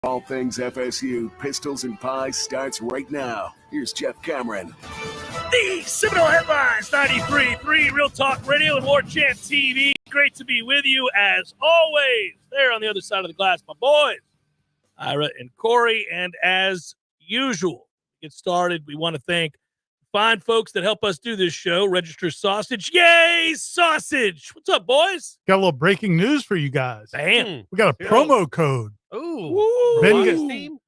All things FSU, Pistols and Pies starts right now. Here's Jeff Cameron. The Seminole Headlines, 93.3 Real Talk Radio and Warchant TV. Great to be with you as always. There on the other side of the glass, my boys, Ira and Corey. And as usual, to get started, we want to thank fine folks that help us do this show. Register Sausage. Yay, sausage. What's up, boys? Got a little breaking news for you guys. Bam. We got a promo code. Ooh.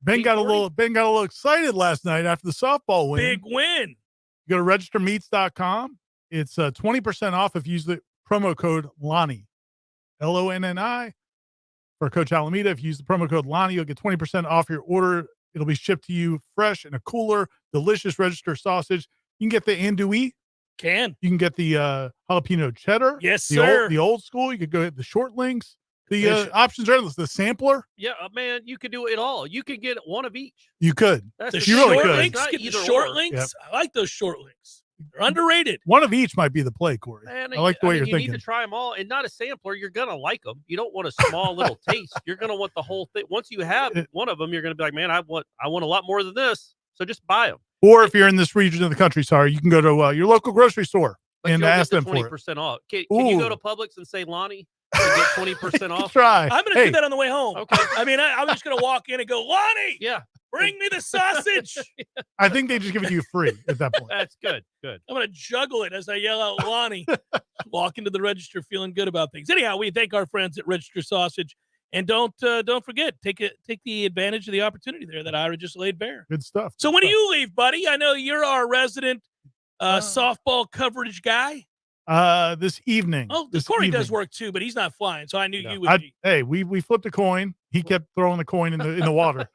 Ben got a little excited last night after the softball win. Big win. Go to registermeats.com. It's 20% off if you use the promo code Lonnie, Lonni, for Coach Alameda. If you use the promo code Lonnie, you'll get 20% off your order. It'll be shipped to you fresh in a cooler, delicious Register sausage. You can get the andouille. You can get the jalapeno cheddar. Yes, sir. The old school. You could go get the short links. The options are endless. The sampler. Yeah, man, you could do it all. You could get one of each. You could. You really could. Links, get the short links. Yep. I like those short links. They're underrated. One of each might be the play, Corey. Man, I like the way you're you thinking. You need to try them all, and not a sampler. You're gonna like them. You don't want a small little taste. You're gonna want the whole thing. Once you have one of them, you're gonna be like, man, I want a lot more than this. So just buy them. Or if you're in this region of the country, you can go to your local grocery store and ask them for 20% off. Can you go to Publix and say Lonnie? Get 20% off. Try. I'm going to do that on the way home. Okay. I mean, I'm just going to walk in and go, Lonnie, yeah, bring me the sausage. I think they just give it to you free at that point. That's good. Good. I'm going to juggle it as I yell out Lonnie. Walk into the register feeling good about things. Anyhow, we thank our friends at Register Sausage. And don't forget, take the advantage of the opportunity there that Ira just laid bare. Good stuff. So when do you leave, buddy? I know you're our resident softball coverage guy. This evening. Oh, Corey does work too, but he's not flying, so I knew you would be. Hey, we flipped a coin. He kept throwing the coin in the water.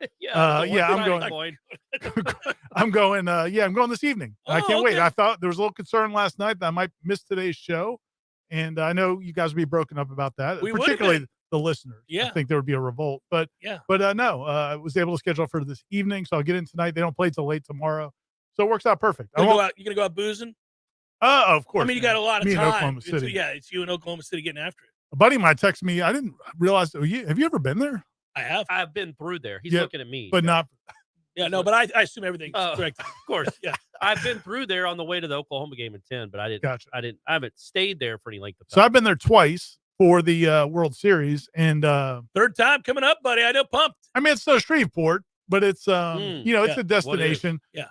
I'm going this evening. I can't wait. I thought there was a little concern last night that I might miss today's show, and I know you guys would be broken up about that, particularly the listeners. Yeah, I think there would be a revolt, but no, I was able to schedule for this evening, so I'll get in tonight. They don't play till late tomorrow, so it works out perfect. You gonna go out boozing? Of course. I mean, you got a lot of time. Oklahoma City. It's you in Oklahoma City getting after it. A buddy of mine texted me. I didn't realize. Have you ever been there? I have. I've been through there. He's looking at me, but not. Yeah, no, but I assume everything's correct. Of course, yeah. I've been through there on the way to the Oklahoma game in 10, but I didn't. Gotcha. I haven't stayed there for any length of time. So I've been there twice for the World Series, and third time coming up, buddy. I know, pumped. I mean, it's no Shreveport, but it's it's a destination. Yeah.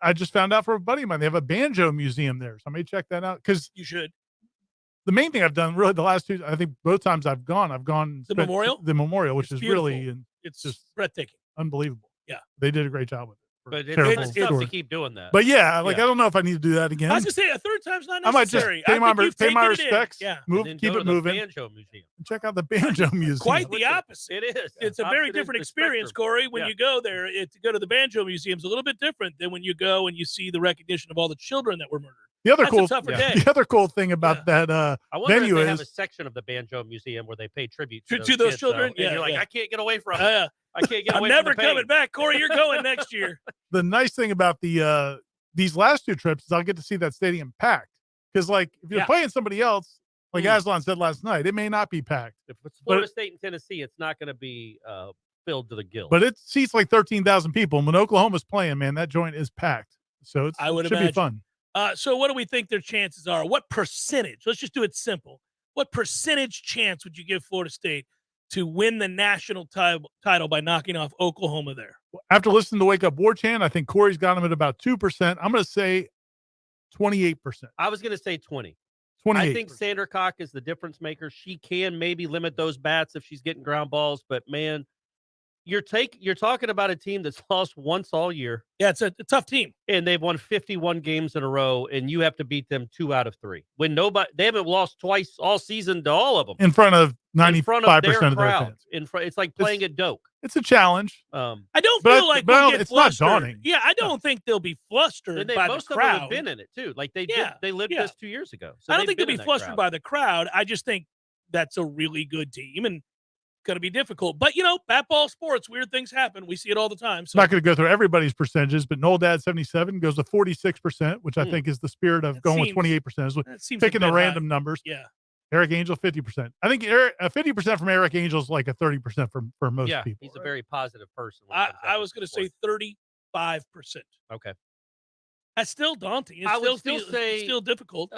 I just found out from a buddy of mine they have a banjo museum there, so I may check that out because you should. The main thing I've done really the last two, I think both times I've gone the memorial, which is beautiful. Really and it's just breathtaking, unbelievable. Yeah, they did a great job with it. But it's tough to keep doing that. But I don't know if I need to do that again. I was gonna say a third time's not necessary. I might just pay my respects. Yeah, keep it moving. Banjo museum. Check out the banjo museum. Quite the opposite. It is. It's a very different experience, Corey. When you go there, to go to the banjo museum is a little bit different than when you go and you see the recognition of all the children that were murdered. The other cool thing about that I wonder venue if they have a section of the banjo museum where they pay tribute to those children. Yeah, you're like, I can't get away from it. I can't get away. I'm never coming back, Corey. You're going next year. The nice thing about the these last two trips is I'll get to see that stadium packed because, like, if you're playing somebody else, like Aslan said last night, it may not be packed. If it's Florida State and Tennessee, it's not going to be filled to the gills. But it seats like 13,000 people. And when Oklahoma's playing, man, that joint is packed. So it should be fun. So what do we think their chances are? What percentage? Let's just do it simple. What percentage chance would you give Florida State to win the national title by knocking off Oklahoma there? After listening to Wake Up Warchant, I think Corey's got him at about 2%. I'm going to say 28%. I was going to say 20. 28%. I think Sandercock is the difference maker. She can maybe limit those bats if she's getting ground balls, but man, you're talking about a team that's lost once all year. Yeah, it's a tough team. And they've won 51 games in a row, and you have to beat them 2 out of 3. When they haven't lost twice all season to all of them. In front of 95% of their fans. It's like playing at Doak. It's a challenge. I don't feel like it's not daunting. Yeah, I don't think they'll be flustered by the crowd. Most of them have been in it too. Like they lived this 2 years ago. So I don't think they'll be flustered by the crowd. I just think that's a really good team and going to be difficult. But, bat ball sports, weird things happen. We see it all the time. So I'm not going to go through everybody's percentages, but Noel Dad 77 goes to 46%, which I think is the spirit of going with 28%. Picking the random numbers. Yeah. Eric Angel, 50%. I think 50% from Eric Angel is like a 30% for most people. He's a very positive person. I was going to say 35%. Okay. That's still daunting. It's I would still say still difficult.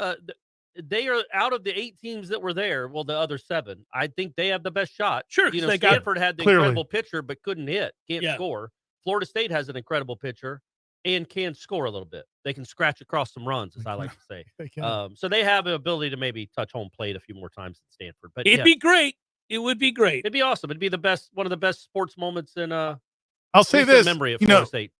They are out of the 8 teams that were there. Well, the other 7, I think they have the best shot. Sure, you know, they Stanford had the clearly incredible pitcher, but couldn't hit, can't score. Florida State has an incredible pitcher and can score a little bit. They can scratch across some runs, as I like to say. They can. So they have the ability to maybe touch home plate a few more times than Stanford. But it'd be great. It would be great. It'd be awesome. It'd be the best, one of the best sports moments in I'll say this, memory of Florida State.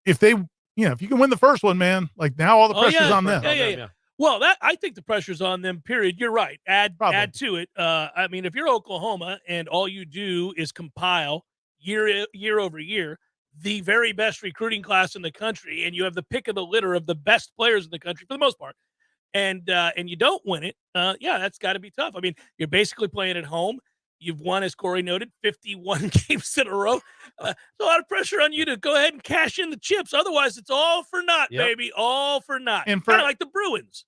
If you can win the first one, man, like now all the pressure's on them. Yeah. Well, I think the pressure's on them, period. You're right. Add to it. I mean, if you're Oklahoma and all you do is compile year over year the very best recruiting class in the country, and you have the pick of the litter of the best players in the country for the most part, and you don't win it, that's got to be tough. I mean, you're basically playing at home. You've won, as Corey noted, 51 games in a row. There's a lot of pressure on you to go ahead and cash in the chips. Otherwise, it's all for naught, baby. All for naught. And kind of like the Bruins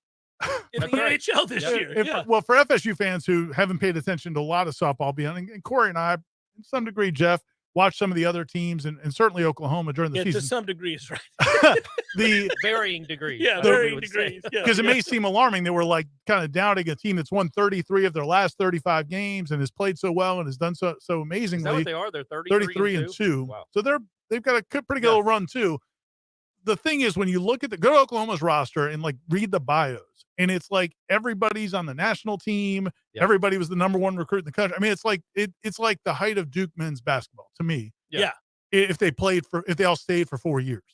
in the NHL this year. Well, for FSU fans who haven't paid attention to a lot of softball, and Corey and I, to some degree, Jeff, watched some of the other teams and certainly Oklahoma during the season. To some degree is right. The varying degrees. Yeah, varying degrees. Because it may seem alarming. They were like kind of doubting a team that's won 33 of their last 35 games and has played so well and has done so amazingly. Is that what they are? They're 33 and 2. Wow. So they've got a pretty good little run too. The thing is, when you look at go to Oklahoma's roster and like read the bios, and it's like everybody's on the national team. Yep. Everybody was the number 1 recruit in the country. I mean, it's like it's like the height of Duke men's basketball to me. Yeah. If they all stayed for 4 years,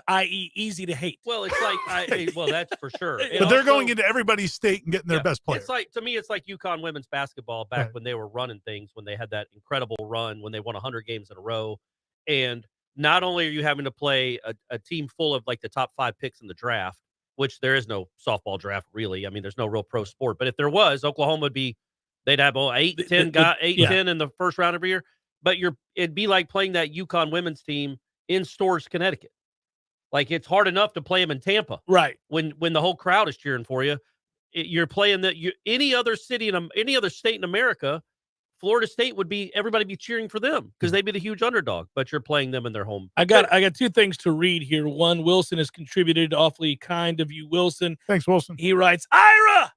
i.e., easy to hate. Well, it's like well, that's for sure. But they're going into everybody's state and getting their best players. It's like, to me, it's like UConn women's basketball back when they were running things, when they had that incredible run, when they won 100 games in a row, and not only are you having to play a team full of like the top 5 picks in the draft, which there is no softball draft really. I mean, there's no real pro sport. But if there was, Oklahoma they'd have 10 in the first round every year. But it'd be like playing that UConn women's team in Storrs, Connecticut. Like, it's hard enough to play them in Tampa, right? When the whole crowd is cheering for you, you're playing any other city in any other state in America. Florida State everybody be cheering for them because they'd be the huge underdog, but you're playing them in their home. I got 2 things to read here. One, Wilson has contributed, awfully kind of you, Wilson. Thanks, Wilson. He writes, Ira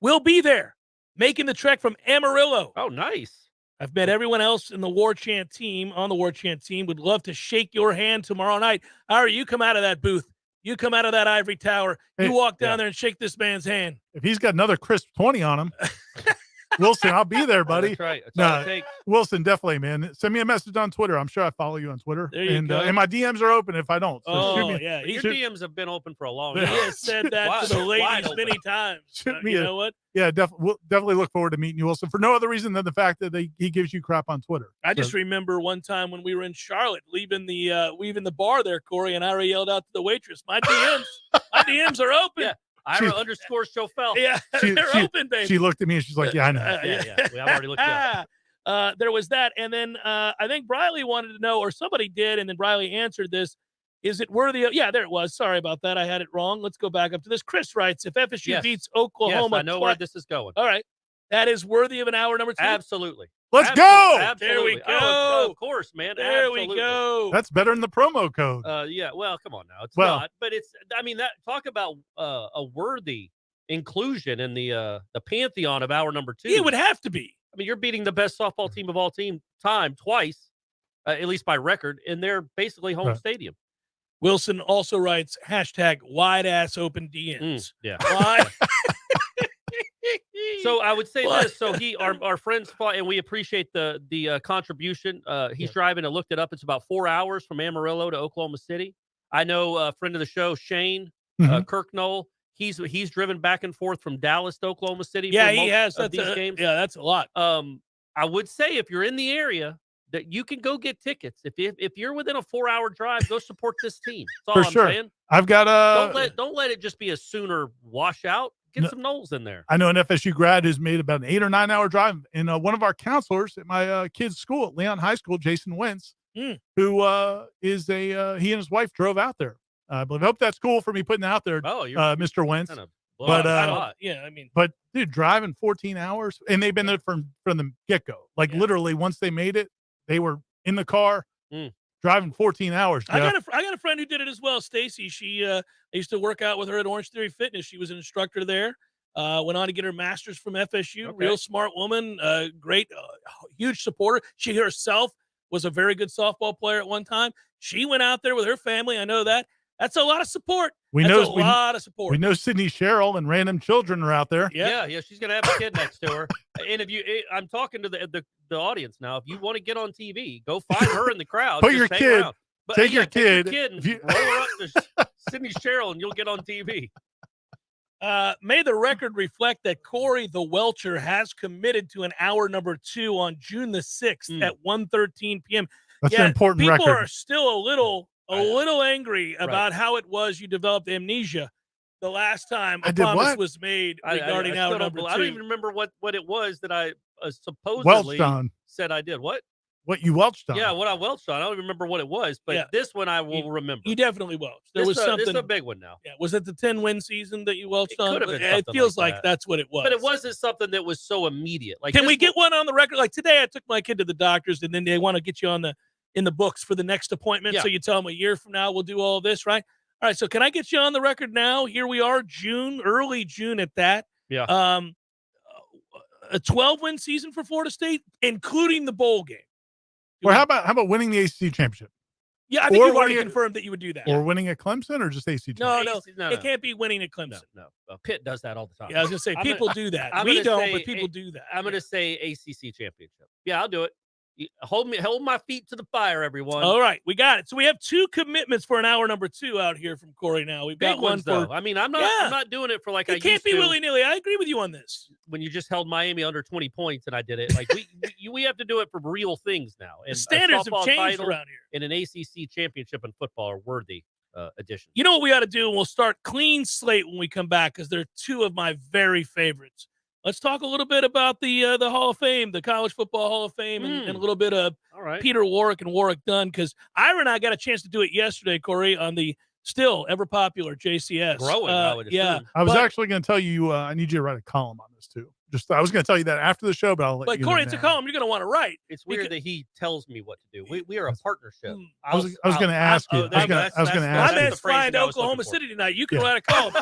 will be there, making the trek from Amarillo. Oh, nice. I've met everyone else in the Warchant team, would love to shake your hand tomorrow night. Ira, you come out of that booth. You come out of that ivory tower. You walk down there and shake this man's hand. If he's got another crisp 20 on him. Wilson, I'll be there, buddy. That's right. That's all it takes. Wilson, definitely, man. Send me a message on Twitter. I'm sure I follow you on Twitter. There you go. And my DMs are open if I don't. So your DMs have been open for a long time. He has said that to the ladies many times. You know what? Yeah, we'll definitely look forward to meeting you, Wilson, for no other reason than the fact that he gives you crap on Twitter. I just remember one time when we were in Charlotte, leaving the bar there, Corey, and Ira yelled out to the waitress, "My DMs are open." Yeah. Ira _ Chauffeur. Yeah, they're open, baby. She looked at me and she's like, "Yeah, I know." Yeah. I've already looked at there was that, and then I think Briley wanted to know, or somebody did, and then Briley answered this. Is it worthy of? Yeah, there it was. Sorry about that. I had it wrong. Let's go back up to this. Chris writes, if FSU beats Oklahoma. Yes, I know where this is going. All right. That is worthy of an hour number 2. Absolutely. Let's go. Absolutely. There we go. Oh, of course, man. There Absolutely. we go. That's better than the promo code. Yeah. Well, come on now. It's not, but talk about a worthy inclusion in the pantheon of hour number 2. It would have to be. I mean, you're beating the best softball team of all time twice, at least by record, in their basically home stadium. Wilson also writes, #wide ass open DMs. Yeah. Why? So I would say this. So our friends, and we appreciate the contribution. He's driving. I looked it up. It's about 4 hours from Amarillo to Oklahoma City. I know a friend of the show, Shane Kirknole. He's driven back and forth from Dallas to Oklahoma City. Yeah, he has. These games. Yeah, that's a lot. I would say if you're in the area, that you can go get tickets. If you're within a 4-hour drive, go support this team. That's all I'm saying. I've got don't let it just be a Sooner washout. Get some Noles in there. I know an FSU grad who's made about an 8 or 9 hour drive, and one of our counselors at my kid's school at Leon High School, Jason Wentz, who is he and his wife drove out there. I hope that's cool for me putting out there. Oh, Mr. Wentz. Kind of Well, But, I don't. Yeah, I mean, But dude, driving 14 hours, and they've been there from the get go. Like literally, once they made it, they were in the car driving 14 hours. I got a friend who did it as well, Stacy. She I used to work out with her at Orange Theory Fitness. She was an instructor there. Went on to get her master's from FSU. Real smart woman, great, huge supporter. She herself was a very good softball player at one time. She went out there with her family. I know that. That's a lot of support. That's a lot of support. We know Sydney Sherrill and random children are out there. Yeah. She's gonna have a kid next to her. And I'm talking to the audience now. If you want to get on TV, go find her in the crowd. Take your kid and roll her up to Sydney Sherrill, and you'll get on TV. May the record reflect that Corey the Welcher has committed to an hour number 2 on June the 6th at 1:13 p.m. That's an important people record. People are still a little angry about how it was you developed amnesia the last time a promise was made regarding hour number 2. I don't even remember what it was that I supposedly said I did. What you welched on? Yeah, what I welched on. I don't even remember what it was, but this one I will remember. You definitely welched. There was something. This is a big one now. Yeah, was it the 10-win season that you welched on? Could have been. It feels like that's what it was. But it wasn't something that was so immediate. Like, can we get one on the record? Like today, I took my kid to the doctors, and then they want to get you in the books for the next appointment. So you tell them a year from now we'll do all of this, right? All right. So can I get you on the record now? Here we are, early June at that. Yeah. A 12-win season for Florida State, including the bowl game. Or how about winning the ACC championship? Yeah, I think you've already confirmed that you would do that. Or winning at Clemson, or just ACC? No. It can't be winning at Clemson. No. Pitt does that all the time. Yeah, I was going to say, people do that. We don't, but people do that. I'm going to say ACC championship. Yeah, I'll do it. Hold my feet to the fire, everyone. All right, we got it. So we have 2 commitments for an hour number 2 out here from Corey now. We've got one for. I mean, I'm not doing it for like it can't be willy-nilly. I agree with you on this. When you just held Miami under 20 points and I did it, like we have to do it for real things now. And the standards have changed around here. And an ACC championship in football are worthy additions. You know what we got to do? And we'll start clean slate when we come back because they're 2 of my very favorites. Let's talk a little bit about the Hall of Fame, the College Football Hall of Fame, and a little bit of Peter Warwick and Warwick Dunn, because Ira and I got a chance to do it yesterday, Corey, on the still ever popular JCS. Growing, I would assume. I was actually going to tell you, I need you to write a column on this too. I was going to tell you that after the show, but I'll let you know. Corey, it's a column you're going to want to write. It's weird that he tells me what to do. We are a partnership. I was going to ask you. I was going to ask you. I'm flying to Oklahoma City tonight. You can write a column.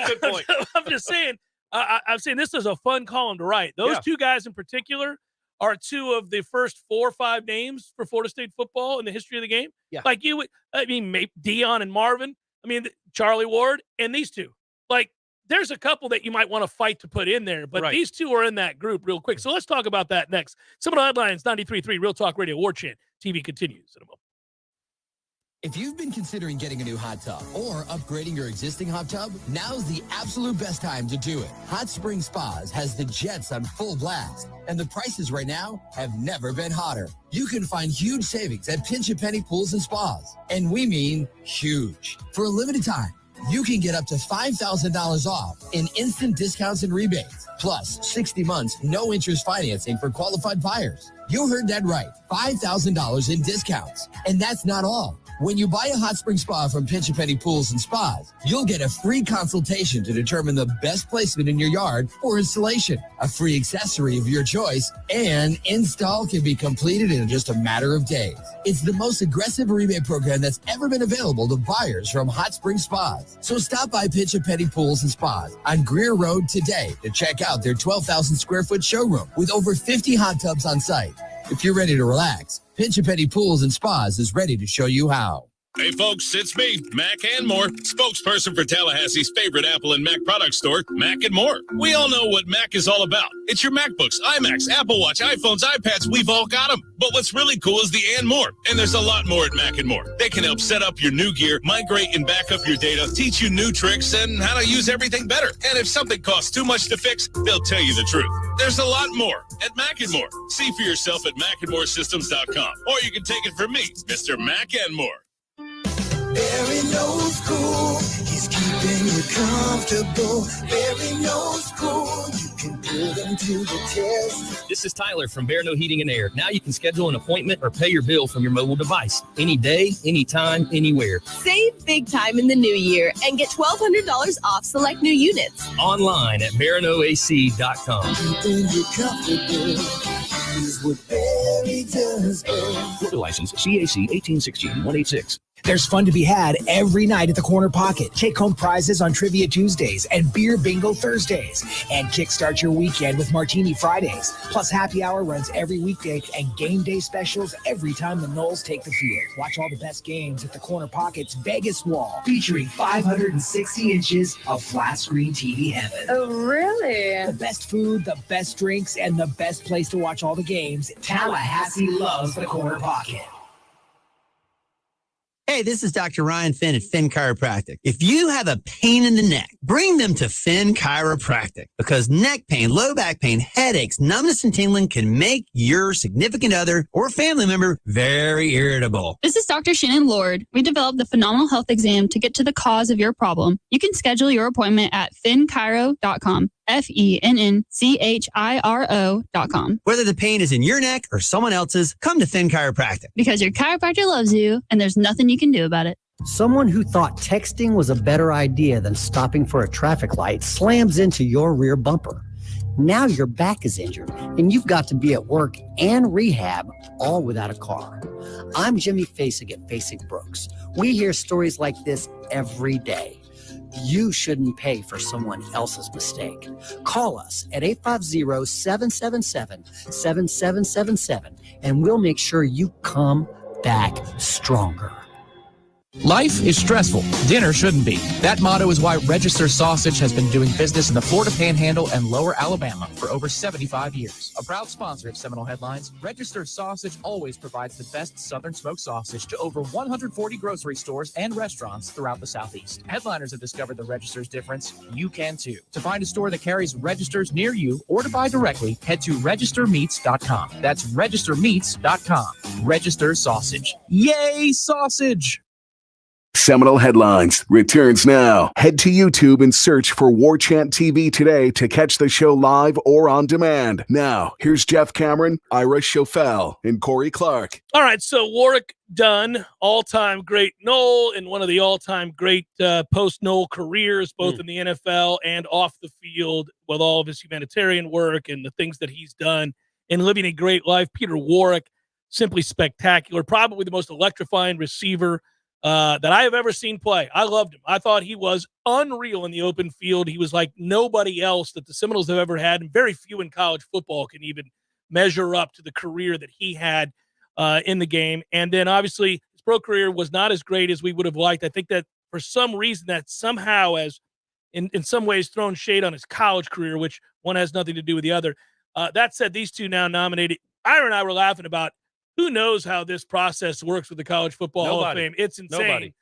Good point. I'm just saying. I'm saying this is a fun column to write. Those 2 guys in particular are 2 of the first 4 or 5 names for Florida State football in the history of the game. Yeah. Like Dion and Marvin. I mean, Charlie Ward and these 2. Like, there's a couple that you might want to fight to put in there, but these 2 are in that group real quick. So let's talk about that next. Seminole Headlines, 93.3 Real Talk Radio, Warchant TV continues in a moment. If you've been considering getting a new hot tub or upgrading your existing hot tub, now's the absolute best time to do it. Hot Spring Spas has the jets on full blast, and the prices right now have never been hotter. You can find huge savings at Pinch a Penny Pools and Spas, and we mean huge. For a limited time, you can get up to $5,000 off in instant discounts and rebates, plus 60 months no interest financing for qualified buyers. You heard that right, $5,000 in discounts. And that's not all. When you buy a hot spring spa from Pinch a Penny Pools and Spas, you'll get a free consultation to determine the best placement in your yard for installation, a free accessory of your choice, and install can be completed in just a matter of days. It's the most aggressive rebate program that's ever been available to buyers from Hot Spring Spas. So stop by Pinch a Penny Pools and Spas on Greer Road today to check out their 12,000 square foot showroom with over 50 hot tubs on site. If you're ready to relax, Pinch a Penny Pools and Spas is ready to show you how. Hey folks, it's me, Mac and More, spokesperson for Tallahassee's favorite Apple and Mac product store, Mac and More. We all know what Mac is all about. It's your MacBooks, iMacs, Apple Watch, iPhones, iPads, we've all got them. But what's really cool is the and more. And there's a lot more at Mac and More. They can help set up your new gear, migrate and back up your data, teach you new tricks and how to use everything better. And if something costs too much to fix, they'll tell you the truth. There's a lot more at Mac and More. See for yourself at macandmoresystems.com. Or you can take it from me, Mr. Mac and More. Barry knows cool, he's keeping you comfortable. Barry knows cool, you can put them to the test. This is Tyler from Bear No Heating and Air. Now you can schedule an appointment or pay your bill from your mobile device. Any day, anytime, anywhere. Save big time in the new year and get $1,200 off select new units. Online at BearNoAC.com. Keeping you comfortable is what Barry does best. Florida license CAC 1816-186. There's fun to be had every night at the Corner Pocket. Take home prizes on Trivia Tuesdays and Beer Bingo Thursdays. And kickstart your weekend with Martini Fridays. Plus happy hour runs every weekday and game day specials every time the Noles take the field. Watch all the best games at the Corner Pocket's Vegas Wall, featuring 560 inches of flat screen TV heaven. Oh, really? The best food, the best drinks, and the best place to watch all the games. Tallahassee loves the Corner Pocket. Hey, this is Dr. Ryan Finn at Finn Chiropractic. If you have a pain in the neck, bring them to Finn Chiropractic because neck pain, low back pain, headaches, numbness, and tingling can make your significant other or family member very irritable. This is Dr. Shannon Lord. We developed the Phenomenal Health Exam to get to the cause of your problem. You can schedule your appointment at finnchiro.com. FENNCHIRO.com. Whether the pain is in your neck or someone else's, come to Finn Chiropractic. Because your chiropractor loves you and there's nothing you can do about it. Someone who thought texting was a better idea than stopping for a traffic light slams into your rear bumper. Now your back is injured and you've got to be at work and rehab all without a car. I'm Jimmy Fasig at Fasig Brooks. We hear stories like this every day. You shouldn't pay for someone else's mistake. Call us at 850-777-7777 and we'll make sure you come back stronger. Life is stressful. Dinner shouldn't be. That motto is why Register Sausage has been doing business in the Florida Panhandle and Lower Alabama for over 75 years. A proud sponsor of Seminole Headlines, Register Sausage always provides the best Southern smoked sausage to over 140 grocery stores and restaurants throughout the Southeast. Headliners have discovered the Register's difference. You can too. To find a store that carries Registers near you or to buy directly, head to registermeats.com. That's registermeats.com. Register Sausage. Yay, sausage! Seminole Headlines returns now. Head to YouTube and search for Warchant TV today to catch the show live or on demand. Now, here's Jeff Cameron, Ira Schofel, and Corey Clark. All right, so Warwick Dunn, all-time great Nole, and one of the all-time great post-Nole careers, both in the NFL and off the field, with all of his humanitarian work and the things that he's done in living a great life. Peter Warwick, simply spectacular, probably the most electrifying receiver that I have ever seen play. I loved him. I thought he was unreal in the open field. He was like nobody else that the Seminoles have ever had, and very few in college football can even measure up to the career that he had in the game. And then obviously his pro career was not as great as we would have liked. I think that for some reason that somehow has in some ways thrown shade on his college career, which one has nothing to do with the other. That said, these two now nominated. Ira and I were laughing about who knows how this process works with the College Football Hall of Fame. It's insane.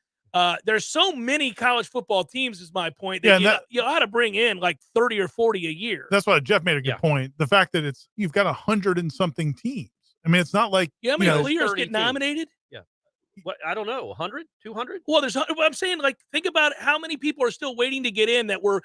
There's so many college football teams is my point. That you ought to bring in like 30 or 40 a year. That's why Jeff made a good point. The fact that you've got 100 and something teams. I mean, it's not like how many players get nominated? Yeah. What, I don't know, 100, 200? Well, I'm saying, like, think about how many people are still waiting to get in that were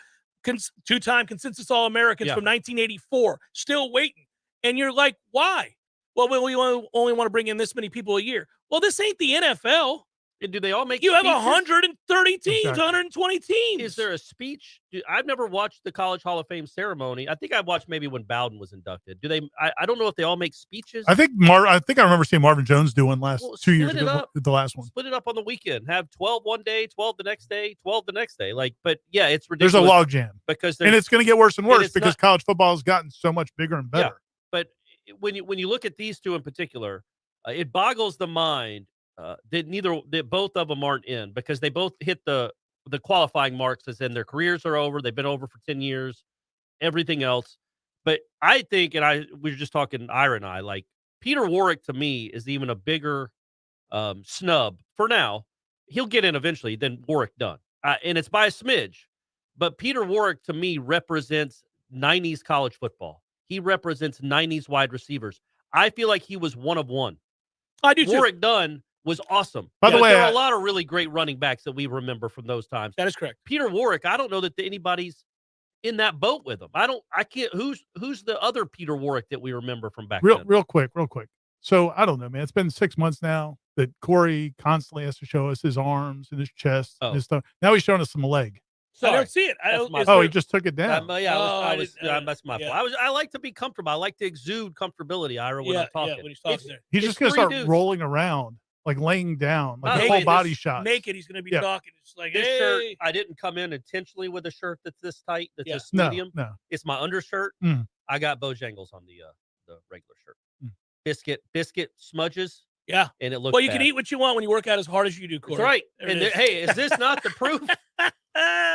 two-time consensus All-Americans from 1984, still waiting. And you're like, why? Well, we only want to bring in this many people a year. Well, this ain't the NFL. Do they all make You speeches? have 130 teams, Exactly. 120 teams. Is there a speech? I've never watched the College Hall of Fame ceremony. I think I watched maybe when Bowden was inducted. Do they? I don't know if they all make speeches. I think I remember seeing Marvin Jones do one last 2 years split it ago. up. The last one. Split it up on the weekend. Have 12 one day, 12 the next day, 12 the next day. But yeah, it's ridiculous. There's a log jam because and it's going to get worse and worse because not, college football has gotten so much bigger and better. Yeah, but when you look at these two in particular, it boggles the mind that both of them aren't in because they both hit the qualifying marks as in their careers are over. They've been over for 10 years, everything else. But I think, and we were just talking, Ira and I, like Peter Warwick to me is even a bigger snub for now. He'll get in eventually than Warwick Dunn. And it's by a smidge. But Peter Warwick to me represents 90s college football. He represents 90s wide receivers. I feel like he was one of one. I do too. Warwick Dunn was awesome. By the way, there are a lot of really great running backs that we remember from those times. That is correct. Peter Warwick, I don't know that anybody's in that boat with him. I can't. Who's the other Peter Warwick that we remember from back then? Real quick. So I don't know, man. It's been 6 months now that Corey constantly has to show us his arms and his chest and his stuff. Now he's showing us some leg. I don't see it. He just took it down. That's my fault. I like to be comfortable. I like to exude comfortability, Ira, when I'm talking. When he's talking there. He's just going to start rolling around, like laying down, like a full body shot. Naked, he's going to be talking. It's like, this shirt, I didn't come in intentionally with a shirt that's this tight, that's this medium. No. It's my undershirt. I got Bojangles on the regular shirt. Biscuit smudges. Yeah. And it looks well, you bad. can eat what you want when you work out as hard as you do, Corey. That's right. And hey, is this not the proof?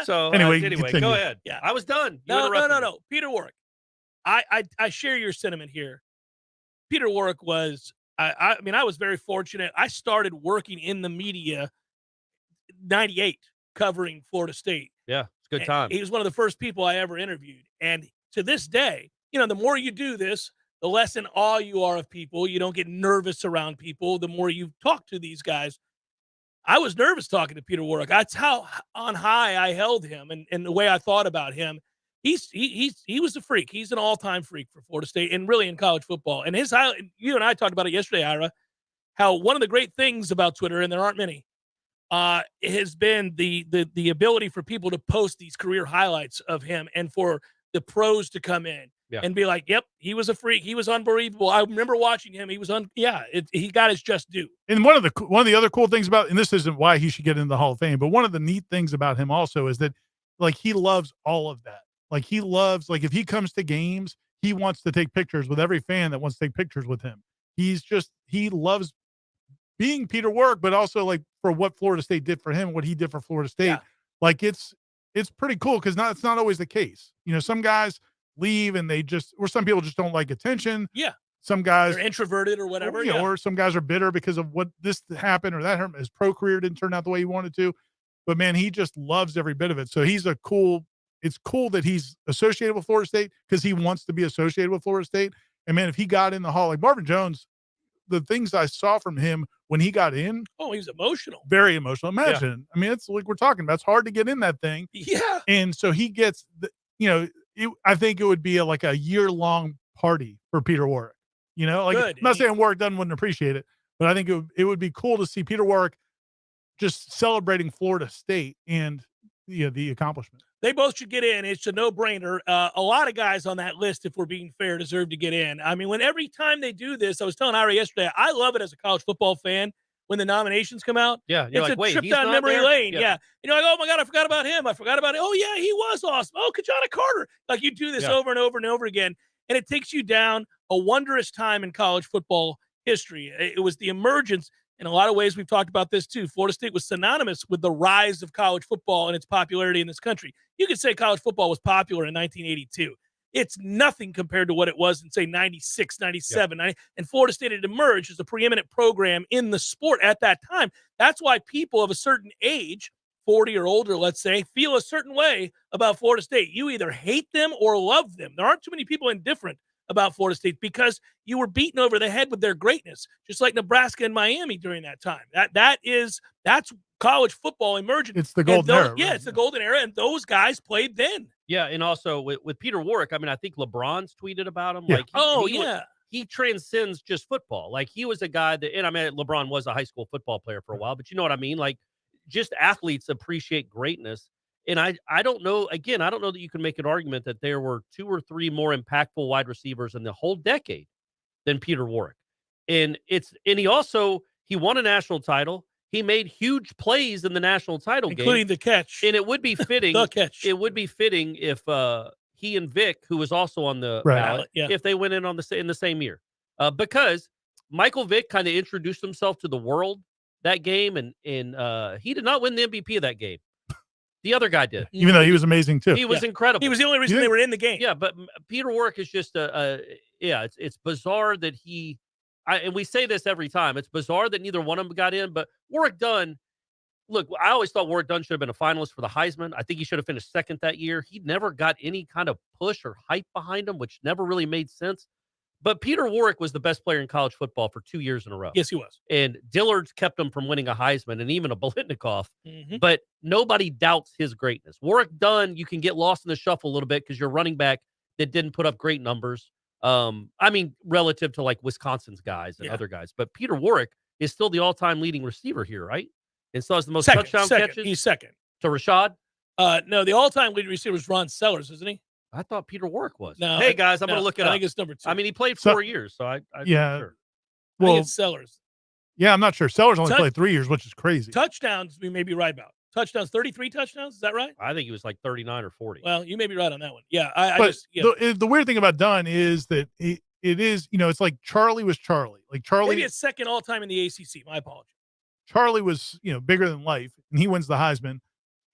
So anyway, go ahead. Yeah. I was done. No. Peter Warwick. I share your sentiment here. Peter Warwick was, I mean, I was very fortunate. I started working in the media 98 covering Florida State. Yeah, it's a good time. He was one of the first people I ever interviewed. And to this day, the more you do this, the less in awe you are of people. You don't get nervous around people. The more you talk to these guys. I was nervous talking to Peter Warwick. That's how on high I held him and the way I thought about him. He was a freak. He's an all-time freak for Florida State and really in college football. And you and I talked about it yesterday, Ira, how one of the great things about Twitter, and there aren't many, has been the ability for people to post these career highlights of him and for the pros to come in and be like, yep, he was a freak. He was unbelievable. I remember watching him. He was he got his just due. And one of the other cool things about, and this isn't why he should get into the Hall of Fame, but one of the neat things about him also is that like he loves all of that. Like he loves, like if he comes to games, he wants to take pictures with every fan that wants to take pictures with him. He loves being Peter Warwick, but also like for what Florida State did for him, what he did for Florida State. Yeah. Like it's pretty cool because it's not always the case. Some guys leave and or some people just don't like attention. Yeah. Some guys are introverted or whatever. Or some guys are bitter because of what this happened or that happened. His pro career didn't turn out the way he wanted to, but man, he just loves every bit of it. So it's cool that he's associated with Florida State because he wants to be associated with Florida State. And man, if he got in the Hall, like Marvin Jones, the things I saw from him when he got in. Oh, he was emotional. Very emotional. Imagine. Yeah. I mean, it's like we're talking about. It's hard to get in that thing. Yeah. And so he gets, I think it would be like a year-long party for Peter Warwick. Like Good. I'm not saying Warwick wouldn't appreciate it, but I think it would be cool to see Peter Warwick just celebrating Florida State and the accomplishment. They both should get in. It's a no-brainer. A lot of guys on that list, if we're being fair, deserve to get in. I mean, every time they do this, I was telling Ira yesterday, I love it as a college football fan when the nominations come out. Yeah, it's like, wait, trip he's down not memory there? lane. Yeah. Yeah. Like, oh my God, I forgot about him. I forgot about it. Oh yeah, he was awesome. Oh, Kajana Carter. Like you do this over and over and over again, and it takes you down a wondrous time in college football history. It was the emergence. In a lot of ways, we've talked about this too. Florida State was synonymous with the rise of college football and its popularity in this country. You could say college football was popular in 1982. It's nothing compared to what it was in, say, 96, 97. Yeah. And Florida State had emerged as a preeminent program in the sport at that time. That's why people of a certain age, 40 or older, let's say, feel a certain way about Florida State. You either hate them or love them. There aren't too many people indifferent about Florida State because you were beaten over the head with their greatness, just like Nebraska and Miami during that time. That's college football emerging. It's the golden era. Yeah, it's the golden era, and those guys played then. Yeah, and also with Peter Warwick, I mean, I think LeBron's tweeted about him. Yeah. Like, he transcends just football. Like he was a guy that, and I mean, LeBron was a high school football player for a while, but you know what I mean? Like just athletes appreciate greatness. And I don't know, again, I don't know that you can make an argument that there were 2 or 3 more impactful wide receivers in the whole decade than Peter Warwick. And he won a national title. He made huge plays in the national title game. Including the catch. And it would be fitting. The catch. It would be fitting if he and Vic, who was also on the ballot, if they went in in the same year. Because Michael Vick kind of introduced himself to the world that game, and he did not win the MVP of that game. The other guy did. Even though he was amazing too. He was incredible. He was the only reason they were in the game. Yeah, but Peter Warwick is just it's bizarre that and we say this every time. It's bizarre that neither one of them got in, but Warwick Dunn, look, I always thought Warwick Dunn should have been a finalist for the Heisman. I think he should have finished second that year. He never got any kind of push or hype behind him, which never really made sense. But Peter Warwick was the best player in college football for 2 years in a row. Yes, he was. And Dillard kept him from winning a Heisman and even a Biletnikoff. Mm-hmm. But nobody doubts his greatness. Warwick Dunn, you can get lost in the shuffle a little bit because you're running back that didn't put up great numbers. I mean, relative to like Wisconsin's guys and other guys. But Peter Warwick is still the all-time leading receiver here, right? And still has the most touchdown catches. He's second. To Rashad? No, the all-time leading receiver is Ron Sellers, isn't he? I thought Peter Warwick was. No, hey, guys, I'm going to look it up. I think it's number 2. I mean, he played 4 years, so I yeah. Sure. Well, I think it's Sellers. Yeah, I'm not sure. Sellers only played 3 years, which is crazy. Touchdowns, we may be right about. Touchdowns, 33 touchdowns. Is that right? I think he was like 39 or 40. Well, you may be right on that one. Yeah. The weird thing about Dunn is that it is, it's like Charlie was Charlie. Like Charlie. Maybe it's second all-time in the ACC. My apologies. Charlie was, bigger than life, and he wins the Heisman.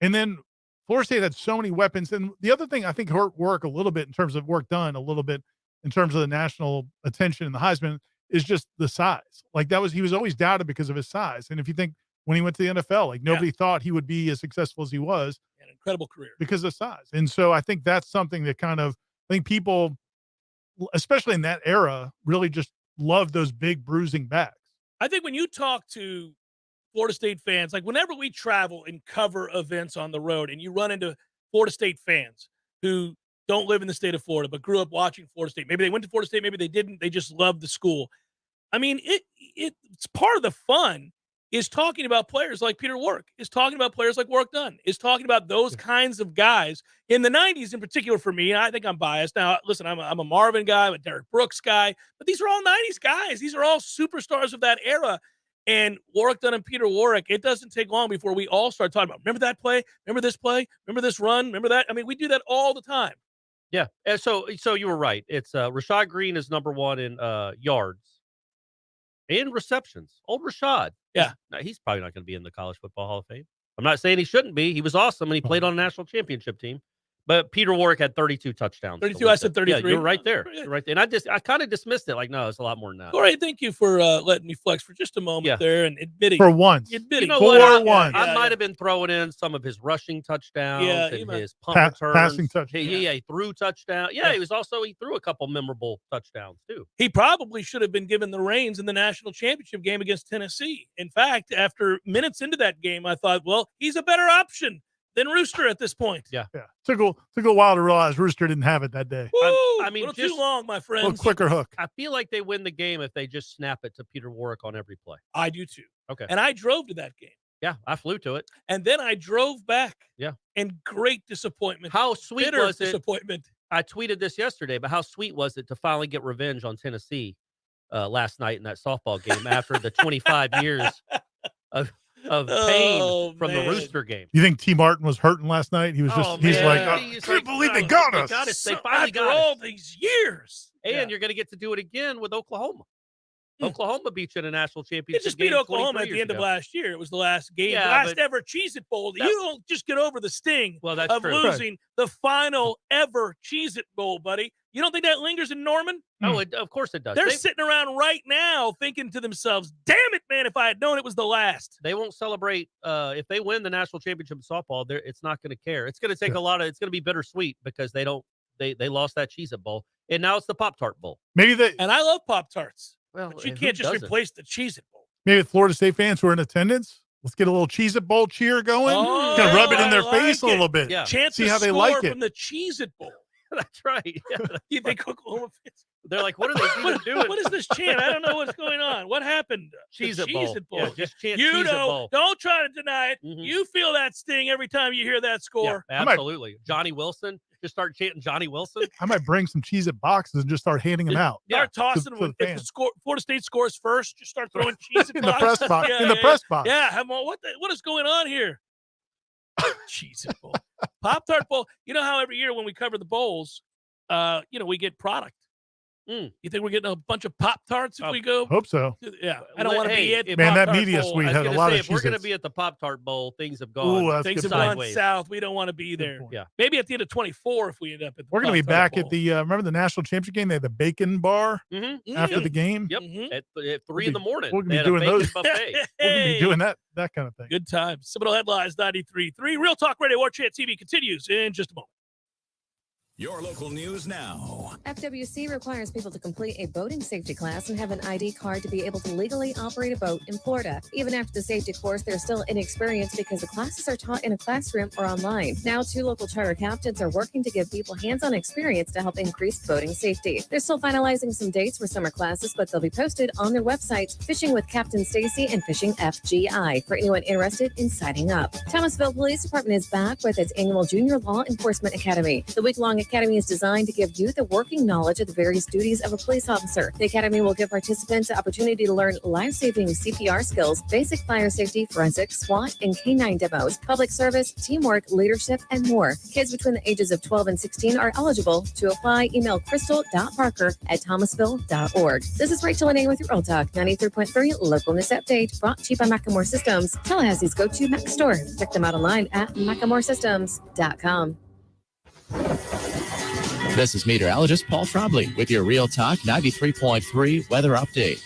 And then Florida State had so many weapons. And the other thing I think hurt work a little bit in terms of work done, a little bit in terms of the national attention in the Heisman is just the size. Like he was always doubted because of his size. And if you think when he went to the NFL, like nobody thought he would be as successful as he was. An incredible career. Because of size. And so I think that's something that I think people, especially in that era, really just love those big bruising backs. I think when you talk to Florida State fans, like whenever we travel and cover events on the road and you run into Florida State fans who don't live in the state of Florida but grew up watching Florida State. Maybe they went to Florida State, maybe they didn't. They just loved the school. I mean, it's part of the fun is talking about players like Peter Warwick, is talking about players like Warwick Dunn, is talking about those kinds of guys. In the 90s in particular for me, and I think I'm biased. Now, listen, I'm a Marvin guy, I'm a Derek Brooks guy, but these are all 90s guys. These are all superstars of that era. And Warwick Dunn and Peter Warwick, it doesn't take long before we all start talking about, remember that play? Remember this play? Remember this run? Remember that? I mean, we do that all the time. Yeah. And so you were right. It's Rashad Green is number 1 in yards and receptions. Old Rashad. Yeah. He's probably not going to be in the College Football Hall of Fame. I'm not saying he shouldn't be. He was awesome, and he played on a national championship team. But Peter Warwick had 32 touchdowns. 32, I said 33. Yeah, you're right there. You're right there. And I kind of dismissed it like, no, it's a lot more than that. Corey, thank you for letting me flex for just a moment there and admitting. For once. Admitting. You know what? I might have been throwing in some of his rushing touchdowns and his punt returns. Passing touchdowns. He threw touchdown. Yeah, he threw a couple memorable touchdowns too. He probably should have been given the reins in the national championship game against Tennessee. In fact, after minutes into that game, I thought, well, he's a better option than Rooster at this point. Yeah. Took a while to realize Rooster didn't have it that day. Woo! I mean, a little too long, my friends. A little quicker hook. I feel like they win the game if they just snap it to Peter Warwick on every play. I do too. Okay. And I drove to that game. Yeah, I flew to it. And then I drove back. Yeah. And great disappointment. How sweet was it? Disappointment. I tweeted this yesterday, but how sweet was it to finally get revenge on Tennessee last night in that softball game after the 25 years of pain from the Rooster game. You think T. Martin was hurting last night? He was just, he's like, I can't believe they got us. They finally got us. all these years. And you're going to get to do it again with Oklahoma. Oklahoma beat you in a national championship. It just beat Oklahoma at the end of last year. It was the last game, Yeah, last ever Cheez-It Bowl. You don't just get over the sting of true. losing the final ever Cheez-It Bowl, buddy. You don't think that lingers in Norman? Oh, of course it does. They're sitting around right now thinking to themselves, damn it, man, if I had known it was the last. They won't celebrate. If they win the national championship in softball, it's not going to care. It's going to take it's going to be bittersweet because they lost that Cheez-It Bowl. And now it's the Pop-Tart Bowl. And I love Pop-Tarts. Well, but you can't just replace the Cheez-It Bowl. Maybe Florida State fans who are in attendance, let's get a little Cheez-It Bowl cheer going. Kind of rub it in their face a little bit. Yeah. Chance see how they like it from the Cheez-It Bowl. That's right. Yeah. You think Oklahoma fans? They're like, what are they even doing? What is this chant? I don't know what's going on. What happened? Cheez-It Bowl. Bowl. Yeah, just chant you Cheez-It know, Bowl. don't try to deny it. Mm-hmm. You feel that sting every time you hear that score. Yeah, absolutely. Johnny Wilson. Just start chanting Johnny Wilson. I might bring some Cheez-It boxes and just start handing them out. Start tossing them. If Florida State scores first, just start throwing Cheez-It in the press box. Yeah, in the press box. Yeah. What is going on here? Cheez-It Bowl. Pop-Tart Bowl. You know how every year when we cover the bowls, we get product. You think we're getting a bunch of Pop-Tarts if we go? Hope so. Yeah. I don't want to be at the Man, that Pop-Tart media Bowl. suite had a lot of if we're going to be at the Pop-Tart Bowl, things have gone things have gone south. We don't want to be there. Yeah. Maybe at the end of 24 if we end up at the We're going to be Pop-Tart back Bowl. at the, remember the national championship game? They had the bacon bar after the game. Yep. At 3 in the morning. We're going to be doing those. Buffet. We're going to be doing that kind of thing. Good times. Seminole Headlines 93.3. Real Talk Radio Warchant TV continues in just a moment. Your local news now. FWC requires people to complete a boating safety class and have an ID card to be able to legally operate a boat in Florida. Even after the safety course, they're still inexperienced because the classes are taught in a classroom or online. Now, 2 local charter captains are working to give people hands-on experience to help increase boating safety. They're still finalizing some dates for summer classes, but they'll be posted on their websites, Fishing with Captain Stacy and Fishing FGI, for anyone interested in signing up. Thomasville Police Department is back with its annual Junior Law Enforcement Academy. The week-long academy is designed to give youth a working knowledge of the various duties of a police officer. The academy will give participants the opportunity to learn life-saving CPR skills, basic fire safety, forensics, SWAT, and K-9 demos, public service, teamwork, leadership, and more. Kids between the ages of 12 and 16 are eligible. To apply, email crystal.parker@thomasville.org. This is Rachel Anay with your Real Talk 93.3 Local News Update, brought to you by Macklemore Systems, Tallahassee's go-to Mac store. Check them out online at MaclemoreSystems.com. This is meteorologist Paul Frobley with your Real Talk 93.3 weather update.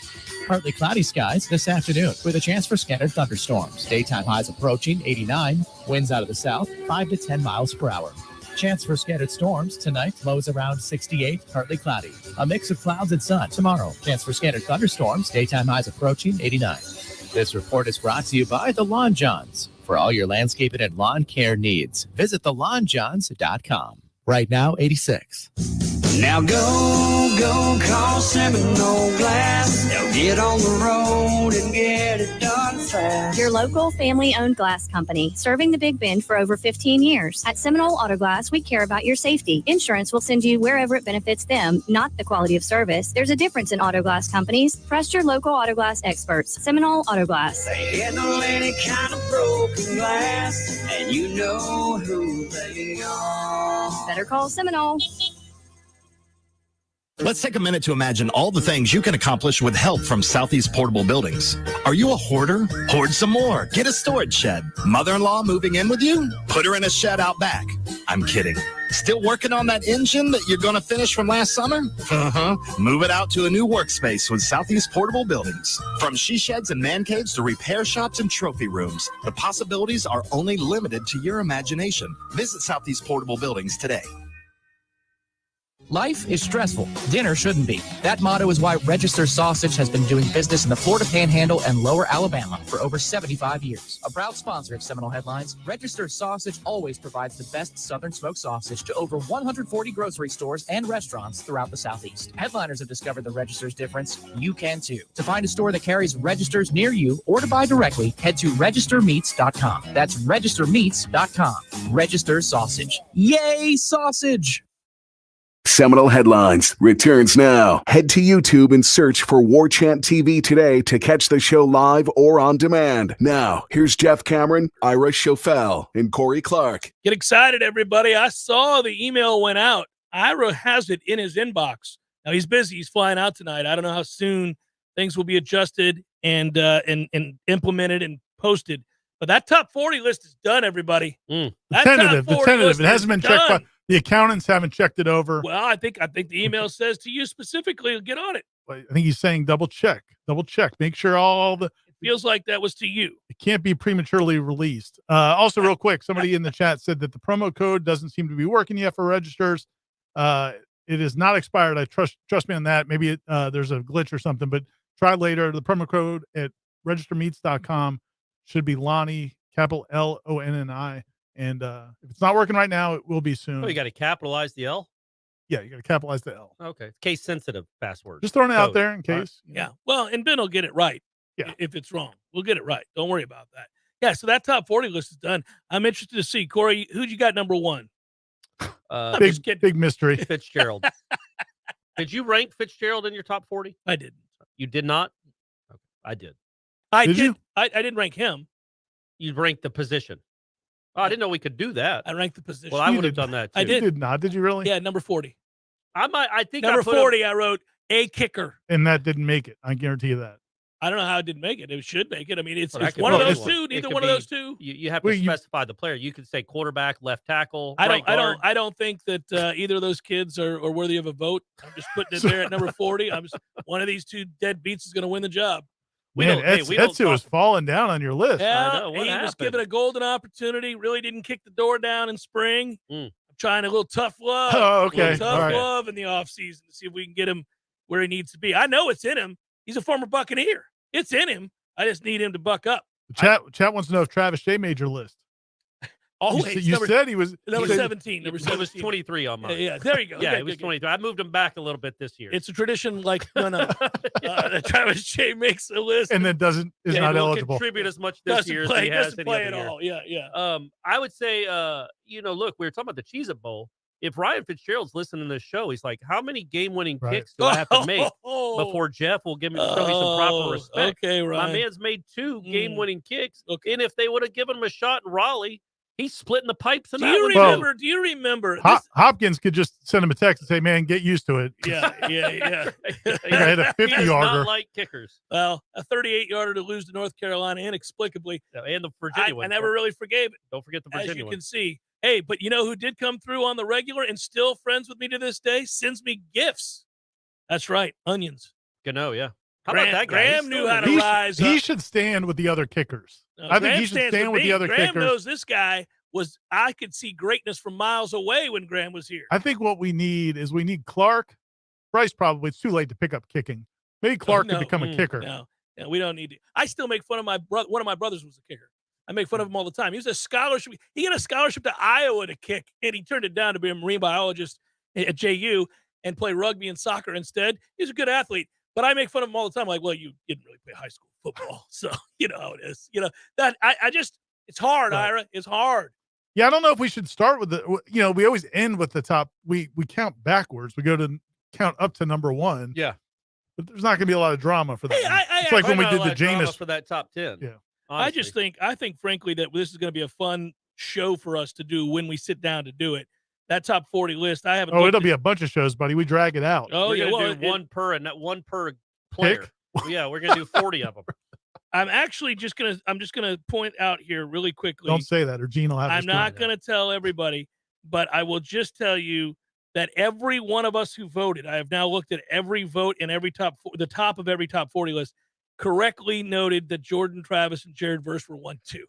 Partly cloudy skies this afternoon with a chance for scattered thunderstorms. Daytime highs approaching 89. Winds out of the south 5 to 10 miles per hour. Chance for scattered storms tonight. Lows around 68. Partly cloudy. A mix of clouds and sun tomorrow. Chance for scattered thunderstorms. Daytime highs approaching 89. This report is brought to you by the Lawn Johns. For all your landscaping and lawn care needs, visit thelawnjohns.com. Right now, 86. Now go call Seminole Glass. Now get on the road and get it done fast. Your local family-owned glass company, serving the Big Bend for over 15 years. At Seminole Auto Glass, we care about your safety. Insurance will send you wherever it benefits them, not the quality of service. There's a difference in auto glass companies. Trust your local auto glass experts. Seminole Auto Glass. They handle any kind of broken glass, and you know who they are. Better call Seminole. Let's take a minute to imagine all the things you can accomplish with help from Southeast Portable Buildings. Are you a hoarder? Hoard some more. Get a storage shed. Mother-in-law moving in with you? Put her in a shed out back. I'm kidding. Still working on that engine that you're going to finish from last summer? Move it out to a new workspace with Southeast Portable Buildings. From she sheds and man caves to repair shops and trophy rooms, the possibilities are only limited to your imagination. Visit Southeast Portable Buildings today. Life is stressful. Dinner shouldn't be. That motto is why Register Sausage has been doing business in the Florida Panhandle and Lower Alabama for over 75 years. A proud sponsor of Seminole Headlines, Register Sausage always provides the best Southern smoked sausage to over 140 grocery stores and restaurants throughout the Southeast. Headliners have discovered the Register's difference. You can too. To find a store that carries Registers near you or to buy directly, head to registermeats.com. That's registermeats.com. Register Sausage. Yay, sausage! Seminole Headlines returns now. Head to YouTube and search for Warchant TV today to catch the show live or on demand. Now, here's Jeff Cameron, Ira Schofel, and Corey Clark. Get excited, everybody. I saw the email went out. Ira has it in his inbox. Now, he's busy. He's flying out tonight. I don't know how soon things will be adjusted and implemented and posted. But that top 40 list is done, everybody. The tentative. It hasn't been checked by. The accountants haven't checked it over. Well, I think the email says to you specifically, get on it. I think he's saying double check. Make sure all the. It feels like that was to you. It can't be prematurely released. Also, real quick, somebody in the chat said that the promo code doesn't seem to be working yet for registers. It is not expired. I trust me on that. Maybe there's a glitch or something, but try later. The promo code at registermeats.com should be Lonnie, capital LONNI. And if it's not working right now, it will be soon. Oh, you got to capitalize the L? Yeah, you got to capitalize the L. Okay. Case sensitive password. Just throwing it out there in case. Right. Yeah. Well, and Ben will get it right. Yeah. If it's wrong, we'll get it right. Don't worry about that. Yeah. So that top 40 list is done. I'm interested to see, Corey, who'd you got number one? Big mystery. Fitzgerald. Did you rank Fitzgerald in your top 40? I didn't. You did not? Okay. I did. I did. I didn't rank him. You ranked the position. Oh, I didn't know we could do that. I ranked the position. Well, I would have done that too. I did. You did not. Did you really? Yeah, number 40. I think number 40. I wrote a kicker, and that didn't make it. I guarantee you that. I don't know how it didn't make it. It should make it. I mean, it's one of those two. Neither one of those two. You have to specify the player. You could say quarterback, left tackle. I don't think that either of those kids are worthy of a vote. I'm just putting it there at number 40. One of these two dead beats is going to win the job. Etsu was falling down on your list. Yeah, he was given a golden opportunity. Really didn't kick the door down in spring. I'm trying a little tough love. Oh, okay. Tough All right. love in the offseason to see if we can get him where he needs to be. I know it's in him. He's a former Buccaneer. It's in him. I just need him to buck up. Chat wants to know if Travis J made your list. Always. You said he was number he said- 17. Number 17. It was 23 on mine. Yeah, there you go. Yeah, Okay, it was good, good. 23. I moved him back a little bit this year. It's a tradition like that Travis J makes a list and then is not won't eligible. contribute as much this doesn't year play, as he has doesn't any play other at year. all. Yeah. I would say, look, we were talking about the Cheez-It Bowl. If Ryan Fitzgerald's listening to this show, he's like, how many game-winning kicks do I have to make before Jeff will show me some proper respect? Okay, Ryan. My man's made 2 game-winning kicks. Okay. And if they would have given him a shot in Raleigh, he's splitting the pipes in Do that you one. remember? Hopkins could just send him a text and say, "Man, get used to it." Yeah. I had a 50 He does yarder. not like kickers. Well, a 38-yarder to lose to North Carolina inexplicably. And the Virginia one. I never really forgave it. Don't forget the As Virginia you one. can see. Hey, but you know who did come through on the regular and still friends with me to this day? Sends me gifts. That's right. Onions. Gano, yeah. How Graham, about that guy? Graham He's knew still how to there. rise He up. should stand with the other kickers. I think Graham he should stands stand with me. the other Graham kickers. knows this guy I could see greatness from miles away when Graham was here. I think what we need is Clark. Bryce probably, it's too late to pick up kicking. Maybe Clark No. can become a kicker. No, we don't need to. I still make fun of my brother. One of my brothers was a kicker. I make fun of him all the time. He was a scholarship. He got a scholarship to Iowa to kick, and he turned it down to be a marine biologist at JU and play rugby and soccer instead. He's a good athlete, but I make fun of him all the time. Like, well, you didn't really play high school football, so you know how it is. You know that I just it's hard, Right. Ira. It's hard. Yeah, I don't know if we should start with we always end with the top. We count backwards. We go to count up to number 1. Yeah. But there's not going to be a lot of drama for that. Hey, it's like when we Not a did lot the of drama Jameis. for that top 10. Yeah. Honestly. I think frankly that this is going to be a fun show for us to do when we sit down to do it. That top 40 list, I haven't. Oh, it'll be a bunch of shows, buddy. We drag it out. Oh, we're yeah. gonna Well, do one per player. Yeah, we're gonna do 40 of them. I'm actually just gonna point out here really quickly. Don't say that, or Gene will have. I'm not gonna tell everybody, but I will just tell you that every one of us who voted, I have now looked at every vote in every the top of every top 40 list, correctly noted that Jordan Travis and Jared Verse were 1-2.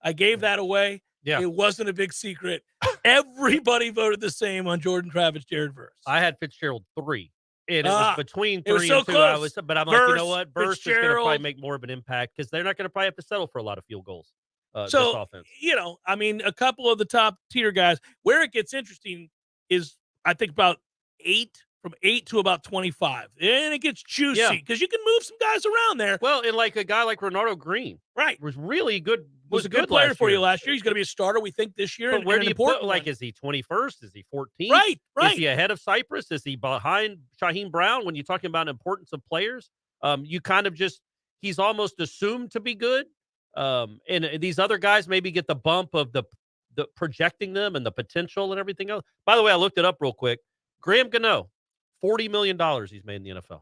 I gave that away. Yeah. It wasn't a big secret. Everybody voted the same on Jordan Travis, Jared Verse. I had Fitzgerald 3. And it was between 3 it was so and 2. close. But I'm like, you know Verse, what? Verse is going to Fitzgerald. probably make more of an impact because they're not going to probably have to settle for a lot of field goals. This So, offense. you know, I mean, a couple of the top tier guys, where it gets interesting is, I think, from 8 to about 25. And it gets juicy because you can move some guys around there. Well, and like a guy like Ronaldo Green, right, was really good. Was a good player for you last year. He's going to be a starter, we think, this year. But where do you put? Important Like, is he 21st? Is he 14th? Right. Is he ahead of Cypress? Is he behind Shaheem Brown? When you're talking about importance of players, you kind of he's almost assumed to be good. And these other guys maybe get the bump of the projecting them and the potential and everything else. By the way, I looked it up real quick. Graham Gano, $40 million he's made in the NFL.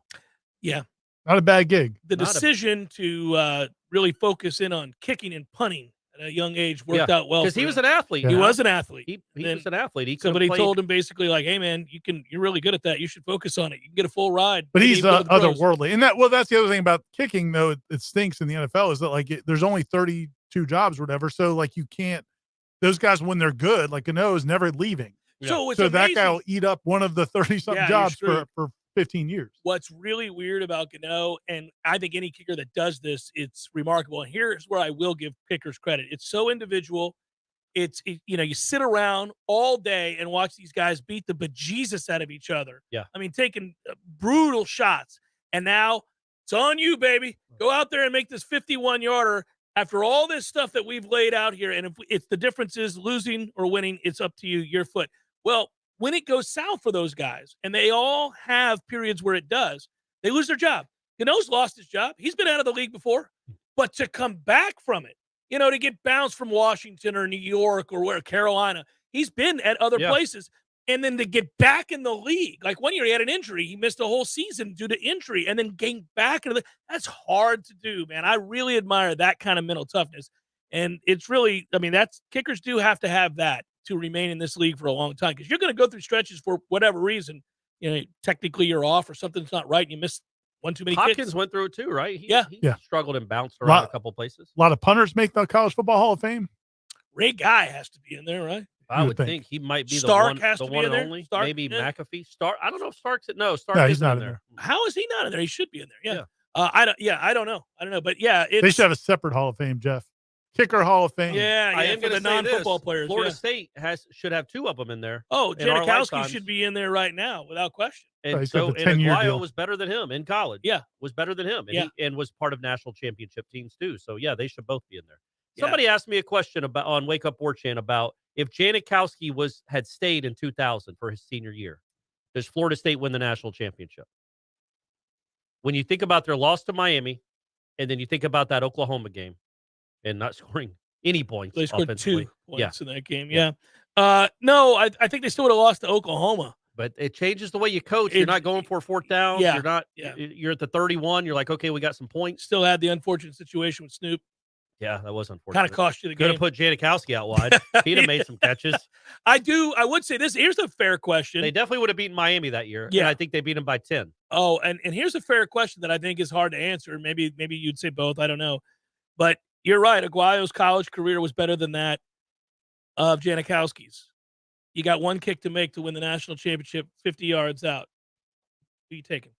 Yeah. Not a bad gig. The decision to really focus in on kicking and punting at a young age worked out well. Because he was an athlete. He was an athlete. He was an athlete. Somebody told him basically like, hey, man, you're really good at that. You should focus on it. You can get a full ride. But Maybe he's go to the pros. otherworldly. And that's the other thing about kicking, though. It stinks in the NFL is that, like, there's only 32 jobs or whatever. So, like, you can't, those guys, when they're good, like Gano is never leaving. Yeah. So that guy will eat up one of the 30-something jobs for 15 years. What's really weird about Gano, and I think any kicker that does this, it's remarkable. And here's where I will give kickers credit. It's so individual. You sit around all day and watch these guys beat the bejesus out of each other. Yeah. I mean, taking brutal shots. And now it's on you, baby. Go out there and make this 51-yarder after all this stuff that we've laid out here. And if the difference is losing or winning, it's up to you, your foot. Well, when it goes south for those guys, and they all have periods where it does, they lose their job. Gano's lost his job. He's been out of the league before. But to come back from it, to get bounced from Washington or New York or Carolina, he's been at other places. And then to get back in the league, like 1 year he had an injury. He missed a whole season due to injury and then gain back into that's hard to do, man. I really admire that kind of mental toughness. And it's really, kickers do have to have that to remain in this league for a long time because you're going to go through stretches for whatever reason. Technically you're off or something's not right and you miss one too many Hopkins kicks. went through it too, right? He struggled and bounced A around a couple places. A lot of punters make the College Football Hall of Fame. Ray Guy has to be in there, right? I would think he might be Stark the has one to be in and there. only. Stark, Maybe yeah. McAfee. Stark. I don't know if Stark's it. No, Stark No, he's isn't not in in there. How is he not in there? He should be in there. Yeah. I don't know. But yeah, They should have a separate Hall of Fame, Jeff. Kicker Hall of Fame. Yeah, I am for going to the say non-football this. players. Florida yeah. State should have 2 of them in there. Oh, in our Janikowski lifetimes. should be in there right now, without question. And he's got so, the and 10-year Aguayo deal. was better than him in college. Yeah. Was better than him. And, Yeah. and was part of national championship teams too. So, yeah, they should both be in there. Yeah. Somebody asked me a question on Wake Up Warchant about if Janikowski had stayed in 2000 for his senior year, does Florida State win the national championship? When you think about their loss to Miami, and then you think about that Oklahoma game and not scoring any points They scored offensively. 2 points in that game. Yeah. No, I think they still would have lost to Oklahoma. But it changes the way you coach. You're not going for 4th down. Yeah. You're not. Yeah. You're at the 31. You're like, okay, we got some points. Still had the unfortunate situation with Snoop. Yeah, that was unfortunate. Kind of cost you the Could game. have put Janikowski out wide. He'd have made some catches. I would say this. Here's a fair question. They definitely would have beaten Miami that year. Yeah. And I think they beat him by 10. Oh, and here's a fair question that I think is hard to answer. Maybe you'd say both. I don't know. But you're right. Aguayo's college career was better than that of Janikowski's. You got 1 kick to make to win the national championship, 50 yards out. Who are you taking?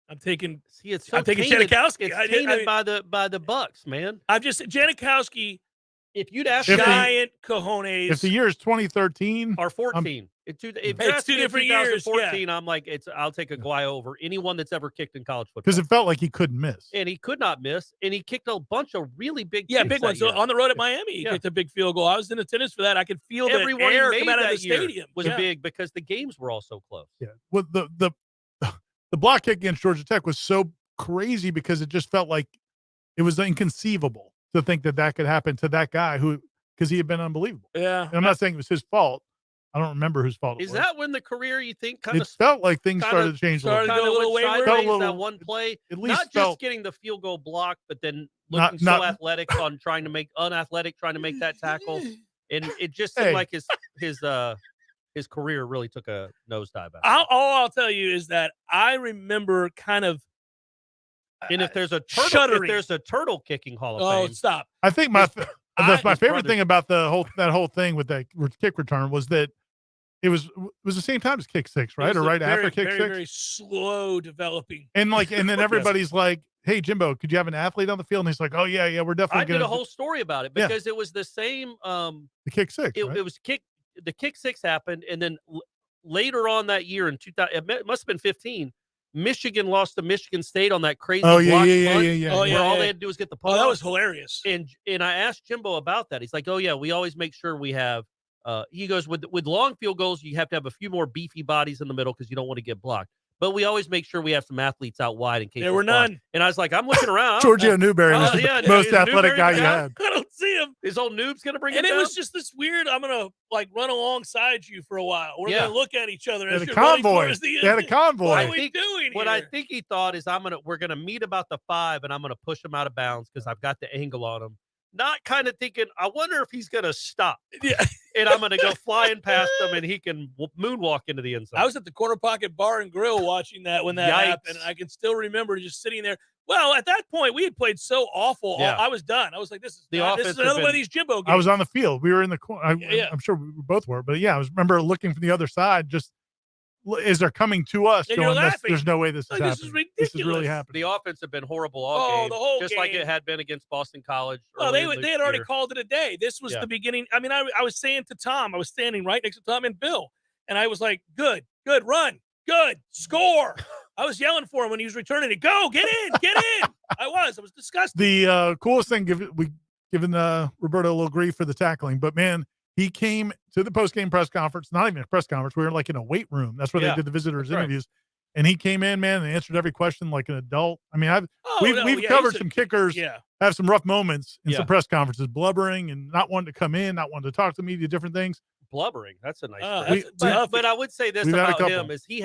I'm taking. See, it's so I'm taking tainted. Janikowski. It's tainted by the Bucks, man. I'm just Janikowski. If you'd ask giant cojones. If the year is 2013 or 14, if you're It's asking 2 me in different years. 2014, I'm like, I'll take Aguayo over anyone that's ever kicked in college football because it felt like he couldn't miss. and he could not miss, and he kicked a bunch of really big Yeah, kicks big that ones. So year. on the road at Miami, he kicked a big field goal. I was in attendance for that. I could feel the Everyone he air made come out of that the year stadium. was big because the games were all so close. Yeah. Well, the block kick against Georgia Tech was so crazy because it just felt like it was inconceivable to think that could happen to that guy because he had been unbelievable. Yeah. And I'm not saying it was his fault. I don't remember whose fault it Is was. that when the career you think kind It of felt like things started to change a little started bit. to go a little went wayward? sideways, Felt a that little- one play, at least not just felt- getting the field goal blocked, but then Not- looking so not- athletic on trying to make that tackle, and it just seemed Hey. like his career really took a nosedive. All I'll tell you is that I remember kind of. And if there's a turtle, shuddering. if there's a turtle kicking Hall of Oh, Fame, stop! I think my I- my his favorite brother- thing about that whole thing with that kick return was that it was the same time as kick six, right? It Or was a right very, after kick very, six. very slow developing. And then everybody's like, "Hey, Jimbo, could you have an athlete on the field?" And he's like, "Oh yeah, we're I definitely did gonna a whole story about it Yeah. because it was the same. the kick six." It, right? it was the kick six happened, and then later on that year in 2000, it must have been 15. Michigan lost to Michigan State on that crazy Oh, yeah, block yeah, punt, yeah, yeah, where yeah. all they had to do was get the punt. Oh, that off. was hilarious. And I asked Jimbo about that. He's like, "Oh yeah, we always make sure we have." He goes, with long field goals, you have to have a few more beefy bodies in the middle because you don't want to get blocked. But we always make sure we have some athletes out wide in case There were it's blocked." none. And I was like, I'm looking around. Giorgio Newberry was the yeah, most is athletic Newberry guy you down? had. I don't see him. Is old Noob's gonna bring And it it down? was just this weird. I'm gonna run alongside you for a while. We're Yeah. gonna look at each other They as had a you're running convoy. towards the They had a end. convoy. What I are we doing What here? I think he thought is we're gonna meet about the 5 and I'm gonna push him out of bounds because I've got the angle on him. Not kind of thinking, I wonder if he's gonna stop. Yeah. And I'm gonna go flying past him and he can moonwalk into the end zone. I was at the Corner Pocket Bar and Grill watching that when that Yikes. happened. And I can still remember just sitting there. Well, at that point, we had played so awful. Yeah. I was done. I was like, this is The not- this offense is another had one of been- these Jimbo games. I was on the field. We were in the corner. Yeah. I'm sure we both were, but yeah, I remember looking from the other side. Just as they're coming to us, And you're going, laughing. "There's no way this is Like, happening. this is This is really ridiculous." happening." The offense had been horrible Oh, all game, the whole just like game. it had been against Boston College. Well, early they in the had already year. called it a day. This was Yeah. the beginning. I mean, I was saying to Tom, I was standing right next to Tom and Bill, and I was like, good, run, good, score. I was yelling for him when he was returning it. Go, get in. I was disgusted. The coolest thing, given Roberto a little grief for the tackling, but man, he came to the post-game press conference, not even a press conference. We were like in a weight room. That's where Yeah, they did the visitors' that's right. interviews. And he came in, man, and answered every question like an adult. I mean, Oh, we've yeah, covered he's some kickers Yeah. have some rough moments in Yeah. some press conferences, blubbering and not wanting to come in, not wanting to talk to the media, different things. Blubbering. That's a nice that's phrase. tough. But I would say this We've had a about couple. him is he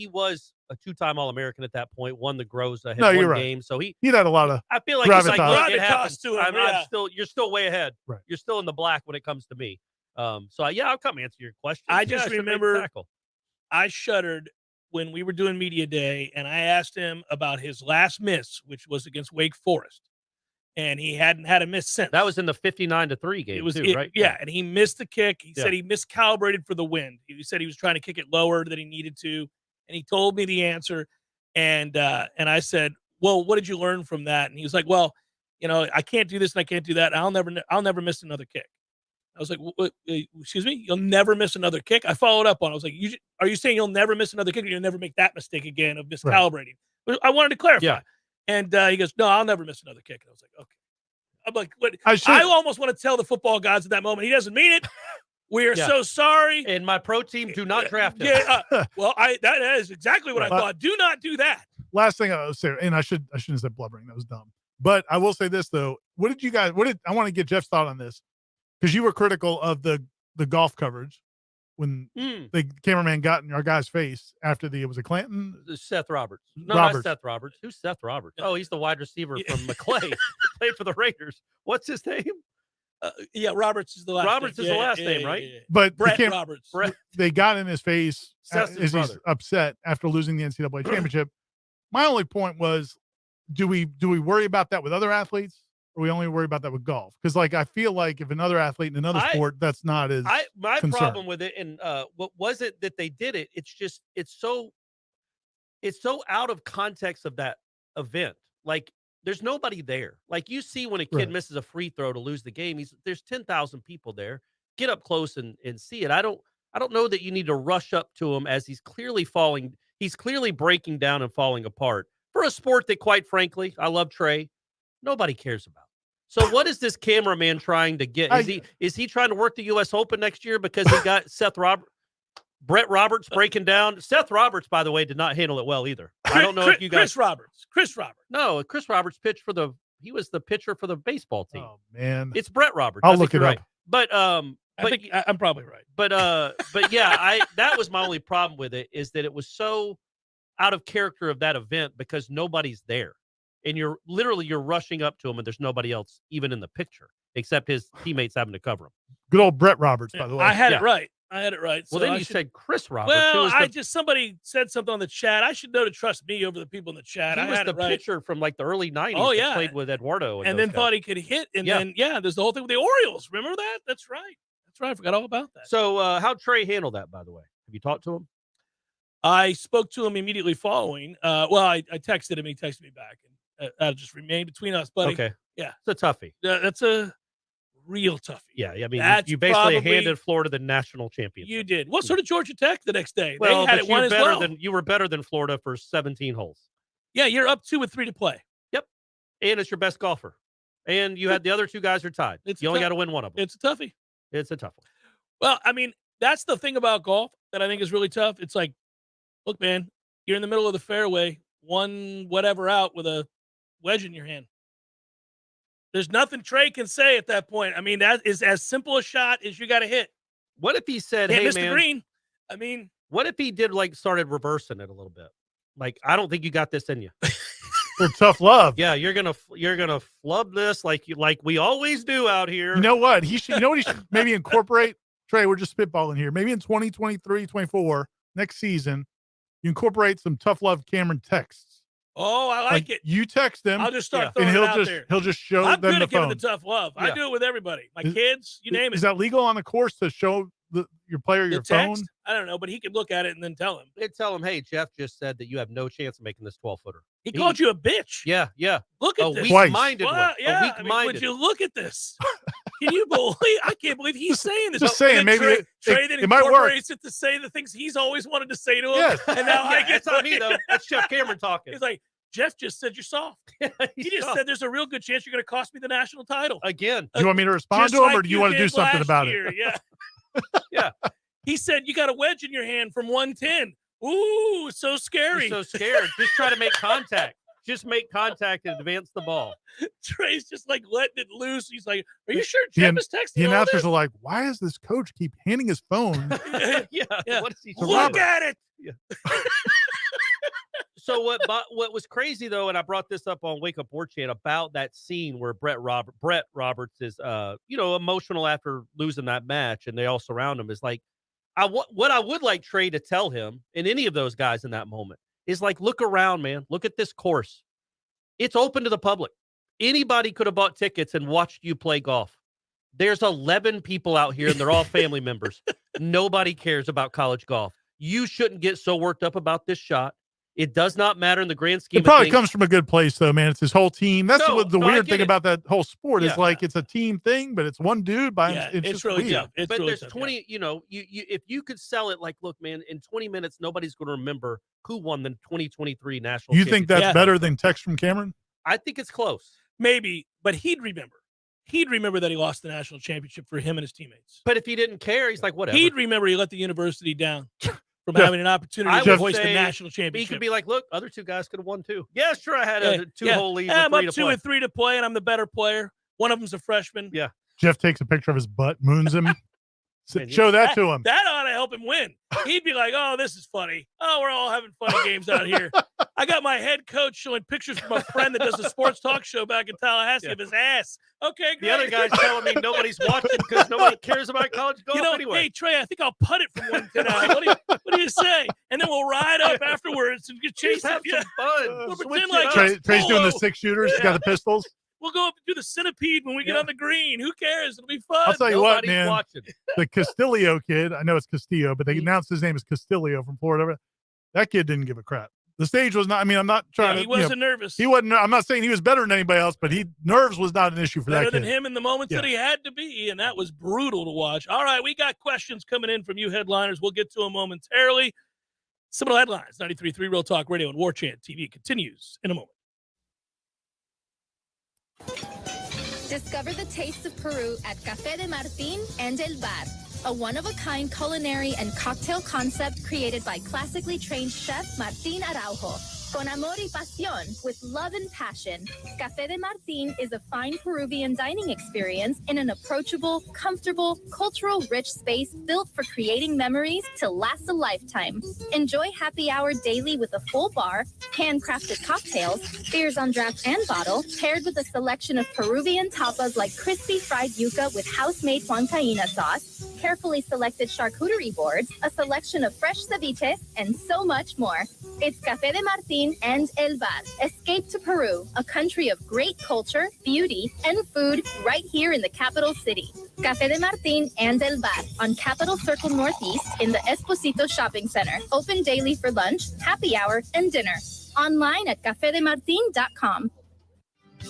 was a 2-time All-American at that point, won the Groza, had No, one you're right. game. So he He had a lot of I feel like it's like, gravitas. look, it Gravitas happens. to him, yeah. You're still way ahead. Right. You're still in the black when it comes to me. So yeah, I'll come answer your question. I Yeah, just should make the remember- tackle. I shuddered when we were doing media day, and I asked him about his last miss, which was against Wake Forest. and he hadn't had a miss since. That was in the 59-3 game, right? Yeah, and he missed the kick. He said he miscalibrated for the wind. He said he was trying to kick it lower than he needed to, and he told me the answer. And I said, well, what did you learn from that? And he was like, well, I can't do this and I can't do that. I'll never miss another kick. I was like, excuse me, you'll never miss another kick? I followed up on it. I was like, are you saying you'll never miss another kick or you'll never make that mistake again of miscalibrating? Right. But I wanted to clarify. Yeah. And he goes, no, I'll never miss another kick. And I was like, okay. I'm like, what? I almost want to tell the football gods at that moment, he doesn't mean it. We are so sorry. And my pro team, do not draft him. Yeah, well, that is exactly what I thought. Do not do that. Last thing I would say, and I shouldn't have said blubbering. That was dumb. But I will say this, though. I want to get Jeff's thought on this, because you were critical of the golf coverage when the cameraman got in our guy's face after was it Clanton? Seth Roberts. No, not Seth Roberts. Who's Seth Roberts? Oh, he's the wide receiver from McClay. Played for the Raiders. What's his name? Roberts is the last Roberts name. Is the last name, right? Yeah. But Brett Roberts. They got in his face as he's upset after losing the NCAA championship. My only point was, do we worry about that with other athletes, or we only worry about that with golf? Because I feel like if another athlete in another sport, that's not as my concerned. problem with it, and what was it that they did it? It's just it's so out of context of that event. There's nobody there. You see when a kid misses a free throw to lose the game, there's 10,000 people there. Get up close and see it. I don't know that you need to rush up to him as he's clearly falling. He's clearly breaking down and falling apart for a sport that, quite frankly, I love Trey, nobody cares about. So what is this cameraman trying to get? Is he trying to work the U.S. Open next year because he got Brett Roberts breaking down? Seth Roberts, by the way, did not handle it well either. I don't know if you guys. Chris Roberts. No, Chris Roberts pitched he was the pitcher for the baseball team. Oh man, it's Brett Roberts. I'll look it up. But I think I'm probably right. But yeah, that was my only problem with it, is that it was so out of character of that event because nobody's there, and you're rushing up to him and there's nobody else even in the picture except his teammates having to cover him. Good old Brett Roberts, by the way. I had it right. Well, so then you said Chris Roberts. Well, somebody said something on the chat. I should know to trust me over the people in the chat. He was the pitcher from the early 90s. Oh, yeah. Played with Eduardo. And then thought he could hit. And then, there's the whole thing with the Orioles. Remember that? That's right. I forgot all about that. So how'd Trey handle that, by the way? Have you talked to him? I spoke to him immediately following. I texted him. He texted me back. And that'll just remain between us, buddy. Okay. Yeah. It's a toughie. That's a real toughie. Yeah, I mean, you basically handed Florida the national championship. You did. Well, so did Georgia Tech the next day. Well, they had it won as well. You were better than Florida for 17 holes. Yeah, you're up 2 with 3 to play. Yep. And it's your best golfer. And you had the other 2 guys are tied. You only got to win one of them. It's a toughie. It's a tough one. Well, I mean, that's the thing about golf that I think is really tough. It's like, look, man, you're in the middle of the fairway, one whatever out with a wedge in your hand. There's nothing Trey can say at that point. I mean, that is as simple a shot as you got to hit. What if he said, Can't hey, miss man, the green? I mean, what if he did started reversing it a little bit? I don't think you got this in you. For tough love. Yeah, you're gonna flub this like we always do out here. You know what? He should maybe incorporate. Trey, we're just spitballing here. Maybe in 2023, 24, next season, you incorporate some tough love Cameron texts. Oh, I like it. You text him. I'll just start throwing and it out there. He'll just show I'm them good the at giving phone. the tough love. I do it with everybody. My kids, you name it. Is that legal on the course to show your player your phone? I don't know, but he could look at it and then tell him. They'd tell him, hey, Jeff just said that you have no chance of making this 12-footer. He called you a bitch. Yeah. Look at this. Weak-minded one. Yeah, A weak-minded. would you look at this? Can you believe? I can't believe he's saying this. Just saying, maybe Trey then it might work. Incorporates it to say the things he's always wanted to say to him. Yes. And now I get that's not me though. That's Jeff Cameron talking. He's like, Jeff just said you're soft. He just said there's a real good chance you're going to cost me the national title. Again. Do you want me to respond to him, or do you want to do something about it? Yeah. Yeah. He said you got a wedge in your hand from 110. Ooh, it's so scary. You're so scared. Just try to make contact. Just make contact and advance the ball. Trey's just letting it loose. He's like, are you sure Jeff is texting? The announcers are like, why does this coach keep handing his phone? Yeah. What is he Look at it. Yeah. So what was crazy though, and I brought this up on Wake Up Warchant about that scene where Brett Roberts is emotional after losing that match, and they all surround him, is like, what I would like Trey to tell him, and any of those guys in that moment, is look around, man. Look at this course. It's open to the public. Anybody could have bought tickets and watched you play golf. There's 11 people out here, and they're all family members. Nobody cares about college golf. You shouldn't get so worked up about this shot. It does not matter in the grand scheme It probably of things. comes from a good place, though, man. It's his whole team. That's No, what the no, I weird get thing it. about that whole sport is Yeah. like it's a team thing, but it's one dude by Yeah, it's it's just really weird. tough. It's But really there's tough, 20, you know, you if you could sell it like, look, man, in 20 minutes, nobody's going to remember who won the 2023 national You think that's Yeah. better than text from Cameron? I think it's close. Maybe, but he'd remember. He'd remember that he lost the national championship for him and his teammates. But if he didn't care, he's like, whatever. He'd remember he let the university down from Yeah. having an opportunity I to would hoist the say national He championship. could be like, look, other two guys could have won too. Yeah, sure, I had a two-hole lead. I'm with up 3 to 2 play. and 3 to play, and I'm the better player. One of them's a freshman. Yeah. Jeff takes a picture of his butt, moons him. Man, Show that to him. That ought to help him win. He'd be like, oh, this is funny. Oh, we're all having funny games out here. I got my head coach showing pictures from a friend that does a sports talk show back in Tallahassee of his ass. Okay, great. The other guy's telling me nobody's watching because nobody cares about college golf You know, anyway. hey, Trey, I think I'll putt it from 110 out. What do you say? And then we'll ride up afterwards and get chased. Just have some fun. We'll Switch pretend it like up. Trey's doing the polo. 6 shooters. He's got the pistols. We'll go up and do the centipede when we get on the green. Who cares? It'll be fun. I'll tell you what, Nobody's man. watching. The Castillo kid, I know it's Castillo, but they announced his name is Castillo from Florida. That kid didn't give a crap. The stage was not, I mean, I'm not trying He to. wasn't nervous. He wasn't, I'm not saying he was better than anybody else, but nerves was not an issue for Better that than kid. him in the moments that he had to be, and that was brutal to watch. All right, we got questions coming in from you headliners. We'll get to them momentarily. Seminole Headlines, 93.3 Real Talk Radio and Warchant TV continues in a moment. Discover the taste of Peru at Café de Martín and El Bar, a one-of-a-kind culinary and cocktail concept created by classically trained chef Martín Araujo. Con amor y pasión, with love and passion, Café de Martín is a fine Peruvian dining experience in an approachable, comfortable, cultural-rich space built for creating memories to last a lifetime. Enjoy happy hour daily with a full bar, handcrafted cocktails, beers on draft and bottle, paired with a selection of Peruvian tapas like crispy fried yuca with house-made huancaína sauce, carefully selected charcuterie boards, a selection of fresh ceviche, and so much more. It's Café de Martín and El Bar. Escape to Peru, a country of great culture, beauty, and food right here in the capital city. Café de Martín and El Bar on Capitol Circle Northeast in the Esposito Shopping Center. Open daily for lunch, happy hour, and dinner. Online at cafedemartin.com.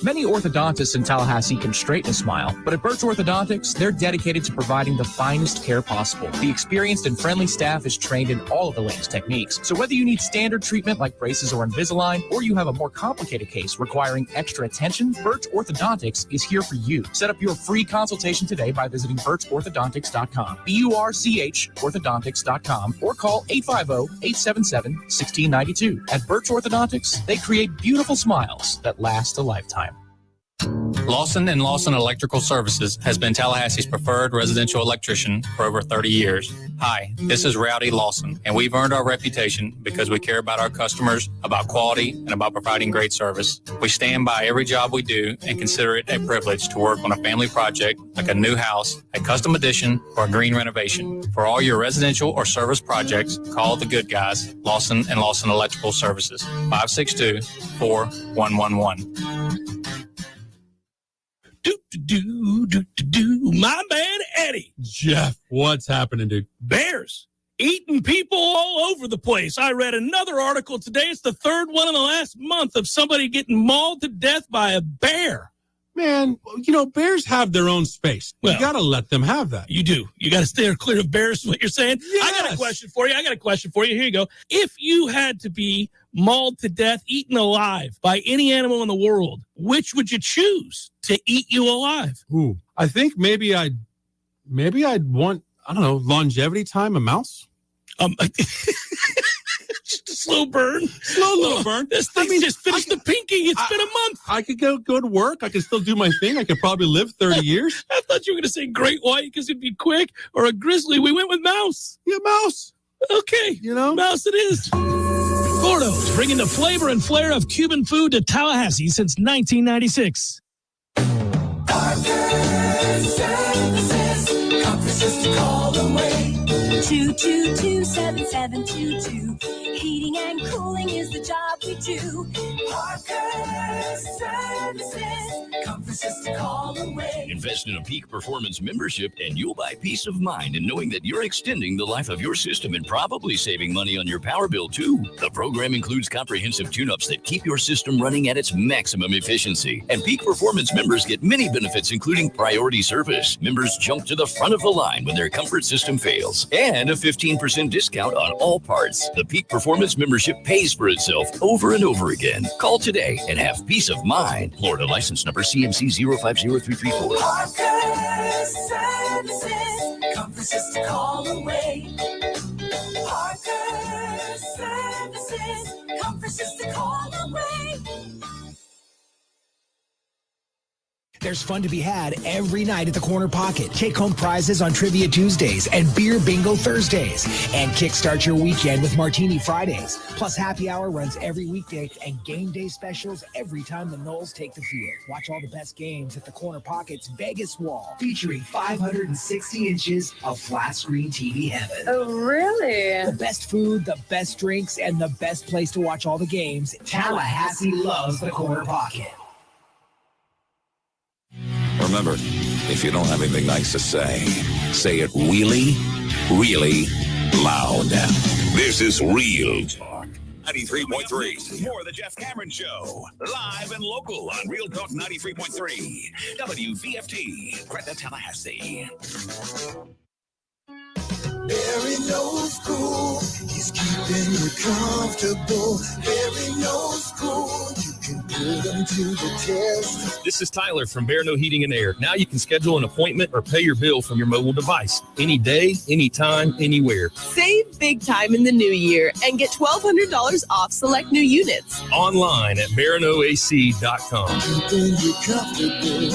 Many orthodontists in Tallahassee can straighten a smile, but at Birch Orthodontics, they're dedicated to providing the finest care possible. The experienced and friendly staff is trained in all of the latest techniques. So whether you need standard treatment like braces or Invisalign, or you have a more complicated case requiring extra attention, Birch Orthodontics is here for you. Set up your free consultation today by visiting birchorthodontics.com, BURCH orthodontics.com, or call 850-877-1692. At Birch Orthodontics, they create beautiful smiles that last a lifetime. Lawson & Lawson Electrical Services has been Tallahassee's preferred residential electrician for over 30 years. Hi, this is Rowdy Lawson, and we've earned our reputation because we care about our customers, about quality, and about providing great service. We stand by every job we do and consider it a privilege to work on a family project like a new house, a custom addition, or a green renovation. For all your residential or service projects, call the good guys, Lawson & Lawson Electrical Services, 562-4111. My man Eddie. Jeff, what's happening, dude? Bears eating people all over the place. I read another article today. It's the third one in the last month of somebody getting mauled to death by a bear. Man, you know, bears have their own space. You got to let them have that. You do. You got to stay clear of bears is what you're saying. Yes. I got a question for you. Here you go. If you had to be mauled to death, eaten alive by any animal in the world, which would you choose to eat you alive? Ooh, I think maybe I'd want, I don't know, longevity time, a mouse. Just a slow burn. Slow little burn. This thing just finished the pinky. It's been a month. I could go to work. I could still do my thing. I could probably live 30 years. I thought you were going to say great white because it'd be quick, or a grizzly. We went with mouse. Yeah, mouse. Okay. You know? Mouse it is. Gordo's bringing the flavor and flair of Cuban food to Tallahassee since 1996. Services, to call away. 222-7722. Heating and cooling is the job we do. Parker Services. Comfort's just a call away. Invest in a Peak Performance membership and you'll buy peace of mind in knowing that you're extending the life of your system and probably saving money on your power bill too. The program includes comprehensive tune-ups that keep your system running at its maximum efficiency. And Peak Performance members get many benefits, including priority service. Members jump to the front of the line when their comfort system fails. And a 15% discount on all parts. The Peak Performance membership pays for itself over and over again. Call today and have peace of mind. Florida license number CMC 050334. Parker Services. Comfort's just a call away. Parker Services. Comfort's just a call away. There's fun to be had every night at the Corner Pocket. Take home prizes on Trivia Tuesdays and Beer Bingo Thursdays. And kickstart your weekend with Martini Fridays. Plus, happy hour runs every weekday and game day specials every time the Noles take the field. Watch all the best games at the Corner Pocket's Vegas wall, featuring 560 inches of flat screen TV heaven. Oh, really? The best food, the best drinks, and the best place to watch all the games. Tallahassee loves the Corner Pocket. Remember, if you don't have anything nice to say it really, really loud. This is Real Talk 93.3. More of the Jeff Cameron Show. Live and local on Real Talk 93.3. WVFT, Greta, Tallahassee. Barry knows cool. He's keeping you comfortable. Barry knows cool. You can put him to the test. This is Tyler from Bear No Heating and Air. Now you can schedule an appointment or pay your bill from your mobile device. Any day, anytime, anywhere. Save big time in the new year and get $1,200 off select new units. Online at BearNoAC.com. Keeping you comfortable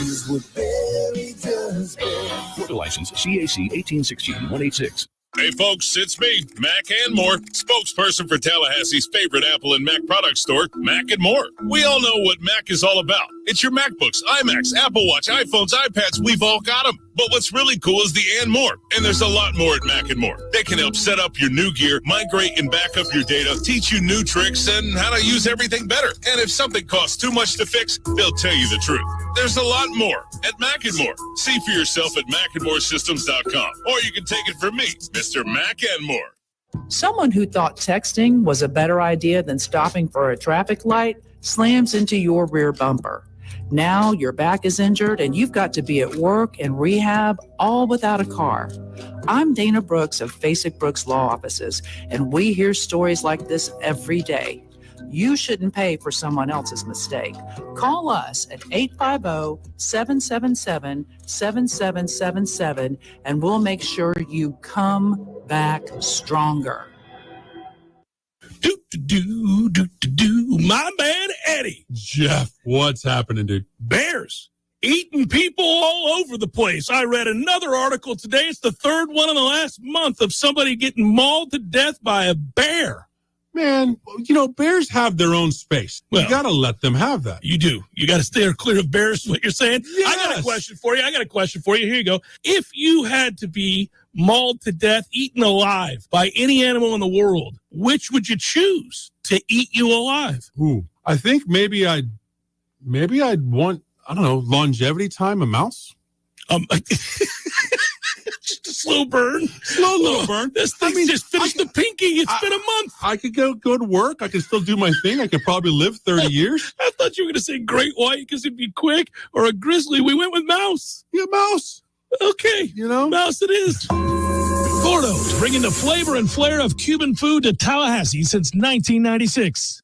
is what Barry does best. Florida license CAC 1816-186. Hey folks, it's me, Mac and More, spokesperson for Tallahassee's favorite Apple and Mac product store, Mac and More. We all know what Mac is all about. It's your MacBooks, iMacs, Apple Watch, iPhones, iPads, we've all got them. But what's really cool is the and more. And there's a lot more at Mac and More. They can help set up your new gear, migrate and back up your data, teach you new tricks and how to use everything better. And if something costs too much to fix, they'll tell you the truth. There's a lot more at Mac and More. See for yourself at macandmoresystems.com. Or you can take it from me, Mr. Mac and More. Someone who thought texting was a better idea than stopping for a traffic light slams into your rear bumper. Now your back is injured and you've got to be at work and rehab all without a car. I'm Dana Brooks of Basic Brooks Law Offices, and we hear stories like this every day. You shouldn't pay for someone else's mistake. Call us at 850-777-7777 and we'll make sure you come back stronger. My man Eddie. Jeff, what's happening, dude? Bears eating people all over the place. I read another article today. It's the third one in the last month of somebody getting mauled to death by a bear. Man, you know, bears have their own space. Well, you got to let them have that. You do. You got to stay clear of bears, is what you're saying? Yes. I got a question for you. Here you go. If you had to be mauled to death, eaten alive by any animal in the world, which would you choose to eat you alive? Ooh, I think maybe I'd want, I don't know, longevity time, a mouse. Just a slow burn. Slow burn. This thing just finished the pinky. It's been a month. I could go to work. I could still do my thing. I could probably live 30 years. I thought you were going to say great white because it'd be quick, or a grizzly. We went with mouse. Yeah, mouse. Okay. You know? Mouse it is. Gordo's bringing the flavor and flair of Cuban food to Tallahassee since 1996.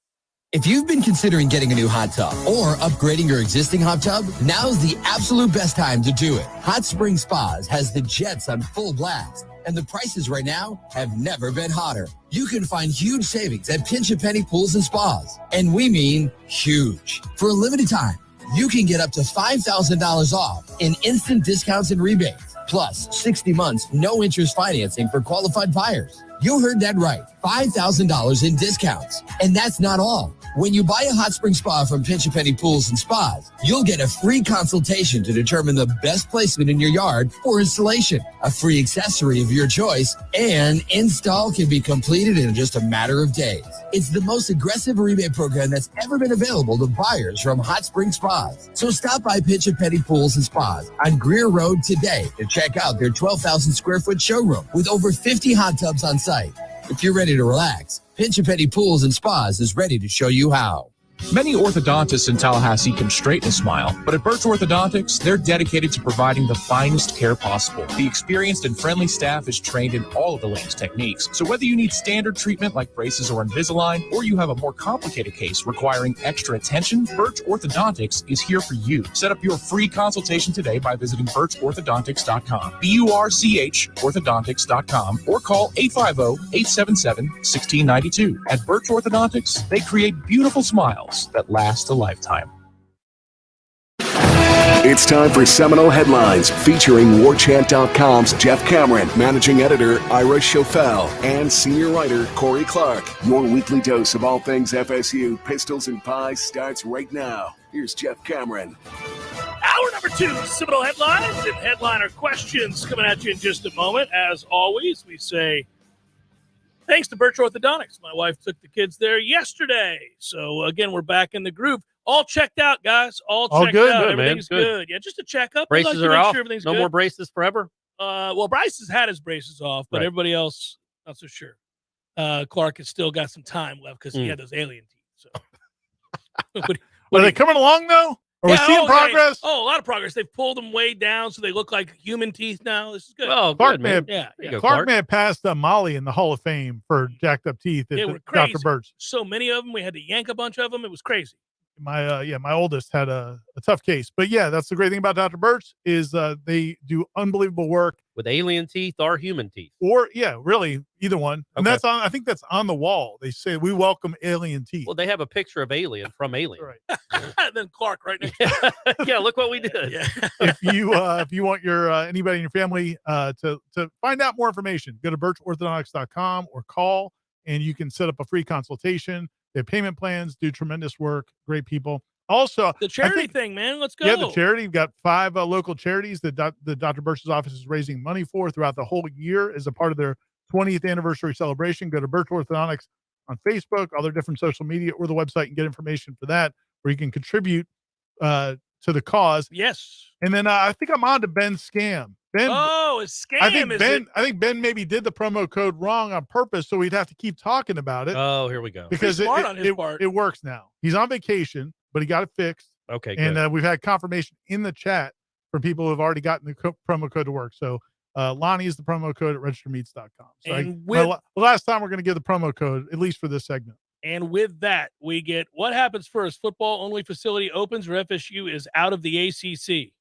If you've been considering getting a new hot tub or upgrading your existing hot tub, now's the absolute best time to do it. Hot Spring Spas has the jets on full blast, and the prices right now have never been hotter. You can find huge savings at Pinch a Penny Pools and Spas, and we mean huge. For a limited time, you can get up to $5,000 off in instant discounts and rebates, plus 60 months no interest financing for qualified buyers. You heard that right. $5,000 in discounts. And that's not all. When you buy a hot spring spa from Pinch A Penny Pools and Spas, you'll get a free consultation to determine the best placement in your yard for installation, a free accessory of your choice, and install can be completed in just a matter of days. It's the most aggressive rebate program that's ever been available to buyers from Hot Spring Spas. So stop by Pinch A Penny Pools and Spas on Greer Road today to check out their 12,000 square foot showroom with over 50 hot tubs on site. If you're ready to relax, Pinch A Penny Pools and Spas is ready to show you how. Many orthodontists in Tallahassee can straighten a smile, but at Birch Orthodontics, they're dedicated to providing the finest care possible. The experienced and friendly staff is trained in all of the latest techniques. So whether you need standard treatment like braces or Invisalign, or you have a more complicated case requiring extra attention, Birch Orthodontics is here for you. Set up your free consultation today by visiting birchorthodontics.com, BURCH orthodontics.com, or call 850-877-1692. At Birch Orthodontics, they create beautiful smiles that last a lifetime. It's time for Seminole Headlines, featuring Warchant.com's Jeff Cameron, managing editor Ira Schofel, and senior writer Corey Clark. Your weekly dose of all things FSU, pistols, and pies starts right now. Here's Jeff Cameron. Hour number 2, Seminole Headlines and headliner questions coming at you in just a moment. As always, we say thanks to Birch Orthodontics. My wife took the kids there yesterday. So, again, we're back in the groove. All checked out, guys. All checked good, out. good, Everything's man. good. Yeah, just a checkup. Braces are off. Sure No more braces forever. Well, Bryce has had his braces off, but Right. everybody else, not so sure. Clark has still got some time left because he had those alien teeth. So, Are they coming along, though? Are we seeing progress? A lot of progress. They've pulled them way down so they look like human teeth now. This is good. Oh, Clark good, may man. have, Yeah, yeah. Clark may have passed Molly in the Hall of Fame for jacked up teeth at They were crazy. Dr. Birch. So many of them. We had to yank a bunch of them. It was crazy. My oldest had a tough case, but yeah, that's the great thing about Dr. Birch is they do unbelievable work With alien teeth or human teeth. or really either one. And Okay. that's on, I think that's on the wall. They say we welcome alien teeth. Well, they have a picture of Alien from Alien. Right. And then Clark right next Yeah, look what we did. Yeah. if you want your anybody in your family to find out more information, go to birchorthodontics.com or call and you can set up a free consultation. They have payment plans, do tremendous work, great people. Also, The charity thing, man. Let's go. yeah, the charity. We've got 5 local charities that the Dr. Birch's office is raising money for throughout the whole year as a part of their 20th anniversary celebration. Go to Birch Orthodontics on Facebook, all their different social media, or the website and get information for that, where you can contribute to the cause. Yes. And then I think I'm on to Ben's scam. Ben, It's scam. I think Ben maybe did the promo code wrong on purpose, so we'd have to keep talking about it. Oh, here we go. Because Pretty smart on his part. it works now. He's on vacation, but he got it fixed. Okay, And good. we've had confirmation in the chat from people who have already gotten the promo code to work. So Lonnie is the promo code at registermeats.com. So And the last time we're going to give the promo code, at least for this segment. And with that, we get what happens first. Football only facility opens or FSU is out of the ACC.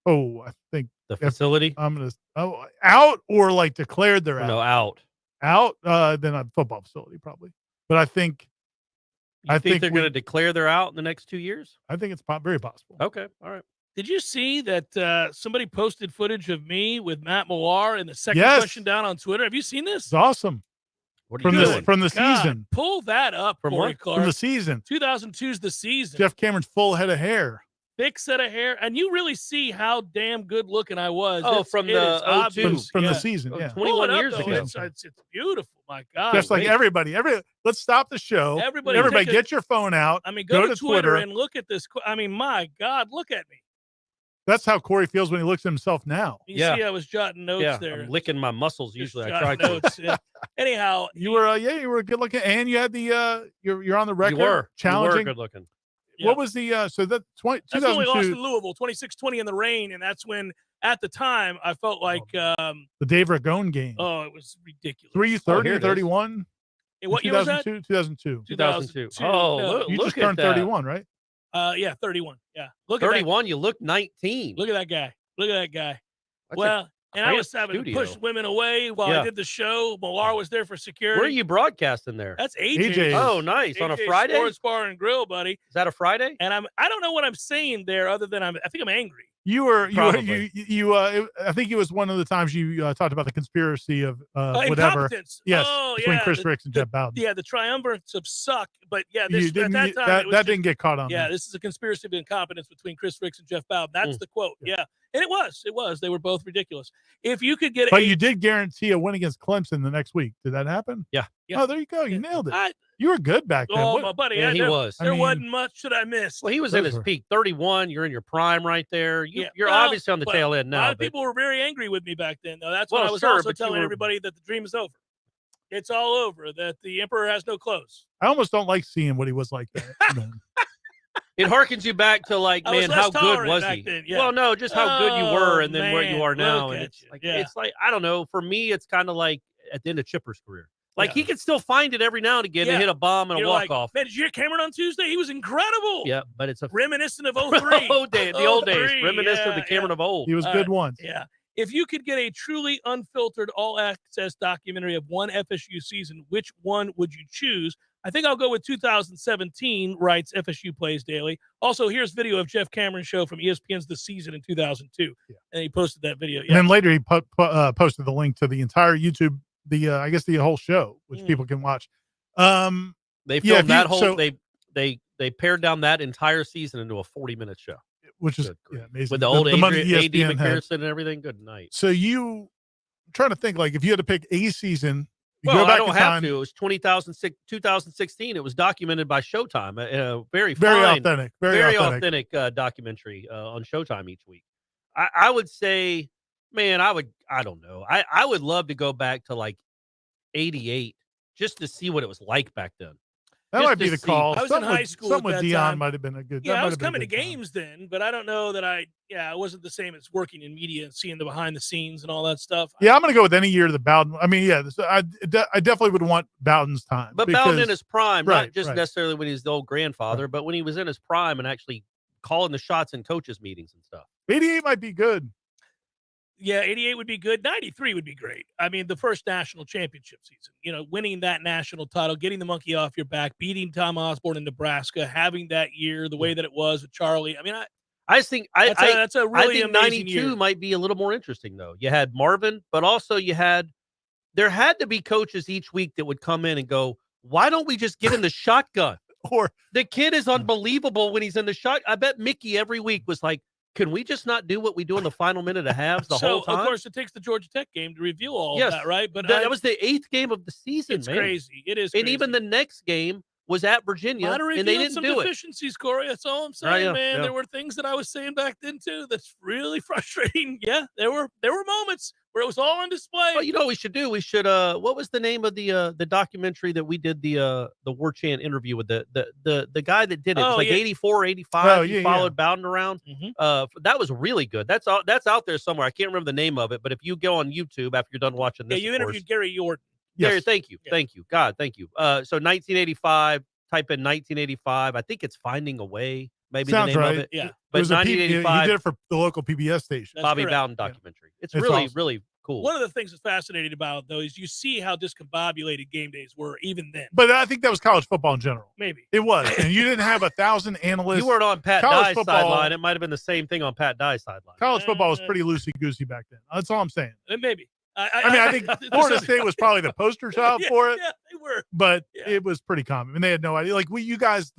Oh, I think the facility. I'm going to out or like declared they're out. No, out. Out, then a football facility probably. But I think I think they're going to declare they're out in the next 2 years. I think it's very possible. Okay, all right. Did you see that somebody posted footage of me with Matt Millar in the second Yes. question down on Twitter? Have you seen this? It's awesome. What are From you the doing? from the God, season. pull that up, From Corey what? Clark. From the season. 2002's the season. Jeff Cameron's full head of hair. Thick set of hair, and you really see how damn good looking I was. Oh, It's- from it the is obvious. From Yeah. the season, Oh, yeah. 21 Pull it up, years though. ago. It's beautiful. My God. Jeff's like Wait. everybody. Let's stop the show. Everybody take a- get your phone out. I mean, go to Twitter and look at this. I mean, my God, look at me. That's how Corey feels when he looks at himself now. You Yeah. see, I was jotting notes Yeah, there. I'm licking my muscles. Just Usually, I jotting try to. notes. Yeah. Anyhow, You were good looking, and you had the you're on the record You were challenging. good looking. Yeah. What was the so that 20, that's when we lost 2002 to Louisville, 26-20 in the rain, and that's when, at the time, I felt like, the Dave Ragone game? it was ridiculous. 330 here or it is. 31. What year was that? 2002. 2002. 2002. Oh, No. look, You look just at turned that. 31, right? Yeah, 31. Yeah, look at 31. You look 19. that. Look at that guy. Look at that guy. That's Well, and I was cramped having studio. to push women away while I Yeah. did the show. Millar was there for security. Where are you broadcasting there? That's AJ. AJ's. Oh, nice. On a AJ's Friday? Sports Bar and Grill, buddy. Is that a Friday? And I don't know what I'm saying there other than I think I'm angry. I think it was one of the times you talked about the conspiracy of whatever. Incompetence. Yes, Oh, between yeah, Chris Ricks and Jeff Bowden. Yeah, the triumvirates of suck. But yeah, You this, didn't- at that time, that didn't get caught on. Yeah, there. this is a conspiracy of incompetence between Chris Ricks and Jeff Bowden. That's the quote. Yeah. And it was. They were both ridiculous. If you could get But you did guarantee a win against Clemson the next week. Did that happen? Yeah. Oh, there you go. You nailed it. You were good back then. Oh, What- my buddy. Yeah, he was. There wasn't much that I missed. Well, he was in his peak. 31. You're in your prime right there. You're well, obviously on the but tail end A now. lot of but- people were very angry with me back then, though. That's Well, when I was sure, also but you telling were- everybody that the dream is over. It's all over, that the emperor has no clothes. I almost don't like seeing what he was like that. It harkens you back to like, I was man, less how good tolerant was back he? then, yeah. Well, no, just how good you were, and then where man, you are now, look and at it's you. like Yeah. it's like I don't know. For me, it's kind of like at the end of Chipper's career. Like Yeah. he can still find it every now and again Yeah. and hit a bomb and You're a walk like, off. Man, did you hear Cameron on Tuesday? He was incredible. Yeah, but it's a Reminiscent of 03. the old days, 03, reminiscent of the yeah, Cameron of old. He was good once. Yeah. If you could get a truly unfiltered, all-access documentary of one FSU season, which one would you choose? I think I'll go with 2017, writes FSU Plays Daily. Also, here's video of Jeff Cameron's show from ESPN's The Season in 2002. Yeah. And he posted that video. And then later he posted the link to the entire YouTube, I guess the whole show, which people can watch. They filmed that whole. They pared down that entire season into a 40-minute show, which is amazing. with the old money AD ESPN had. McPherson and everything. Good night. So I'm trying to think, like, if you had to pick a season, you Well, go back I don't in have time, to. It was 2016. It was documented by Showtime. Very very fine, authentic, very authentic documentary on Showtime each week. I would say, man, I don't know. I would love to go back to like 88 just to see what it was like back then. That Just might be to the see. call. I was Something in high with- school Something at with that Dion time. might have been a good. Yeah, that I might was have been a coming to good time. games then, but I don't know that I wasn't the same as working in media and seeing the behind the scenes and all that stuff. Yeah, I'm going to go with any year of the Bowden. I mean, yeah, I definitely would want Bowden's time. But because- Bowden in his prime, Right, not just right. necessarily when he's the old grandfather, but when he was in his prime and actually calling the shots in coaches' meetings and stuff. 88 might be good. Yeah, 88 would be good. 93 would be great. I mean, the first national championship season, winning that national title, getting the monkey off your back, beating Tom Osborne in Nebraska, having that year the way that it was with Charlie. I mean, I just think that's a really I think amazing 92 year. might be a little more interesting though. You had Marvin, but also there had to be coaches each week that would come in and go, why don't we just get in the shotgun? Or the kid is unbelievable when he's in the shot. I bet Mickey every week was like, can we just not do what we do in the final minute of halves the whole time? Of course, it takes the Georgia Tech game to reveal all Yes, of that, right? But that was the 8th game of the season, it's man. crazy. It is And crazy. even the next game was at Virginia, Might have and they revealed didn't some do it. deficiencies, Corey. That's all I'm saying, Right, yeah, man. yeah. There were things that I was saying back then too that's really frustrating. Yeah, there were moments where it was all on display. Well, you know what we should do? We should what was the name of the documentary that we did the Warchant interview with the guy that did it? It was like 84, 85. He followed Bowden around. That was really good. That's out there somewhere. I can't remember the name of it, but if you go on YouTube after you're done watching this, you interviewed Gary Yorton. Gary, thank you. Thank you. God, thank you. So 1985, type in 1985. I think it's Finding a Way, maybe Sounds the name right. of it. Yeah. But It was a 1985. he did it for the local PBS station. Bobby correct. Bowden documentary. It's It's really, awesome. really cool. One of the things that's fascinating about it, though, is you see how discombobulated game days were even then. But I think that was college football in general. Maybe. It was. And you didn't have 1,000 analysts. You weren't on Pat College Dye's football- sideline. It might have been the same thing on Pat Dye's sideline. College football was pretty loosey-goosey back then. That's all I'm saying. Maybe. I think Florida State was probably the poster child for it. Yeah, they were. But it was pretty common. And they had no idea. Like you guys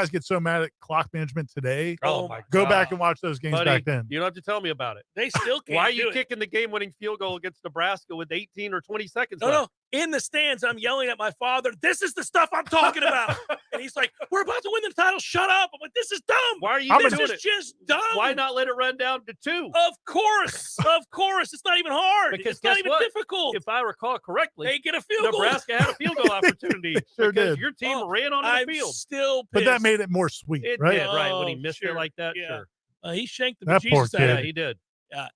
get so mad at clock management today. Oh my Go God. back and watch those games Buddy, back then. you don't have to tell me about it. They still can't. Why are do you it. kicking the game-winning field goal against Nebraska with 18 or 20 seconds No, left? no. In the stands, I'm yelling at my father, this is the stuff I'm talking about. And he's like, we're about to win the title. Shut up. I'm like, this is dumb. Why are you This doing is it? just dumb. Why not let it run down to 2? Of course. Of course. It's not even hard. Because it's not guess even what? difficult. If I recall correctly, They get a field goal. Nebraska had a field goal opportunity sure because did. your team ran onto I'm the field. still But that pissed. made it more sweet, It right? did, right? When he Oh, missed sure. it like that, Yeah. sure. He shanked the That poor bejesus out of kid. Yeah, it. he did.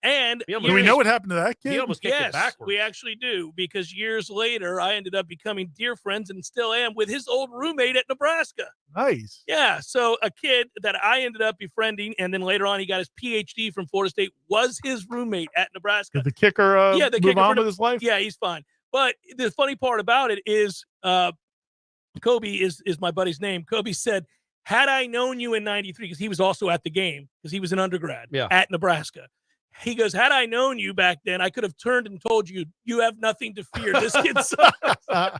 And He almost- Do we years- know what happened to that kid? He almost kicked Yes, it backwards. we actually do, because years later, I ended up becoming dear friends and still am with his old roommate at Nebraska. Nice. Yeah, so a kid that I ended up befriending, and then later on he got his PhD from Florida State, was his roommate at Nebraska. Did the kicker the move kicker on for with his life? Yeah, he's fine. But the funny part about it is Kobe is my buddy's name. Kobe said, had I known you in 93, because he was also at the game, because he was an undergrad Yeah. at Nebraska. He goes, had I known you back then, I could have turned and told you, you have nothing to fear. This kid sucks.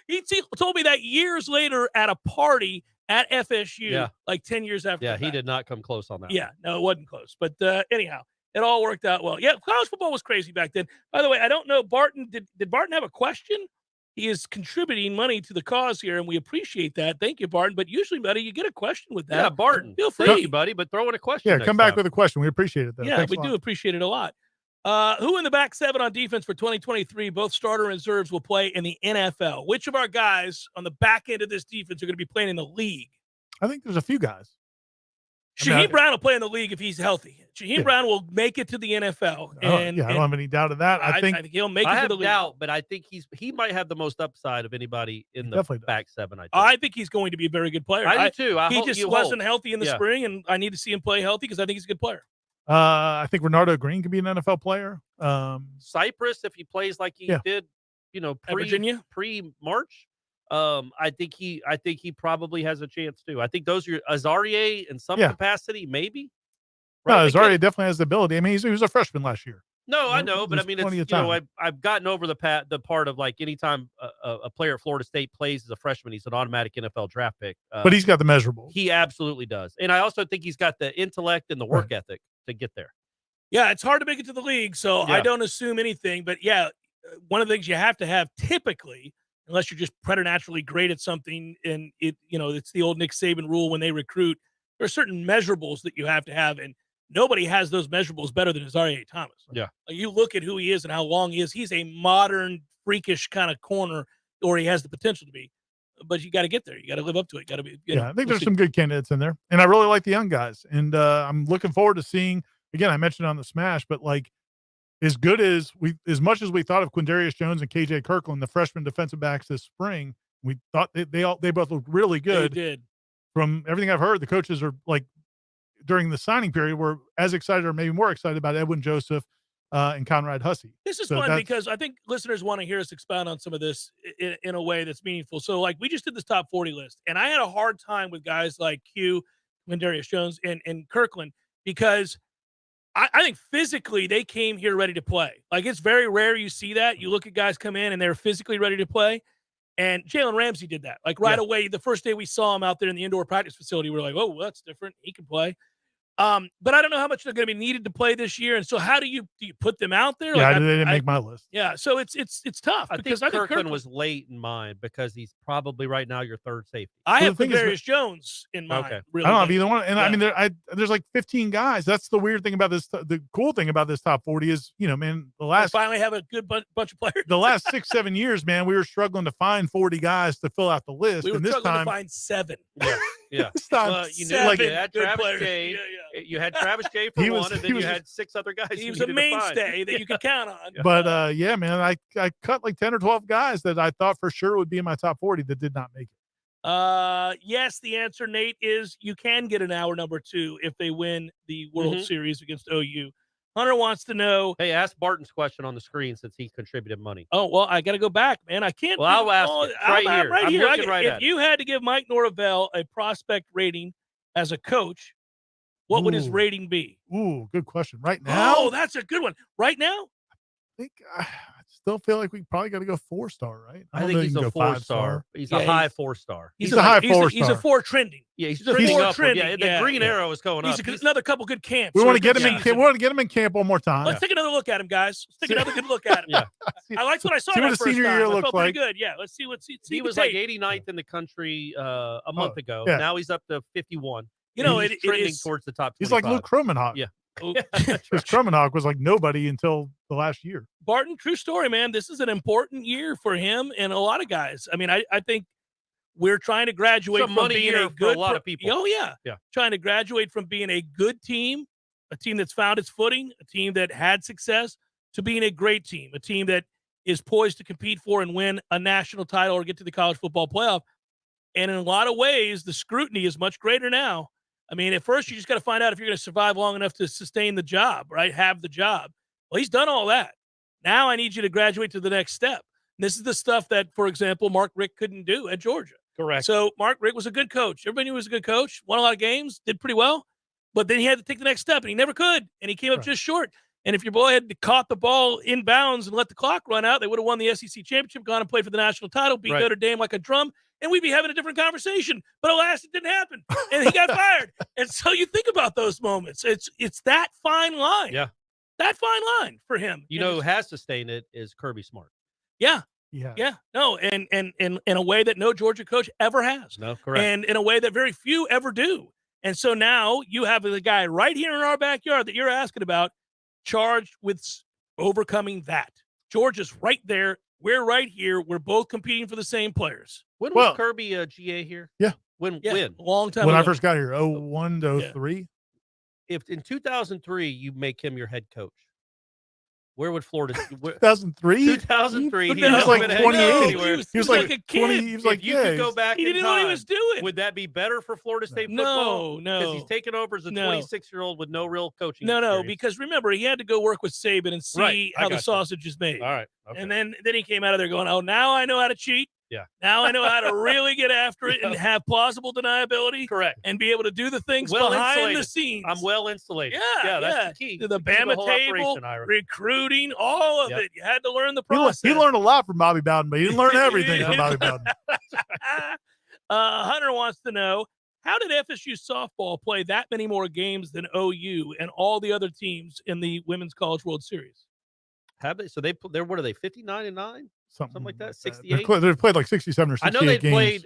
He told me that years later at a party at FSU, like 10 years after. Yeah, he did not come close on that. Yeah, no, it wasn't close. But anyhow, it all worked out well. Yeah, college football was crazy back then. By the way, I don't know, Barton, did Barton have a question? He is contributing money to the cause here, and we appreciate that. Thank you, Barton. But usually, buddy, you get a question with that. Yeah, Barton. Feel free. Thank you, buddy, but throw in a question. Yeah, next come back time. with a question. We appreciate it, though. Yeah, Thanks we a lot. do appreciate it a lot. Who in the back seven on defense for 2023, both starter and reserves, will play in the NFL? Which of our guys on the back end of this defense are going to be playing in the league? I think there's a few guys. Shaheem Brown will play in the league if he's healthy. Shaheem Brown will make it to the NFL. I don't have any doubt of that. I think he'll make it to the league. doubt, but I think he might have the most upside of anybody in the definitely back seven. I think he's going to be a very good player. I do too. He just wasn't healthy in the spring, and I need to see him play healthy because I think he's a good player. I think Renardo Green could be an NFL player. Cypress, if he plays like he did, Virginia pre-March, I think he probably has a chance too. I think those are Azaria in some capacity, maybe. Right? No, Azaria definitely has the ability. I mean, he was a freshman last year. No, I know, but I mean, it's, I've gotten over the part of like anytime a player at Florida State plays as a freshman, he's an automatic NFL draft pick. But he's got the measurables. He absolutely does, and I also think he's got the intellect and the work ethic to get there. Yeah, it's hard to make it to the league, so I don't assume anything. But yeah, one of the things you have to have typically, unless you're just preternaturally great at something, and it's the old Nick Saban rule when they recruit, there are certain measurables that you have to have, and nobody has those measurables better than Azaria Thomas. Yeah. Like, you look at who he is and how long he is. He's a modern, freakish kind of corner, or he has the potential to be. But you got to get there. You got to live up to it. Got to be. I think there's some good candidates in there, and I really like the young guys. And I'm looking forward to seeing. Again, I mentioned on the Smash, but like as much as we thought of Quindarius Jones and KJ Kirkland, the freshman defensive backs this spring, we thought they both looked really good. They did. From everything I've heard, the coaches are like, during the signing period, were as excited or maybe more excited about Edwin Joseph and Conrad Hussey. This is fun because I think listeners want to hear us expound on some of this in a way that's meaningful. So, like, we just did this top 40 list, and I had a hard time with guys like Q, Quindarius Jones, and Kirkland because I think physically they came here ready to play. Like, it's very rare you see that. You look at guys come in and they're physically ready to play. And Jalen Ramsey did that. Like, right away, the first day we saw him out there in the indoor practice facility, we were like, oh, well, that's different. He can play. But I don't know how much they're going to be needed to play this year. And so how do you put them out there? Yeah, like, they didn't make my list. Yeah, so it's tough. I think Kirkland was late in mine because he's probably right now your third safety. I have Quindarius Jones in mind. Okay. Really I don't have either one. And I mean, there's like 15 guys. That's the weird thing about this. The cool thing about this top 40 is, man, I finally have a good bunch of players. The last 6-7 years, man, we were struggling to find 40 guys to fill out the list. We were and this struggling time, to find 7. Yeah. This time, you had Travis J. You had Travis J for one, and then you had 6 other guys. He was a mainstay that you could count on. But yeah, man, I cut like 10 or 12 guys that I thought for sure would be in my top 40 that did not make it. Yes, the answer, Nate, is you can get an hour number 2 if they win the World Series against OU. Hunter wants to know. Hey, ask Barton's question on the screen since he contributed money. Oh, well, I got to go back, man. I can't. Well, I'll ask it right here. I'm looking right at it. If you had to give Mike Norvell a prospect rating as a coach, what would his rating be? Ooh, good question. Right now? Oh, that's a good one. Right now? I think I still feel like we probably got to go 4-star, right? I think he's a 4-star. He's a high 4-star. He's a high 4-star. He's a 4 trending. Yeah, he's trending. 4 trending. Yeah, the green arrow is going up. He's another couple good camps. We want to get him in camp. We want to get him in camp one more time. Let's take another look at him, guys. Let's take another good look at him. I liked what I saw. See what his senior year looks like. Pretty good. Yeah, let's see what. He was like 89th in the country a month ago. Yeah. Now he's up to 51. You know, he's trending towards the top 25. He's like Luke Kromenhoek. Yeah. Because Kromenhoek was like nobody until the last year. Barton, true story, man. This is an important year for him and a lot of guys. I mean, I think we're trying to graduate from being a good a lot of people. Oh, yeah. Trying to graduate from being a good team, a team that's found its footing, a team that had success, to being a great team, a team that is poised to compete for and win a national title or get to the college football playoff. And in a lot of ways, the scrutiny is much greater now. I mean, at first, you just got to find out if you're going to survive long enough to sustain the job, right? Have the job. Well, he's done all that. Now I need you to graduate to the next step. And this is the stuff that, for example, Mark Richt couldn't do at Georgia. Correct. So Mark Richt was a good coach. Everybody knew he was a good coach. Won a lot of games, did pretty well. But then he had to take the next step, and he never could. And he came up just short. And if your boy had caught the ball in bounds and let the clock run out, they would have won the SEC championship, gone and played for the national title, beat Notre Dame like a drum, and we'd be having a different conversation. But alas, it didn't happen, and he got fired. And so you think about those moments. It's that fine line. Yeah. That fine line for him. You know who has sustained it is Kirby Smart. Yeah. Yeah. Yeah. No, and in a way that no Georgia coach ever has. No, correct. And in a way that very few ever do. And so now you have the guy right here in our backyard that you're asking about, charged with overcoming that. Georgia's right there. We're right here. We're both competing for the same players. When was Kirby GA here? Yeah. When? A long time when ago. I first got here, 01 to 03. If in 2003 you make him your head coach, where would Florida? 2003. 2003. He was like 28. He was like a kid. 20. He was like, if you could go back, he didn't know what he was doing. Would that be better for Florida State football? No, because he's taken over as a 26-year-old with no real coaching. No, because remember he had to go work with Saban and see how the sausage is made. All right, and then he came out of there going, "Oh, now I know how to cheat. Yeah, now I know how to really get after it and have plausible deniability. Correct, and be able to do the things well behind insulated. the scenes. I'm well insulated. Yeah, that's the key. The Bama table, recruiting, all of it. You had to learn the process. He learned a lot from Bobby Bowden, but he didn't learn everything from Bobby Bowden. Hunter wants to know, how did FSU softball play that many more games than OU and all the other teams in the Women's College World Series? Have they? So they're what are they? 59-9, something like that. 68. They've played like 67 or 68 I know they games.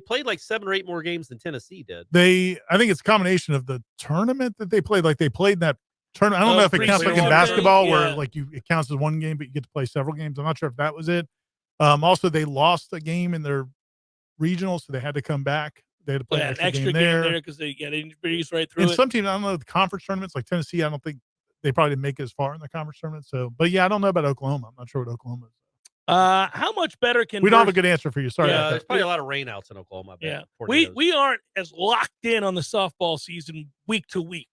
played like 7 or 8 more games than Tennessee did. I think it's a combination of the tournament that they played. Like they played that tournament. I don't know if it counts like in basketball where like it counts as one game, but you get to play several games. I'm not sure if that was it. Also, they lost a game in their regional, so they had to come back. They had to play an extra game there because they breeze right through and it. some teams, I don't know, the conference tournaments like Tennessee, I don't think they probably didn't make it as far in the conference tournament. So, but yeah, I don't know about Oklahoma. I'm not sure what Oklahoma is. How much better can we don't have a good answer for you? Sorry. Yeah, there's probably a lot of rainouts in Oklahoma. Yeah, we aren't as locked in on the softball season week to week.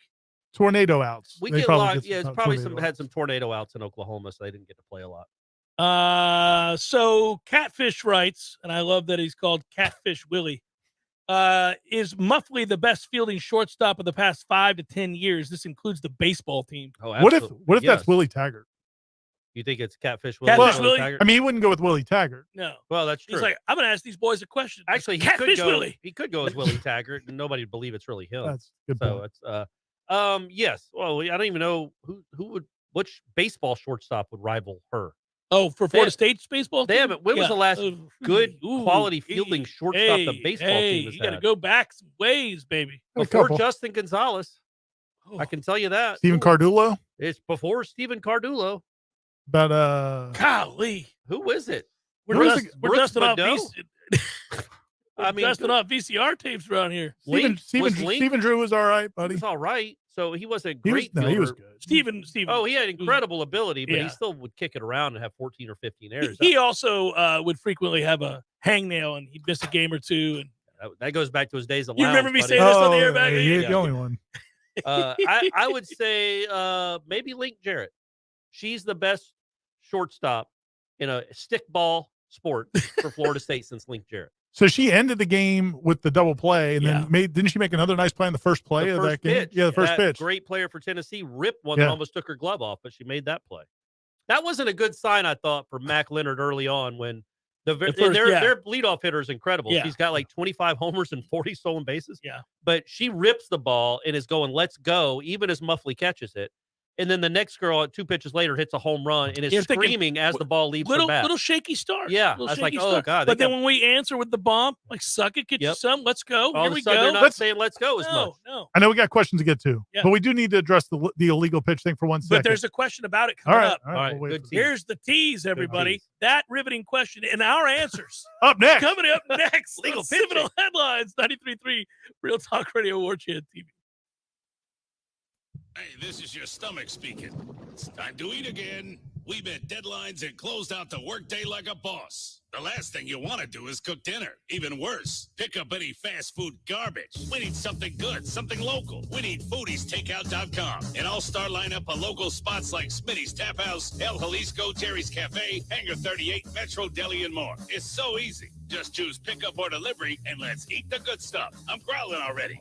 Tornado outs. We get locked. Yeah, it's probably had some tornado outs in Oklahoma, so they didn't get to play a lot. So Catfish writes, and I love that he's called Catfish Willie. Is Muffley the best fielding shortstop of the past 5 to 10 years? This includes the baseball team. Oh, what if that's Willie Taggart? You think it's Catfish Willie? Catfish Willie? I mean, he wouldn't go with Willie Taggart. No. Well, that's true. He's like, I'm going to ask these boys a question. Actually, Catfish Willie. He could go as Willie Taggart, and nobody would believe it's really him. That's good. So it's yes. Well, I don't even know which baseball shortstop would rival her. Oh, for Florida State's baseball team? They haven't. When was the last good quality fielding shortstop the baseball team has you got to had? go back some ways, baby. Before Justin Gonzalez. I can tell you that. Steven Cardullo? It's before Steven Cardullo. But golly. Who is it? We're dusting off dusting off VCR tapes around here. Steven Drew was all right, buddy. He's all right. So he wasn't great. He was good. Steven. Oh, he had incredible ability, but he still would kick it around and have 14 or 15 errors. He also would frequently have a hangnail and he'd miss a game or two. And that goes back to his days of You lounge, remember me buddy. saying this on the air back then? You're the only one. I would say maybe Link Jarrett. She's the best shortstop in a stickball sport for Florida State since Link Jarrett. So she ended the game with the double play, and then didn't she make another nice play in the first play of that game? Yeah, the first pitch. Great player for Tennessee. Ripped one that almost took her glove off, but she made that play. That wasn't a good sign, I thought, for Mac Leonard early on when their leadoff hitter is incredible. Yeah. She's got like 25 homers and 40 stolen bases. Yeah. But she rips the ball and is going, let's go, even as Muffley catches it. And then the next girl, 2 pitches later, hits a home run and is screaming as the ball leaves her bat. Little shaky start. Yeah. I was like, oh, God. But then when we answer with the bomb, like, suck it, get you some, let's go. All Here of a we sudden, go. they're not saying let's go as much. No. I know we got questions to get to, Yeah. but we do need to address the illegal pitch thing for 1 second. But there's a question about it coming up. All right. We'll Good tease. Here's the tease, everybody. That riveting question and our answers. Up next. Coming up next. Legal Seminole Headlines, 93.3 Real Talk Radio, Warchant TV. Hey, this is your stomach speaking. It's time to eat again. We met deadlines and closed out the workday like a boss. The last thing you want to do is cook dinner. Even worse, pick up any fast food garbage. We need something good, something local. We need foodiestakeout.com. An all-star lineup of local spots like Smitty's Tap House, El Jalisco, Jerry's Cafe, Hangar 38, Metro Deli, and more. It's so easy. Just choose pickup or delivery, and let's eat the good stuff. I'm growling already.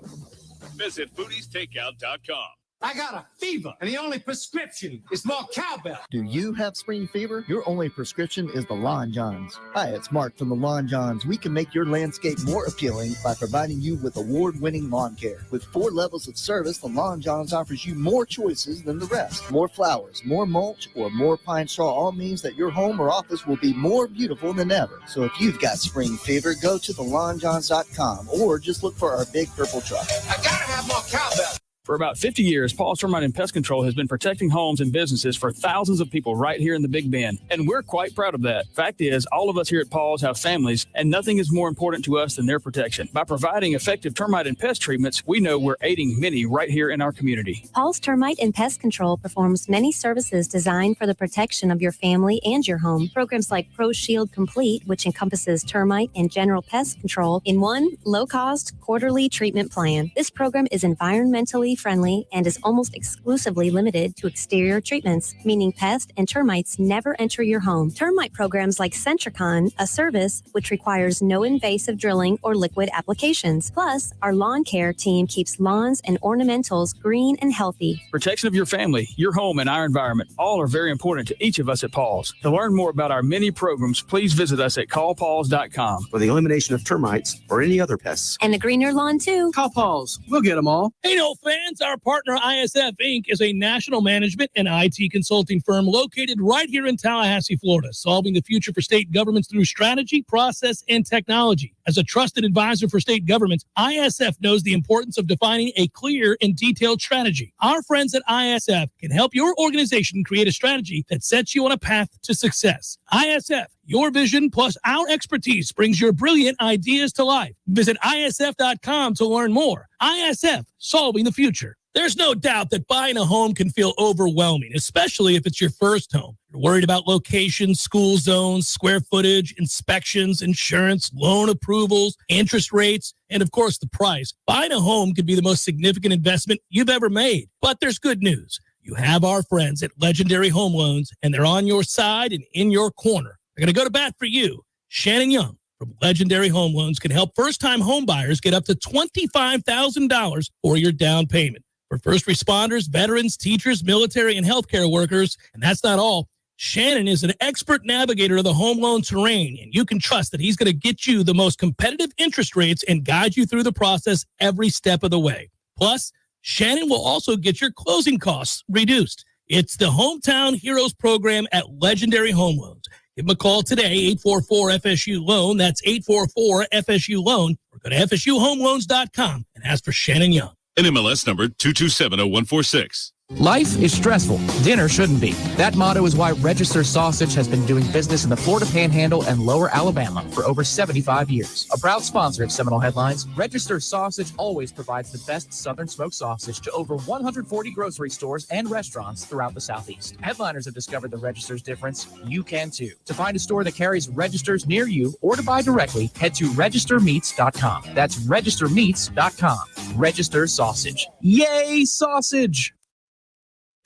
Visit foodiestakeout.com. I got a fever, and the only prescription is more cowbell. Do you have spring fever? Your only prescription is the Lawn Johns. Hi, it's Mark from the Lawn Johns. We can make your landscape more appealing by providing you with award-winning lawn care. With 4 levels of service, the Lawn Johns offers you more choices than the rest. More flowers, more mulch, or more pine straw all means that your home or office will be more beautiful than ever. So if you've got spring fever, go to thelawnjohns.com or just look for our big purple truck. I gotta have more cowbell. For about 50 years, Paul's Termite and Pest Control has been protecting homes and businesses for thousands of people right here in the Big Bend. And we're quite proud of that. Fact is, all of us here at Paul's have families, and nothing is more important to us than their protection. By providing effective termite and pest treatments, we know we're aiding many right here in our community. Paul's Termite and Pest Control performs many services designed for the protection of your family and your home. Programs like Pro Shield Complete, which encompasses termite and general pest control in one low-cost quarterly treatment plan. This program is environmentally friendly and is almost exclusively limited to exterior treatments, meaning pests and termites never enter your home. Termite programs like Centricon, a service which requires no invasive drilling or liquid applications. Plus, our lawn care team keeps lawns and ornamentals green and healthy. Protection of your family, your home, and our environment all are very important to each of us at Paul's. To learn more about our many programs, please visit us at callpauls.com. For the elimination of termites or any other pests. And a greener lawn, too. Call Paul's. We'll get them all. Hey, no fans. Our partner ISF Inc. is a national management and IT consulting firm located right here in Tallahassee, Florida, solving the future for state governments through strategy, process, and technology. As a trusted advisor for state governments, ISF knows the importance of defining a clear and detailed strategy. Our friends at ISF can help your organization create a strategy that sets you on a path to success. ISF, your vision plus our expertise brings your brilliant ideas to life. Visit ISF.com to learn more. ISF, solving the future. There's no doubt that buying a home can feel overwhelming, especially if it's your first home. You're worried about location, school zones, square footage, inspections, insurance, loan approvals, interest rates, and of course the price. Buying a home could be the most significant investment you've ever made. But there's good news. You have our friends at Legendary Home Loans, and they're on your side and in your corner. They're going to go to bat for you. Shannon Young from Legendary Home Loans can help first-time home buyers get up to $25,000 for your down payment. For first responders, veterans, teachers, military, and healthcare workers, and that's not all, Shannon is an expert navigator of the home loan terrain, and you can trust that he's going to get you the most competitive interest rates and guide you through the process every step of the way. Plus, Shannon will also get your closing costs reduced. It's the Hometown Heroes program at Legendary Home Loans. Give them a call today, 844-FSU-LOAN. That's 844-FSU-LOAN. Or go to FSUHomeLoans.com and ask for Shannon Young. NMLS number 2270-146. Life is stressful. Dinner shouldn't be. That motto is why Register Sausage has been doing business in the Florida Panhandle and Lower Alabama for over 75 years. A proud sponsor of Seminole Headlines, Register Sausage always provides the best Southern smoked sausage to over 140 grocery stores and restaurants throughout the Southeast. Headliners have discovered the Register's difference. You can too. To find a store that carries Registers near you or to buy directly, head to registermeats.com. That's registermeats.com. Register Sausage. Yay, sausage!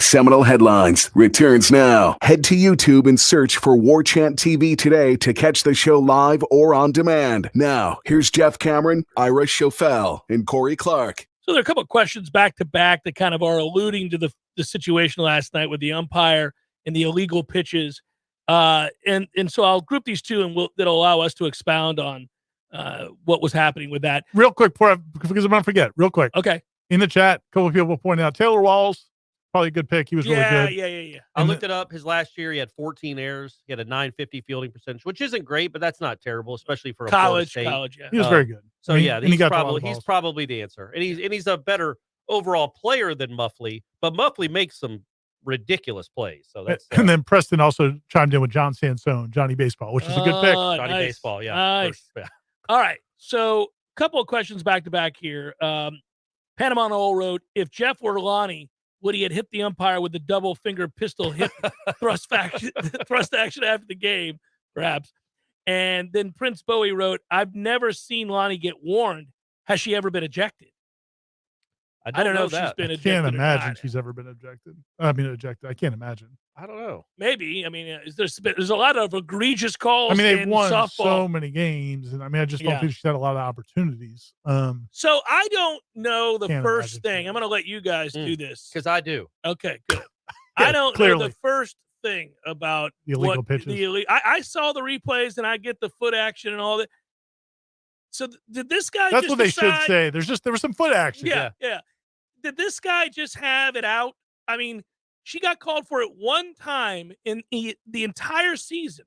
Seminole Headlines returns now. Head to YouTube and search for Warchant TV today to catch the show live or on demand. Now, here's Jeff Cameron, Ira Schofel, and Corey Clark. So there are a couple of questions back-to-back that kind of are alluding to the situation last night with the umpire and the illegal pitches. And so I'll group these two, and that'll allow us to expound on what was happening with that. Real quick, because I'm going to forget. Real quick. Okay. In the chat, a couple of people pointed out Taylor Walls. Probably a good pick. He was really good. Yeah. I looked it up. His last year, he had 14 errors. He had a .950 fielding percentage, which isn't great, but that's not terrible, especially for a college. Yeah, he was very good. So he's probably the answer, and he's a better overall player than Muffley, but Muffley makes some ridiculous plays. So that's and then Preston also chimed in with John Sansone, Johnny Baseball, which is a good pick. Johnny Baseball, yeah. Nice. All right. So a couple of questions back to back here. Panama Noel wrote, if Jeff were Lonnie, would he have hit the umpire with the double finger pistol hip thrust action after the game, perhaps? And then Prince Bowie wrote, I've never seen Lonnie get warned. Has she ever been ejected? I don't know if she's that. been I ejected. can't or imagine not. she's ever been ejected. I can't imagine. I don't know. Maybe. I mean, there's a lot of egregious calls. I mean, they've in won softball. so many games, and I mean, I just don't Yeah. think she's had a lot of opportunities. So I don't know the Can't first imagine thing. I'm going to let you guys do this. Because I do. Okay, good. Yeah, I don't know clearly. the first thing about The illegal pitches. I saw the replays and I get the foot action and all that. So did this guy That's just what they should decide- say. There was some foot action. Yeah. Did this guy just have it out? I mean, she got called for it one time in the entire season.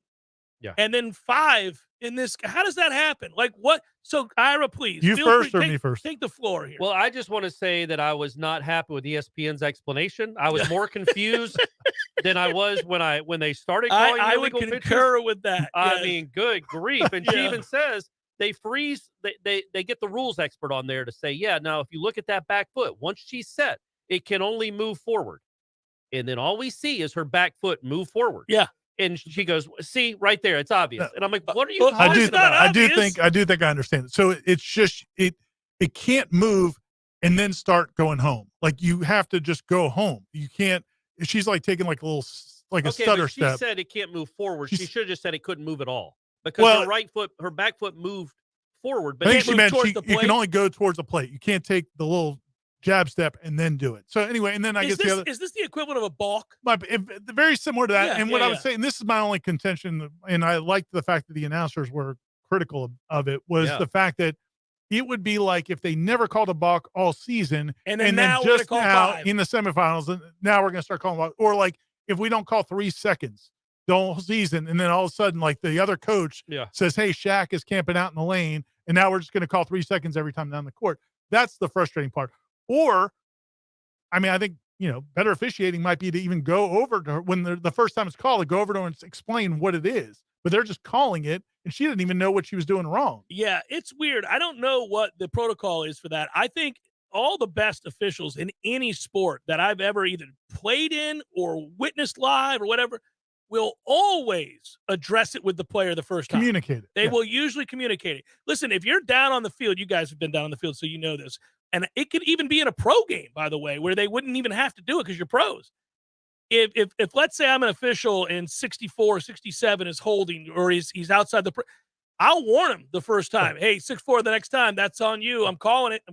Yeah. And then 5 in this. How does that happen? Like what? So Ira, please. You feel first free, or take, me first? Take the floor here. Well, I just want to say that I was not happy with ESPN's explanation. I was more confused than I was when they started calling I would illegal pitches. concur with that. I yes. mean, good grief. And she Yeah. even says they freeze, they get the rules expert on there to say, yeah, now if you look at that back foot, once she's set, it can only move forward. And then all we see is her back foot move forward. Yeah. And she goes, see, right there, it's obvious. And I'm like, what are you Well, talking it's about? not I do obvious. think I understand it. So it's just it can't move and then start going home. Like you have to just go home. You can't. She's like taking like a little a Okay, stutter but she step. said it can't move forward. She She's- should have just said it couldn't move at all. Because Well- her back foot moved forward, but I think it she moved meant towards you the plate. can only go towards the plate. You can't take the little jab step and then do it. So anyway, and then I Is guess this, the other. is this the equivalent of a balk? Very similar to that. Yeah, and what yeah, I was saying, this is my only contention, and I liked the fact that the announcers were critical of it, was Yeah. the fact that it would be like if they never called a balk all season, And then now we're just gonna call now 5. in the semifinals, and now we're going to start calling balk. Or like if we don't call 3 seconds the whole season, and then all of a sudden, like the other coach says, "Hey, Shaq is camping out in the lane," and now we're just going to call 3 seconds every time down the court. That's the frustrating part. Or I mean, I think, better officiating might be to even go over to her when the first time it's called, to go over to her and explain what it is. But they're just calling it, and she didn't even know what she was doing wrong. Yeah, it's weird. I don't know what the protocol is for that. I think all the best officials in any sport that I've ever either played in or witnessed live or whatever will always address it with the player the first time. Communicate it. They Yeah. will usually communicate it. Listen, if you're down on the field, you guys have been down on the field, so you know this. And it could even be in a pro game, by the way, where they wouldn't even have to do it because you're pros. If let's say I'm an official and 64, 67 is holding, or he's outside I'll warn him the first time. Hey, 6'4" the next time, that's on you. I'm calling it.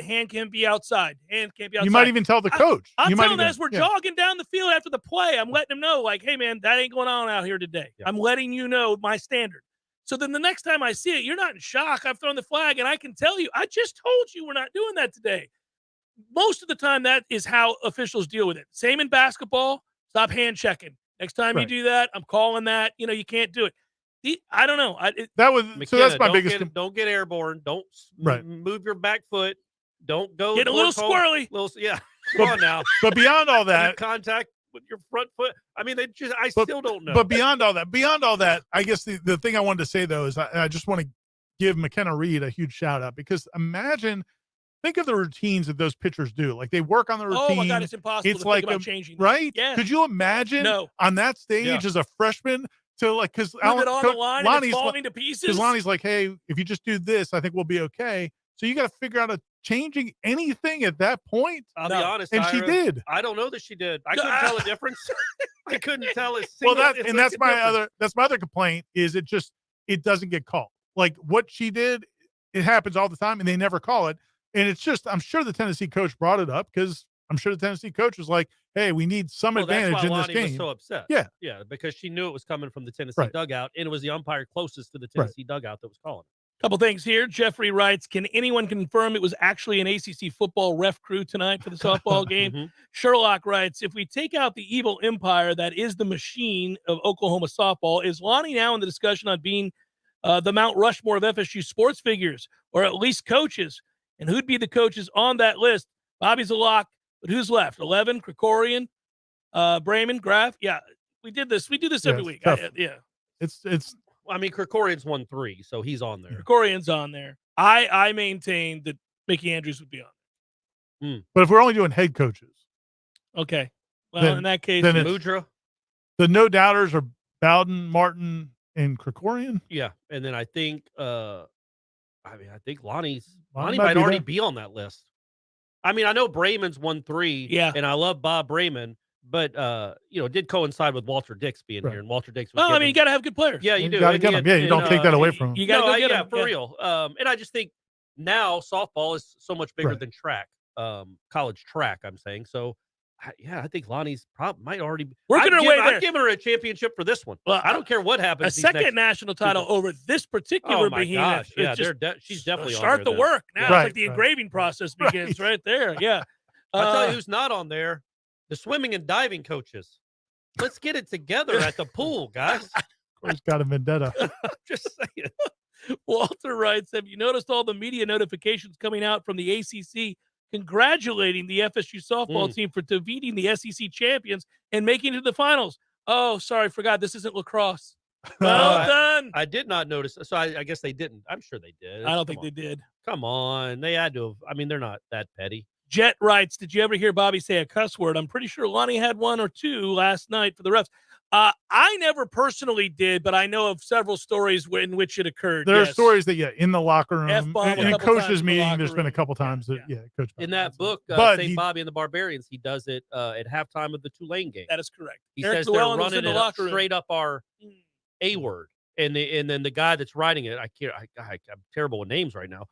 Hand can't be outside. Hand can't be outside. You might even tell the coach. I'll You tell might him that even- as we're yeah. jogging down the field after the play. I'm letting him know, like, hey, man, that ain't going on out here today. I'm letting you know my standard. So then the next time I see it, you're not in shock. I've thrown the flag, and I can tell you, I just told you we're not doing that today. Most of the time, that is how officials deal with it. Same in basketball. Stop hand checking. Next time you Right. do that, I'm calling that. You can't do it. I don't know. That was McKenna, so. That's my don't biggest. Don't get airborne. Don't Right. move your back foot. Don't go. Get a little towards home. squirrely. Yeah. Come on now. But beyond all Make that, contact with your front foot. I mean, I still don't know. But beyond all that, I guess the thing I wanted to say though is I just want to give McKenna Reed a huge shout out, because think of the routines that those pitchers do. Like they work on the routine. Oh my God, it's impossible to think about changing that. Right? Yes. Could you imagine on that stage as a freshman to like, because With it on the line and it's falling to pieces? Because Lonnie's like, hey, if you just do this, I think we'll be okay. So you got to figure out changing anything at that point. I'll be honest, and she Ira, did. I don't know that she did. I couldn't tell a difference. I couldn't tell a Well, single. that's my other complaint is it doesn't get called. Like what she did, it happens all the time, and they never call it. And it's just, I'm sure the Tennessee coach brought it up because I'm sure the Tennessee coach was like, hey, we need some advantage that's why in this Lonnie game. was so upset. Yeah, because she knew it was coming from the Tennessee Right. dugout, and it was the umpire closest to the Tennessee dugout that was calling. Couple things here. Jeffrey writes, can anyone confirm it was actually an ACC football ref crew tonight for the softball game? Sherlock writes, if we take out the evil empire that is the machine of Oklahoma softball, is Lonnie now in the discussion on being the Mount Rushmore of FSU sports figures, or at least coaches? And who'd be the coaches on that list? Bobby's a lock, but who's left? 11, Krikorian, Brayman, Graf. Yeah, we did this. We do this every week. It's. I mean, Krikorian's won 3, so he's on there. Krikorian's on there. I maintain that Mickey Andrews would be on. But if we're only doing head coaches, okay. Well, then- in that case, then it's- Mudra. the no doubters are Bowden, Martin, and Krikorian. Yeah, and then I think Lonnie Lonnie might be already there. be on that list. I mean, I know Brayman's won 3. Yeah. And I love Bob Brayman, but, it did coincide with Walter Dix being here. And Walter Dix was you got to have good players. Yeah, you do. Got to get them. Yeah, you don't take that away from them. You got to go get them. For real. And I just think now softball is so much bigger than track, college track, I'm saying. So, I think Lonnie's might already be. Working her way there. I'm giving her a championship for this one. Well, I don't care what happens. A second national title over this particular behemoth. Gosh. Yeah, she's definitely start on the there work now. Right, It's like the engraving process begins right there. Yeah. I'll tell you who's not on there. The swimming and diving coaches. Let's get it together at the pool, guys. He's got a vendetta. I'm just saying. Walter writes, have you noticed all the media notifications coming out from the ACC congratulating the FSU softball team for defeating the SEC champions and making it to the finals? Oh, sorry, forgot. This isn't lacrosse. Well done. I did not notice. So I guess they didn't. I'm sure they did. I don't think they did. Come on. They had to have. I mean, they're not that petty. Jet writes, did you ever hear Bobby say a cuss word? I'm pretty sure Lonnie had 1 or 2 last night for the refs. I never personally did, but I know of several stories in which it occurred. There are stories that, in the locker room, F-bomb in a a couple coach's times in the meeting, locker there's been a room. couple times that, Coach. In that book, But St. Bobby and the Barbarians, he does it at halftime of the Tulane game. That is correct. He Eric says Llewellyn they're was running in the it locker room. straight up our A word. And then the guy that's writing it, I'm terrible with names right now.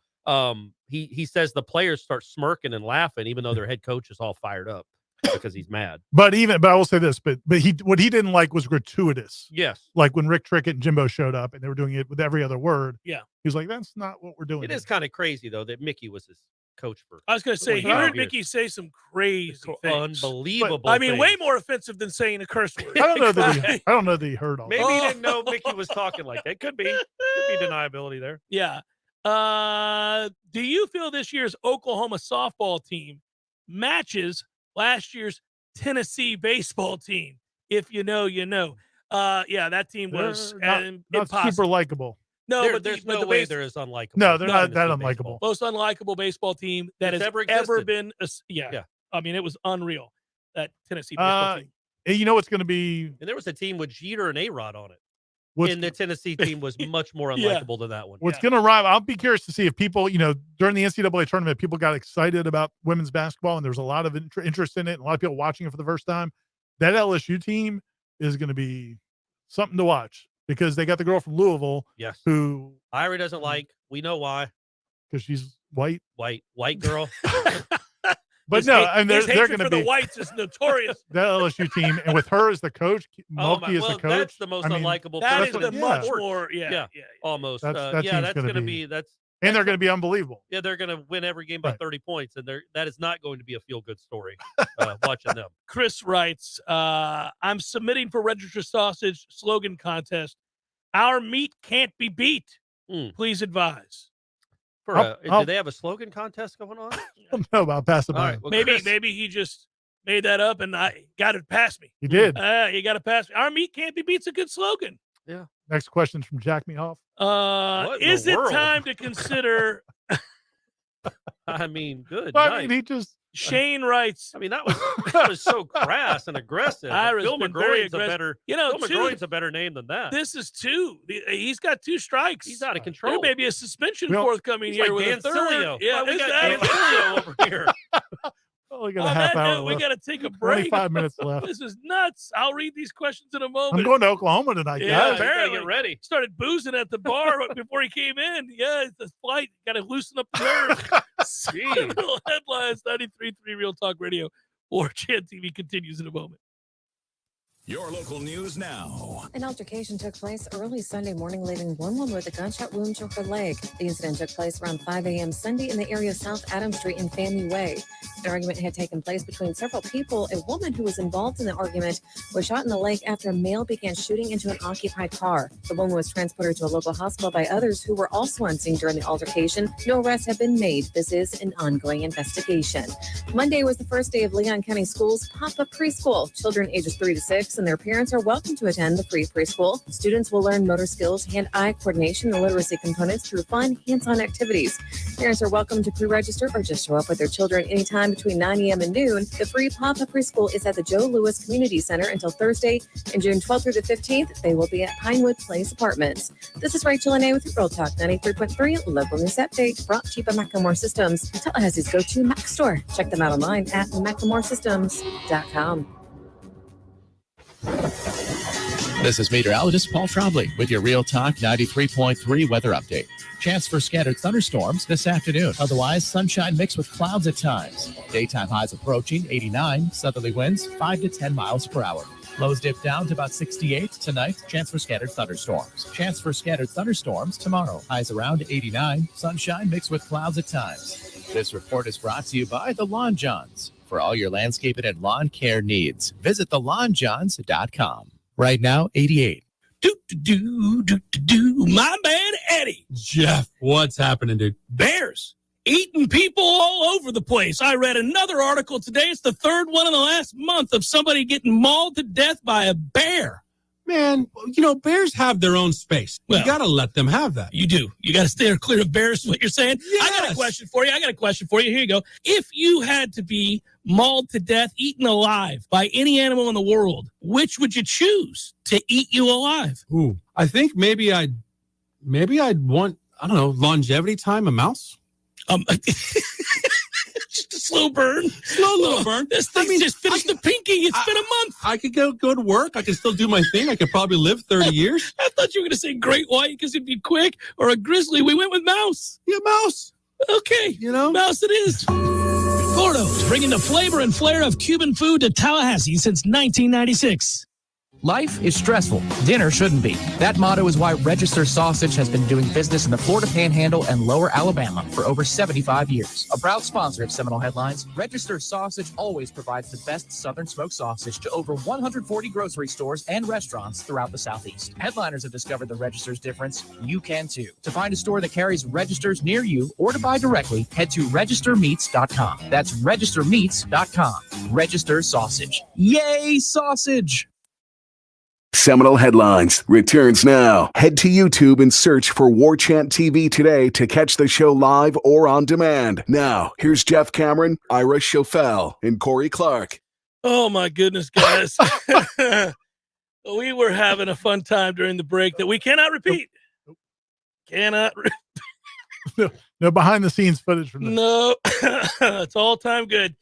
He says the players start smirking and laughing, even though their head coach is all fired up because he's mad. But I will say this, but what he didn't like was gratuitous. Yes. Like when Rick Trickett and Jimbo showed up and they were doing it with every other word. Yeah. He was like, that's not what we're doing. It is kind of crazy though that Mickey was his coach for. I was going to say, he heard Mickey say some crazy things. Unbelievable. But, I mean, way more offensive than saying a curse word. I don't know that he heard all Maybe that. he didn't know Mickey was talking like that. Could be deniability there. Yeah. Do you feel this year's Oklahoma softball team matches last year's Tennessee baseball team? If you know, you know. That team was not super likable. No, but there's no way they're as unlikable. No, they're not that unlikable. Most unlikable baseball team that has ever been. Yeah. I mean, it was unreal, that Tennessee baseball team. And you know what's going to be? And there was a team with Jeter and A-Rod on it. And the Tennessee team was much more unlikable than that one. What's going to arrive? I'll be curious to see if people, during the NCAA tournament, people got excited about women's basketball, and there's a lot of interest in it, and a lot of people watching it for the first time. That LSU team is going to be something to watch because they got the girl from Louisville. Yes. Who Irie doesn't like. We know why. Because she's white. White girl. But they're going to be the whites is notorious. That LSU team, and with her as the coach, Mulkey as the coach. That's the most unlikable. That is the much more. Almost. That's going to be and they're going to be unbelievable. Yeah, they're going to win every game by 30 points, and that is not going to be a feel-good story. Watching them. Chris writes, "I'm submitting for Register Sausage slogan contest. Our meat can't be beat. Please advise." Do they have a slogan contest going on? I don't know about pass it by. Right, well, maybe he just made that up and I got it past me. He did. You got to pass me. Our meat can't be beat's a good slogan. Yeah. Next question from Jack Mehoff. Is it time to consider? I mean, good. I mean, he just. Shane writes. I mean, that was so crass and aggressive. Bill McGroin's a better. Bill McGroin's a better name than that. This is 2. He's got 2 strikes. He's out of control. There may be a suspension forthcoming here with Dan a third. Cilio. Yeah, we got Dan Cilio over here. We got a half hour left. We got to take a break. 25 minutes left. This is nuts. I'll read these questions in a moment. I'm going to Oklahoma tonight, yeah, guys. Apparently. Get ready. Started boozing at the bar before he came in. Yeah, it's a flight. Got to loosen up the nerves. Seminole Headlines, 93.3 Real Talk Radio. Warchant TV continues in a moment. Your local news now. An altercation took place early Sunday morning, leaving one woman with a gunshot wound to her leg. The incident took place around 5 a.m. Sunday in the area of South Adams Street and Fannie Way. An argument had taken place between several people. A woman who was involved in the argument was shot in the leg after a male began shooting into an occupied car. The woman was transported to a local hospital by others who were also on scene during the altercation. No arrests have been made. This is an ongoing investigation. Monday was the first day of Leon County Schools pop-up preschool. Children ages 3 to 6 and their parents are welcome to attend the free preschool. Students will learn motor skills, hand-eye coordination, and literacy components through fun, hands-on activities. Parents are welcome to pre-register or just show up with their children anytime between 9 a.m. and noon. The free pop-up preschool is at the Joe Louis Community Center until Thursday, and June 12th through the 15th, they will be at Pinewood Place Apartments. This is Rachel Anay with Real Talk 93.3 Local News Update, brought to you by Macklemore Systems, Tallahassee's go-to Mac store. Check them out online at MacklemoreSystems.com. This is meteorologist Paul Trombley with your Real Talk 93.3 weather update. Chance for scattered thunderstorms this afternoon. Otherwise, sunshine mixed with clouds at times. Daytime highs approaching 89, southerly winds 5 to 10 miles per hour. Lows dip down to about 68 tonight. Chance for scattered thunderstorms. Chance for scattered thunderstorms tomorrow. Highs around 89, sunshine mixed with clouds at times. This report is brought to you by the Lawn Johns. For all your landscaping and lawn care needs, visit thelawnjohns.com. Right now, 88. My man Eddie. Jeff, what's happening, dude? Bears eating people all over the place. I read another article today. It's the third one in the last month of somebody getting mauled to death by a bear. Man, bears have their own space. You got to let them have that. You do. You got to stay clear of bears, is what you're saying? Yes. I got a question for you. Here you go. If you had to be mauled to death, eaten alive by any animal in the world, which would you choose to eat you alive? Ooh, I think maybe I'd want, longevity time, a mouse. Just a slow burn. Slow burn. This thing just finished the pinky. It's been a month. I could go to work. I could still do my thing. I could probably live 30 years. I thought you were going to say great white because it'd be quick, or a grizzly. We went with mouse. Yeah, mouse. Okay. Mouse it is. Gordo's, bringing the flavor and flair of Cuban food to Tallahassee since 1996. Life is stressful. Dinner shouldn't be. That motto is why Register Sausage has been doing business in the Florida Panhandle and Lower Alabama for over 75 years. A proud sponsor of Seminole Headlines, Register Sausage always provides the best Southern smoked sausage to over 140 grocery stores and restaurants throughout the Southeast. Headliners have discovered the Register's difference. You can too. To find a store that carries Registers near you or to buy directly, head to registermeats.com. That's registermeats.com. Register Sausage. Yay, sausage! Seminole Headlines returns now. Head to YouTube and search for Warchant TV today to catch the show live or on demand. Now, here's Jeff Cameron, Ira Schofel, and Corey Clark. Oh, my goodness, guys. We were having a fun time during the break that we cannot repeat. Cannot repeat. No behind-the-scenes footage from this. No. It's all time good.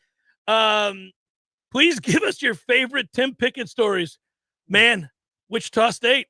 Please give us your favorite Tim Pickett stories. Man, Wichita State.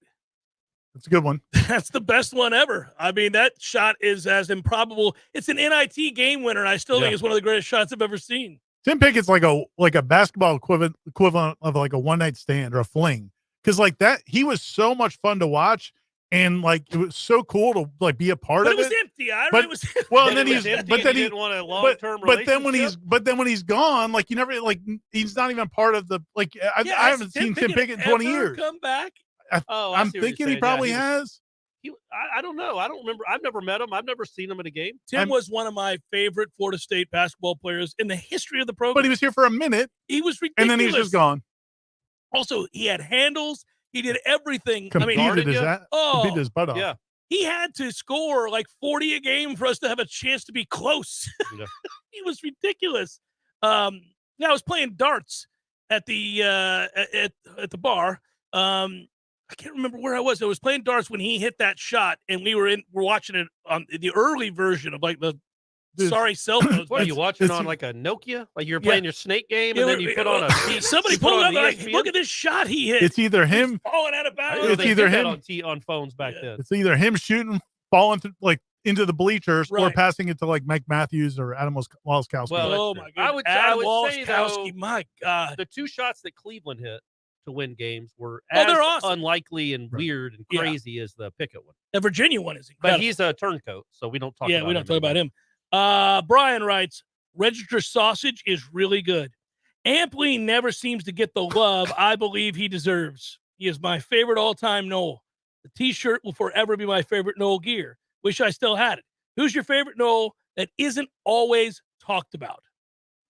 That's a good one. That's the best one ever. I mean, that shot is as improbable. It's an NIT game winner, and I still think it's one of the greatest shots I've ever seen. Tim Pickett's like a basketball equivalent of like a one-night stand or a fling. Because like that, he was so much fun to watch, and like it was so cool to like be a part of it. But it was empty. It was well, and then he didn't want a long-term relationship. But then when he's gone, like you never like he's not even part of the like. I haven't seen Tim Pickett in 20 years. Come back. I'm thinking he probably has. I don't know. I don't remember. I've never met him. I've never seen him in a game. Tim was one of my favorite Florida State basketball players in the history of the program. But he was here for a minute. He was ridiculous. And then he's just gone. Also, he had handles. He did everything. Competed his butt off. Yeah. He had to score like 40 a game for us to have a chance to be close. Yeah. He was ridiculous. I was playing darts at the at the bar. I can't remember where I was. I was playing darts when he hit that shot, and we're watching it on the early version of like the cell phones. What are you watching on like a Nokia? Like you're playing your snake game, and then you put on a somebody pulled up like, look at this shot he hit. It's either him He's falling out of bounds. It's either him on phones back then. It's either him shooting, falling like into the bleachers, or passing it to like Mike Matthews or Adam Walskowski. Well, oh my God, I would say though, my God, the two shots that Cleveland hit to win games were they're awesome. Unlikely and weird and crazy as the Pickett one. The Virginia one is incredible. But he's a turncoat, so we don't talk about him. Yeah, we don't talk about him. Brian writes, Register Sausage is really good. Ampling never seems to get the love I believe he deserves. He is my favorite all-time Nole. The T-shirt will forever be my favorite Nole gear. Wish I still had it. Who's your favorite Nole that isn't always talked about?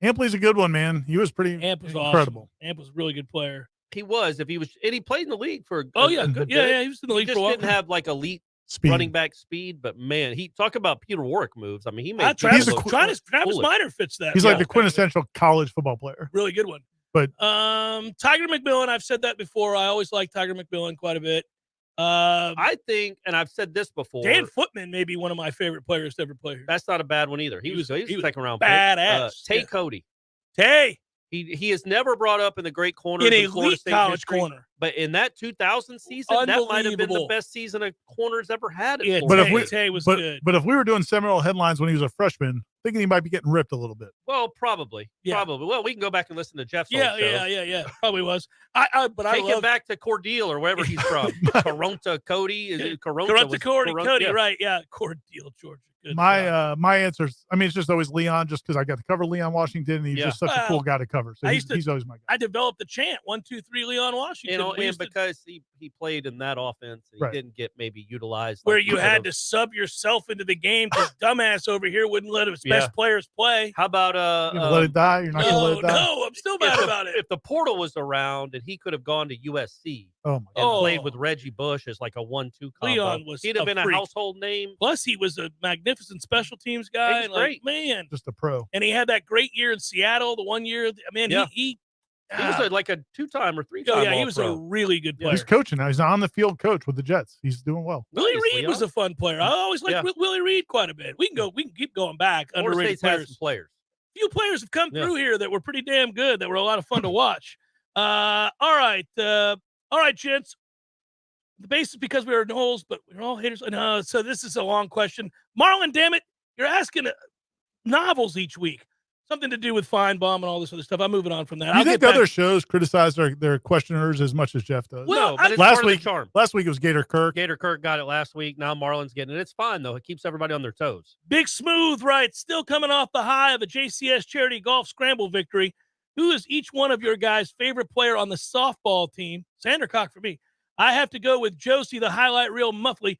Ampley's a good one, man. He was pretty Amp was incredible. Awesome. Amp was a really good player. He was. If he was, and he played in the league for Oh, a yeah. good Yeah, bit. yeah, he was in the league He for a just while. didn't have like elite Speed. running back speed, but man, he talk about Peter Warwick moves. I mean, he made Travis people look Travis foolish. Minor fits that. He's role. like the quintessential college football player. Really good one. But Tiger McMillan, I've said that before. I always like Tiger McMillan quite a bit. I think, and I've said this before, Dan Footman may be one of my favorite players to ever play here. that's not a bad one either. He was a second round pick. badass. Tay Yeah. Cody. Tay. He is never brought up in the great corners In in Florida elite State college history, corner. but in that 2000 season, that might have been the Unbelievable. best season a corner's ever had. At Yeah, Florida But if we, State. Tay was but, good. but if we were doing Seminole Headlines when he was a freshman, thinking he might be getting ripped a little bit. Well, probably. Well, we can go back and listen to Jeff's old show. Yeah. Probably was. But I Take love it back to Cordeal or wherever he's from. Coronta Cody. Is it Coronta? Corunta Cody, yeah. right? Yeah, Cordeal, Georgia. Good My answers, I mean, it's just always Leon, just because I got to cover Leon Washington, and he's Yeah. just such a cool guy to cover. So I he's, used to- he's always my guy. I developed the chant 1, 2, 3, Leon Washington. You know, We and used to- because he played in that offense, he Right. didn't get maybe utilized. where like you he had could've. to sub yourself into the game because dumbass over here wouldn't let his Yeah. best players play. How about You're gonna let it die. You're not gonna let it die. No, I'm still mad about it. If the portal was around and he could have gone to USC Oh my and God. played with Reggie Bush as like a 1-2 combo, Leon was he'd have a been freak. a household name. Plus, he was a magnificent special teams guy. He was and, like, great. man. Just a pro. And he had that great year in Seattle. The 1 year, man, Yeah. he He was like a 2-time or 3-time. oh yeah, he was a All-Pro. really good player. He's coaching now. He's an on the field coach with the Jets. He's doing well. Willie Nice, Reed Leon. was a fun player. I always liked Willie Reed quite a bit. We can keep going back. Florida Underrated State's had some players. players. Few players have come Yeah. through here that were pretty damn good. That were a lot of fun to watch. All right, gents. The basis because we are Noles, but we're all haters. No, so this is a long question. Marlon, damn it, you're asking novels each week. Something to do with Feinbaum and all this other stuff. I'm moving on from that. Do you I'll think get the back- other shows criticize their questioners as much as Jeff does? Well, No, but it's last part of week, the charm. last week it was Gator Kirk. Gator Kirk got it last week. Now Marlon's getting it. It's fine, though. It keeps everybody on their toes. Big Smooth writes, still coming off the high of a JCS charity golf scramble victory. Who is each one of your guys' favorite player on the softball team? Sandercock for me. I have to go with Josie, the highlight reel Muffley.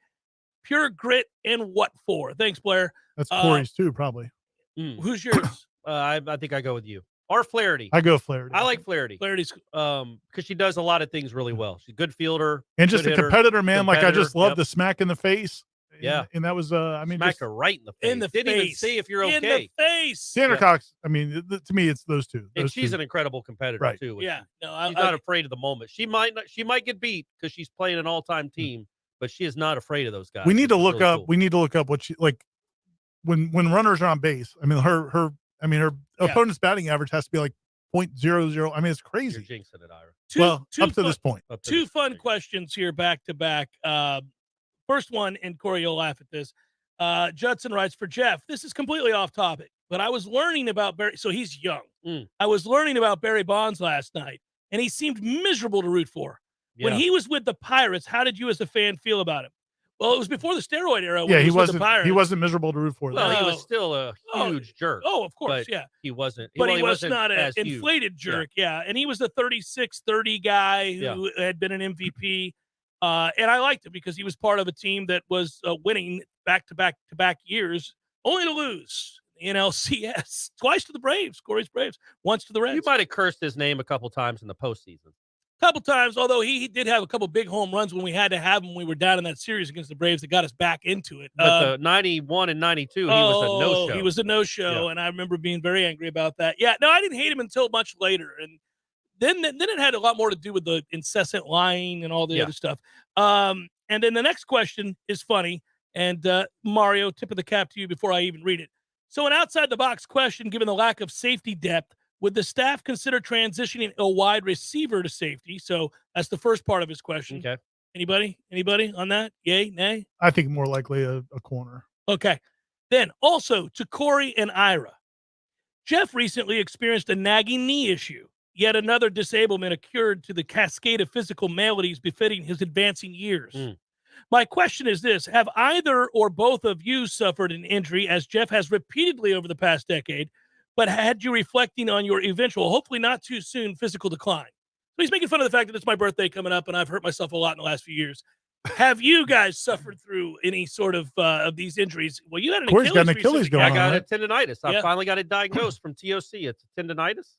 Pure grit and what for? Thanks, Blair. That's Corey's too, probably. Who's yours? I think I go with you. Or Flaherty. I go Flaherty. I like Flaherty. Flaherty's because she does a lot of things really well. She's a good fielder. And just good a hitter, competitor, man. Like I just love yep. the smack in the face. Yeah. And that was I mean, Smacked just her right in the face. In the Didn't even face. see if you're in okay. the face. Sandra Yeah. Cox. I mean, to me, it's those two. And Those she's two. an incredible competitor Right. too. Yeah. No, She's not afraid of the moment. She might get beat because she's playing an all-time team, but she is not afraid of those guys. We need to It's look really up. cool. We need to look up what she like when runners are on base. I mean, her opponent's batting average has to be like .00. I mean, it's You're crazy. jinxing it, Ira. Up to this point. Up to Two this fun point. questions here back to back. First one, and Corey, you'll laugh at this. Judson writes for Jeff. This is completely off topic, but I was learning about Barry. So he's young. I was learning about Barry Bonds last night, and he seemed miserable to root for. When Yeah. he was with the Pirates, how did you as a fan feel about him? Well, it was before the steroid era. When Yeah, he he was with wasn't. the Pirates. He wasn't miserable to root for. Well, though. he was still a Oh, huge jerk. Oh, of course, but yeah. He wasn't. But he was wasn't not an as huge. inflated jerk, yeah. And he was a 36-30 guy who had been an MVP. And I liked him because he was part of a team that was winning back-to-back years, only to lose. NLCS twice to the Braves, Corey's Braves, once to the Reds. You might have cursed his name a couple times in the postseason. Couple times, although he did have a couple big home runs when we had to have him when we were down in that series against the Braves that got us back into it. But the 91 and 92, he was a no-show. He was a no-show, and I remember being very angry about that. Yeah, no, I didn't hate him until much later, and then it had a lot more to do with the incessant lying and all the other stuff. And then the next question is funny, and Mario, tip of the cap to you before I even read it. So an outside-the-box question, given the lack of safety depth, would the staff consider transitioning a wide receiver to safety? So that's the first part of his question. Okay. Anybody on that? Yay, nay? I think more likely a corner. Okay. Then also to Corey and Ira. Jeff recently experienced a nagging knee issue, yet another disablement occurred to the cascade of physical maladies befitting his advancing years. My question is this: have either or both of you suffered an injury, as Jeff has repeatedly over the past decade, but had you reflecting on your eventual, hopefully not too soon, physical decline? So he's making fun of the fact that it's my birthday coming up and I've hurt myself a lot in the last few years. Have you guys suffered through any sort of these injuries? Well, you had an Corey's got an Achilles Achilles going I got on. a tendonitis. I Yeah. finally got it diagnosed from TOC. It's tendonitis.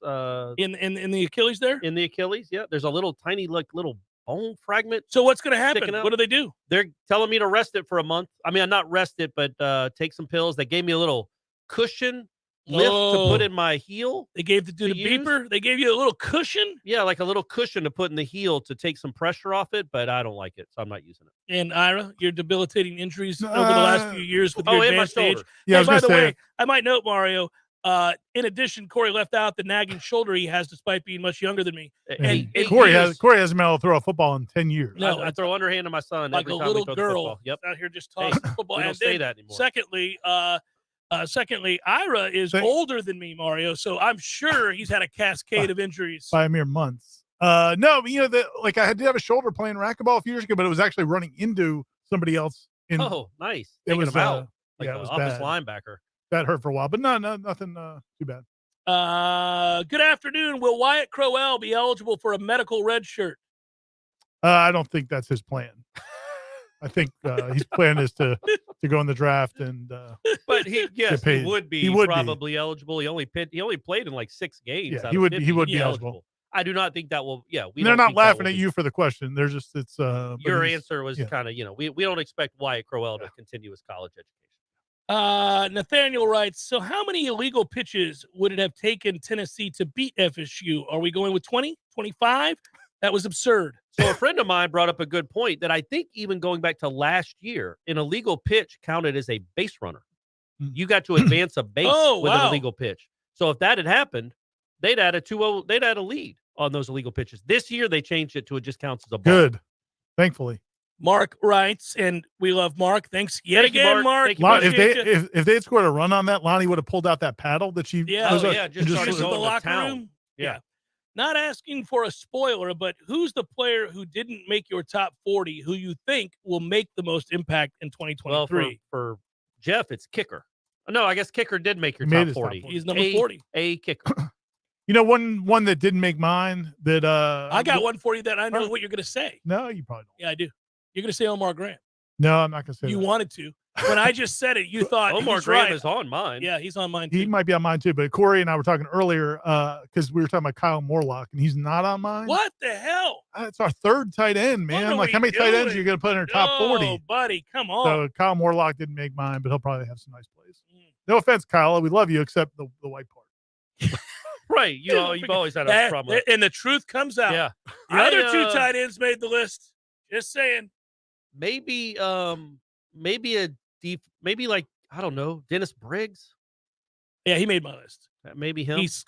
In the Achilles there? In the Achilles, yeah. There's a little tiny little bone fragment. So what's going to happen? sticking out. What do they do? They're telling me to rest it for a month. I mean, I'm not rest it, but take some pills. They gave me a little cushion lift to put in my heel. They gave the beeper. They gave you a little cushion. Yeah, like a little cushion to put in the heel to take some pressure off it, but I don't like it, so I'm not using it. And Ira, your debilitating injuries over the last few years with your and my advanced age. shoulder. Yeah, I Hey, was by gonna the say- way, I might note, Mario, in addition, Corey left out the nagging shoulder he has despite being much younger than me. And Eight Corey years. hasn't been able to throw a football in 10 years. No, I throw underhand to my son like every a time little we throw the girl football. Yep. out here just tossing football. we don't And say then, that anymore. Secondly, Ira is older than me, Mario, so I'm sure he's had a cascade of injuries. By mere months. No, you know, I did have a shoulder playing racquetball a few years ago, but it was actually running into somebody else. Oh, nice. It Taking was him out. Like yeah, an it was office bad. linebacker. That hurt for a while, but no, nothing too bad. Good afternoon. Will Wyatt Crowell be eligible for a medical red shirt? I don't think that's his plan. I think his plan is to go in the draft and. But he paid. would be He would be. probably eligible. He only played in like 6 games. Yeah, out he of would 50. be He'd eligible. I do not think that will. Yeah, They're not laughing at you for the question. They're just Your answer was yeah. kind of we don't expect Wyatt Crowell to continue his college education. Nathaniel writes, so how many illegal pitches would it have taken Tennessee to beat FSU? Are we going with 20, 25? That was absurd. So a friend of mine brought up a good point that I think even going back to last year, an illegal pitch counted as a base runner. You got to advance a base with an illegal pitch. So if that had happened, they'd add a lead on those illegal pitches. This year they changed it to it just counts as a ball. Good. Thankfully. Mark writes, and we love Mark. Thanks yet Thank you, again, Mark. Thank you, If they had scored a run on that, Lonnie would have pulled out that paddle that she just just in the locker room. Yeah. Not asking for a spoiler, but who's the player who didn't make your top 40 who you think will make the most impact in 2023? Well, for Jeff, it's kicker. No, I guess kicker did make your He made top his top 40. 40. He's number 40. A kicker. You know, one that didn't make mine that I got one for you that I know what you're going to say. No, you probably don't. Yeah, I do. You're going to say Omar Grant. No, I'm not going to say You that. wanted to. When I just said it, you thought Omar he's Grant right. is on mine. Yeah, he's on mine too. He might be on mine too, but Corey and I were talking earlier because we were talking about Kyle Morlock, and he's not on mine. What the hell? It's our third tight end, man. are Like, we how many tight ends doing? are you going to put in our top Oh, 40? buddy, come on. So Kyle Morlock didn't make mine, but he'll probably have some nice plays. No offense, Kyle. We love you, except the white part. Right. You've always had a problem with And the truth comes out. Yeah. The other two tight ends made the list. Just saying. Maybe like, I don't know, Dennis Briggs. Yeah, he made my list. Maybe him. He's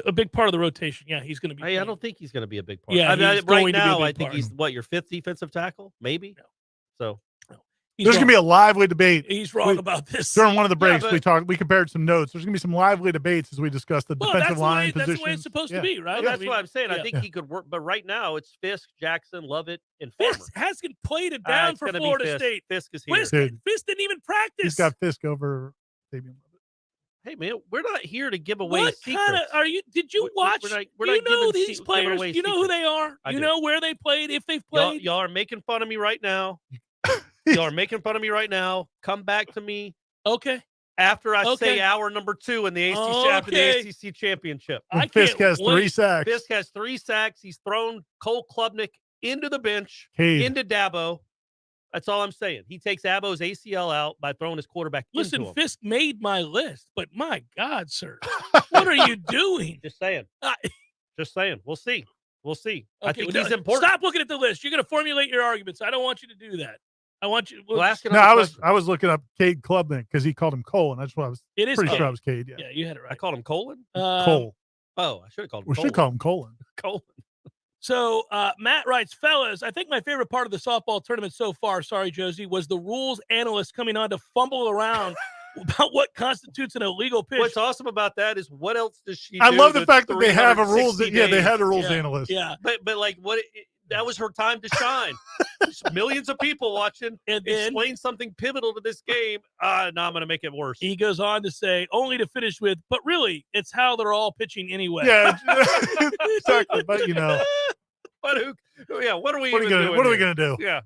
a big part of the rotation. Yeah, he's going to be. I don't think he's going to be a big part. Yeah, I mean, he's going right to be a now, big I think part. he's your 5th defensive tackle, maybe. No. So There's going to be a lively debate. He's wrong about this. During one of the breaks, but- we compared some notes. There's going to be some lively debates as we discuss the Well, defensive that's line the way, position. That's the way it's supposed to be, right? Well, that's I mean, what I'm saying. I yeah. think he could work, but right now it's Fisk, Jackson, Lovett, and Farmer. Fisk hasn't played it down It's for gonna be Florida Fisk. State. Fisk is here. Fisk didn't even practice. He's got Fisk over Fabian Lovett. Hey man, we're not here to give away What secrets. kind of are you? Did you watch? We're Do not you know giving these players? away You know who secrets. they are. I You do. know where they played, if they've Y'all, played. y'all are making fun of me right now. Y'all are making fun of me right now. Come back to me Okay. after I Okay. say hour number 2 in the ACC after Okay. the ACC championship. I Fisk can't has wait. 3 sacks. Fisk has 3 sacks. He's thrown Cole Klubnik into the bench, Cade. into Dabo. That's all I'm saying. He takes Abo's ACL out by throwing his quarterback Listen, into him. Fisk made my list, but my God, sir, what are you doing? Just saying. Just saying. We'll see. We'll see. I Okay, think well, he's important. Stop looking at the list. You're going to formulate your arguments. I don't want you to do that. I want you. We'll ask No, I was looking up Cade Klubnik because he called him Cole, and that's what I was It is pretty Cade. sure I was Cade. Yeah, Yeah, you had it right. I called him Colin. Cole. Oh, I should have called him We should call him Colin. Colin. So Matt writes, fellas, I think my favorite part of the softball tournament so far, sorry, Josie, was the rules analyst coming on to fumble around about what constitutes an illegal pitch. What's awesome about that is what else does she I do love the that's fact that they have a rules. 360 Yeah, they days? had a rules Yeah. analyst. Yeah. But like that was her time to shine. There's millions of people watching. And then Explain something pivotal to this game. Now I'm going to make it worse. he goes on to say, only to finish with, but really, it's how they're all pitching anyway. Yeah, exactly. But you know, But what are we what are even doing we here? gonna do? Yeah.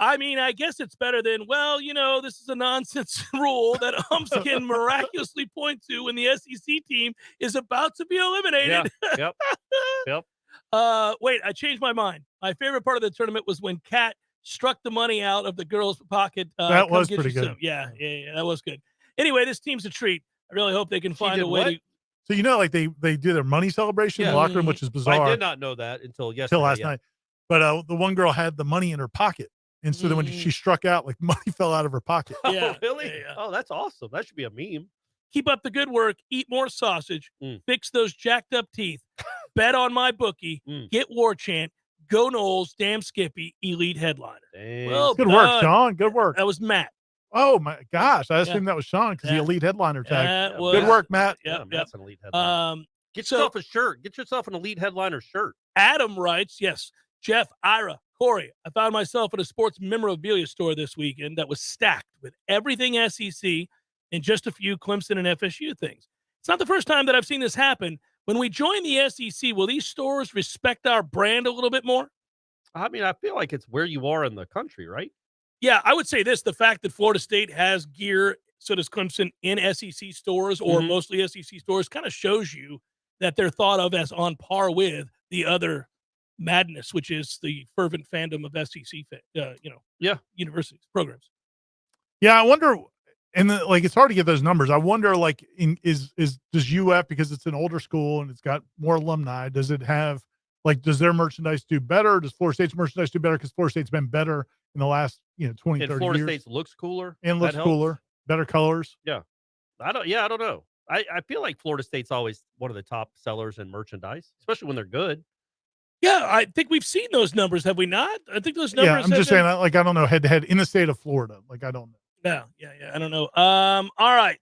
I mean, I guess it's better than, well, this is a nonsense rule that umps can miraculously point to when the SEC team is about to be eliminated. Yeah. Yep. Wait, I changed my mind. My favorite part of the tournament was when Kat struck the money out of the girl's pocket. That was pretty good. Yeah, that was good. Anyway, this team's a treat. I really hope they can find a way to. So they do their money celebration in the locker room, which is bizarre. I did not know that until yesterday. Until last night. But the one girl had the money in her pocket. And so then when she struck out, like money fell out of her pocket. Yeah. Oh, really? Yeah. Oh, that's awesome. That should be a meme. Keep up the good work. Eat more sausage. Fix those jacked up teeth. Bet on my bookie. Get Warchant. Go Noles. Damn Skippy. Elite headliner. Well, good work, Sean. Good work. That was Matt. Oh my gosh. I assumed that was Sean because the elite headliner tag. Good work, Matt. Yep. That's an elite headliner. Get yourself a shirt. Get yourself an elite headliner shirt. Adam writes, yes, Jeff, Ira, Corey, I found myself at a sports memorabilia store this weekend that was stacked with everything SEC and just a few Clemson and FSU things. It's not the first time that I've seen this happen. When we join the SEC, will these stores respect our brand a little bit more? I mean, I feel like it's where you are in the country, right? Yeah, I would say this. The fact that Florida State has gear, so does Clemson, in SEC stores or mostly SEC stores kind of shows you that they're thought of as on par with the other madness, which is the fervent fandom of SEC, universities, programs. Yeah, I wonder, and it's hard to get those numbers. I wonder, does UF, because it's an older school and it's got more alumni, does it have, does their merchandise do better? Does Florida State's merchandise do better? Because Florida State's been better in the last, 20, 30 Florida years. State's looks cooler. And looks cooler, better colors. Yeah. I don't know. I feel like Florida State's always one of the top sellers in merchandise, especially when they're good. Yeah, I think we've seen those numbers, have we not? I think those numbers. Yeah, I'm just saying, I don't know head to head in the state of Florida. I don't know. Yeah, I don't know. All right.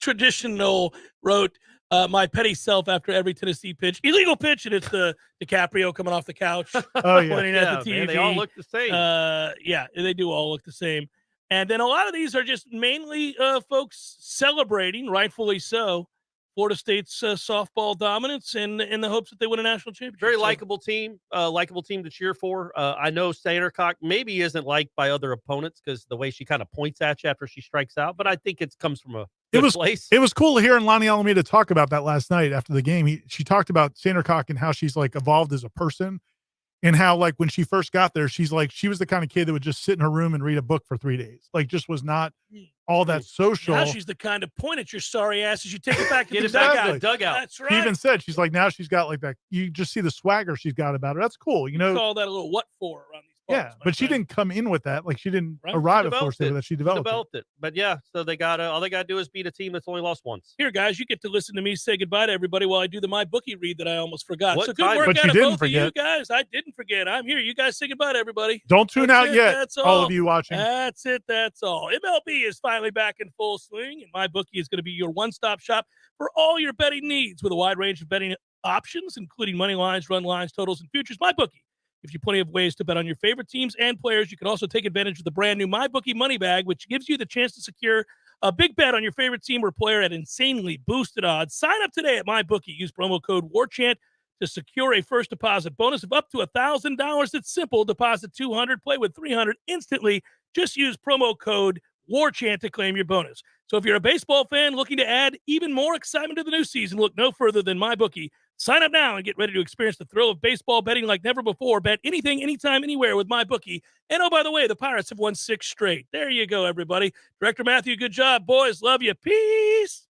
Traditional wrote my petty self after every Tennessee pitch. Illegal pitch, and it's the DiCaprio coming off the couch. Oh, yeah. Pointing at the TV. Man, they all look the same. Yeah, they do all look the same. And then a lot of these are just mainly folks celebrating, rightfully so, Florida State's softball dominance and in the hopes that they win a national championship. Very likable team to cheer for. I know Sandercock maybe isn't liked by other opponents because the way she kind of points at you after she strikes out, but I think it comes from a good place. It was cool to hear Lonnie Alameda talk about that last night after the game. She talked about Sandercock and how she's evolved as a person. And how, when she first got there, she was the kind of kid that would just sit in her room and read a book for 3 days. Just was not all that social. Now she's the kind of point at your sorry ass as you take it back to the dugout. That's right. She even said, she's now she's got that. You just see the swagger she's got about her. That's cool. We call that a little what for around these parts. Yeah, but she didn't come in with that. She didn't arrive at Florida State with that. She developed it. But yeah, so they got all they got to do is beat a team that's only lost once. Here, guys, you get to listen to me say goodbye to everybody while I do the My Bookie read that I almost forgot. What so good time? work But out you of didn't both forget. of you guys. I didn't forget. I'm here. You guys say goodbye to everybody. Don't tune out yet. That's all of you watching. That's it. That's all. MLB is finally back in full swing, and My Bookie is going to be your one-stop shop for all your betting needs with a wide range of betting options, including money lines, run lines, totals, and futures. My Bookie gives you plenty of ways to bet on your favorite teams and players. You can also take advantage of the brand new My Bookie Money Bag, which gives you the chance to secure a big bet on your favorite team or player at insanely boosted odds. Sign up today at My Bookie. Use promo code WARCHANT to secure a first deposit bonus of up to $1,000. It's simple. Deposit $200, play with $300 instantly. Just use promo code WARCHANT to claim your bonus. So if you're a baseball fan looking to add even more excitement to the new season, look no further than My Bookie. Sign up now and get ready to experience the thrill of baseball betting like never before. Bet anything, anytime, anywhere with My Bookie. And oh, by the way, the Pirates have won 6 straight. There you go, everybody. Director Matthew, good job. Boys, love you. Peace.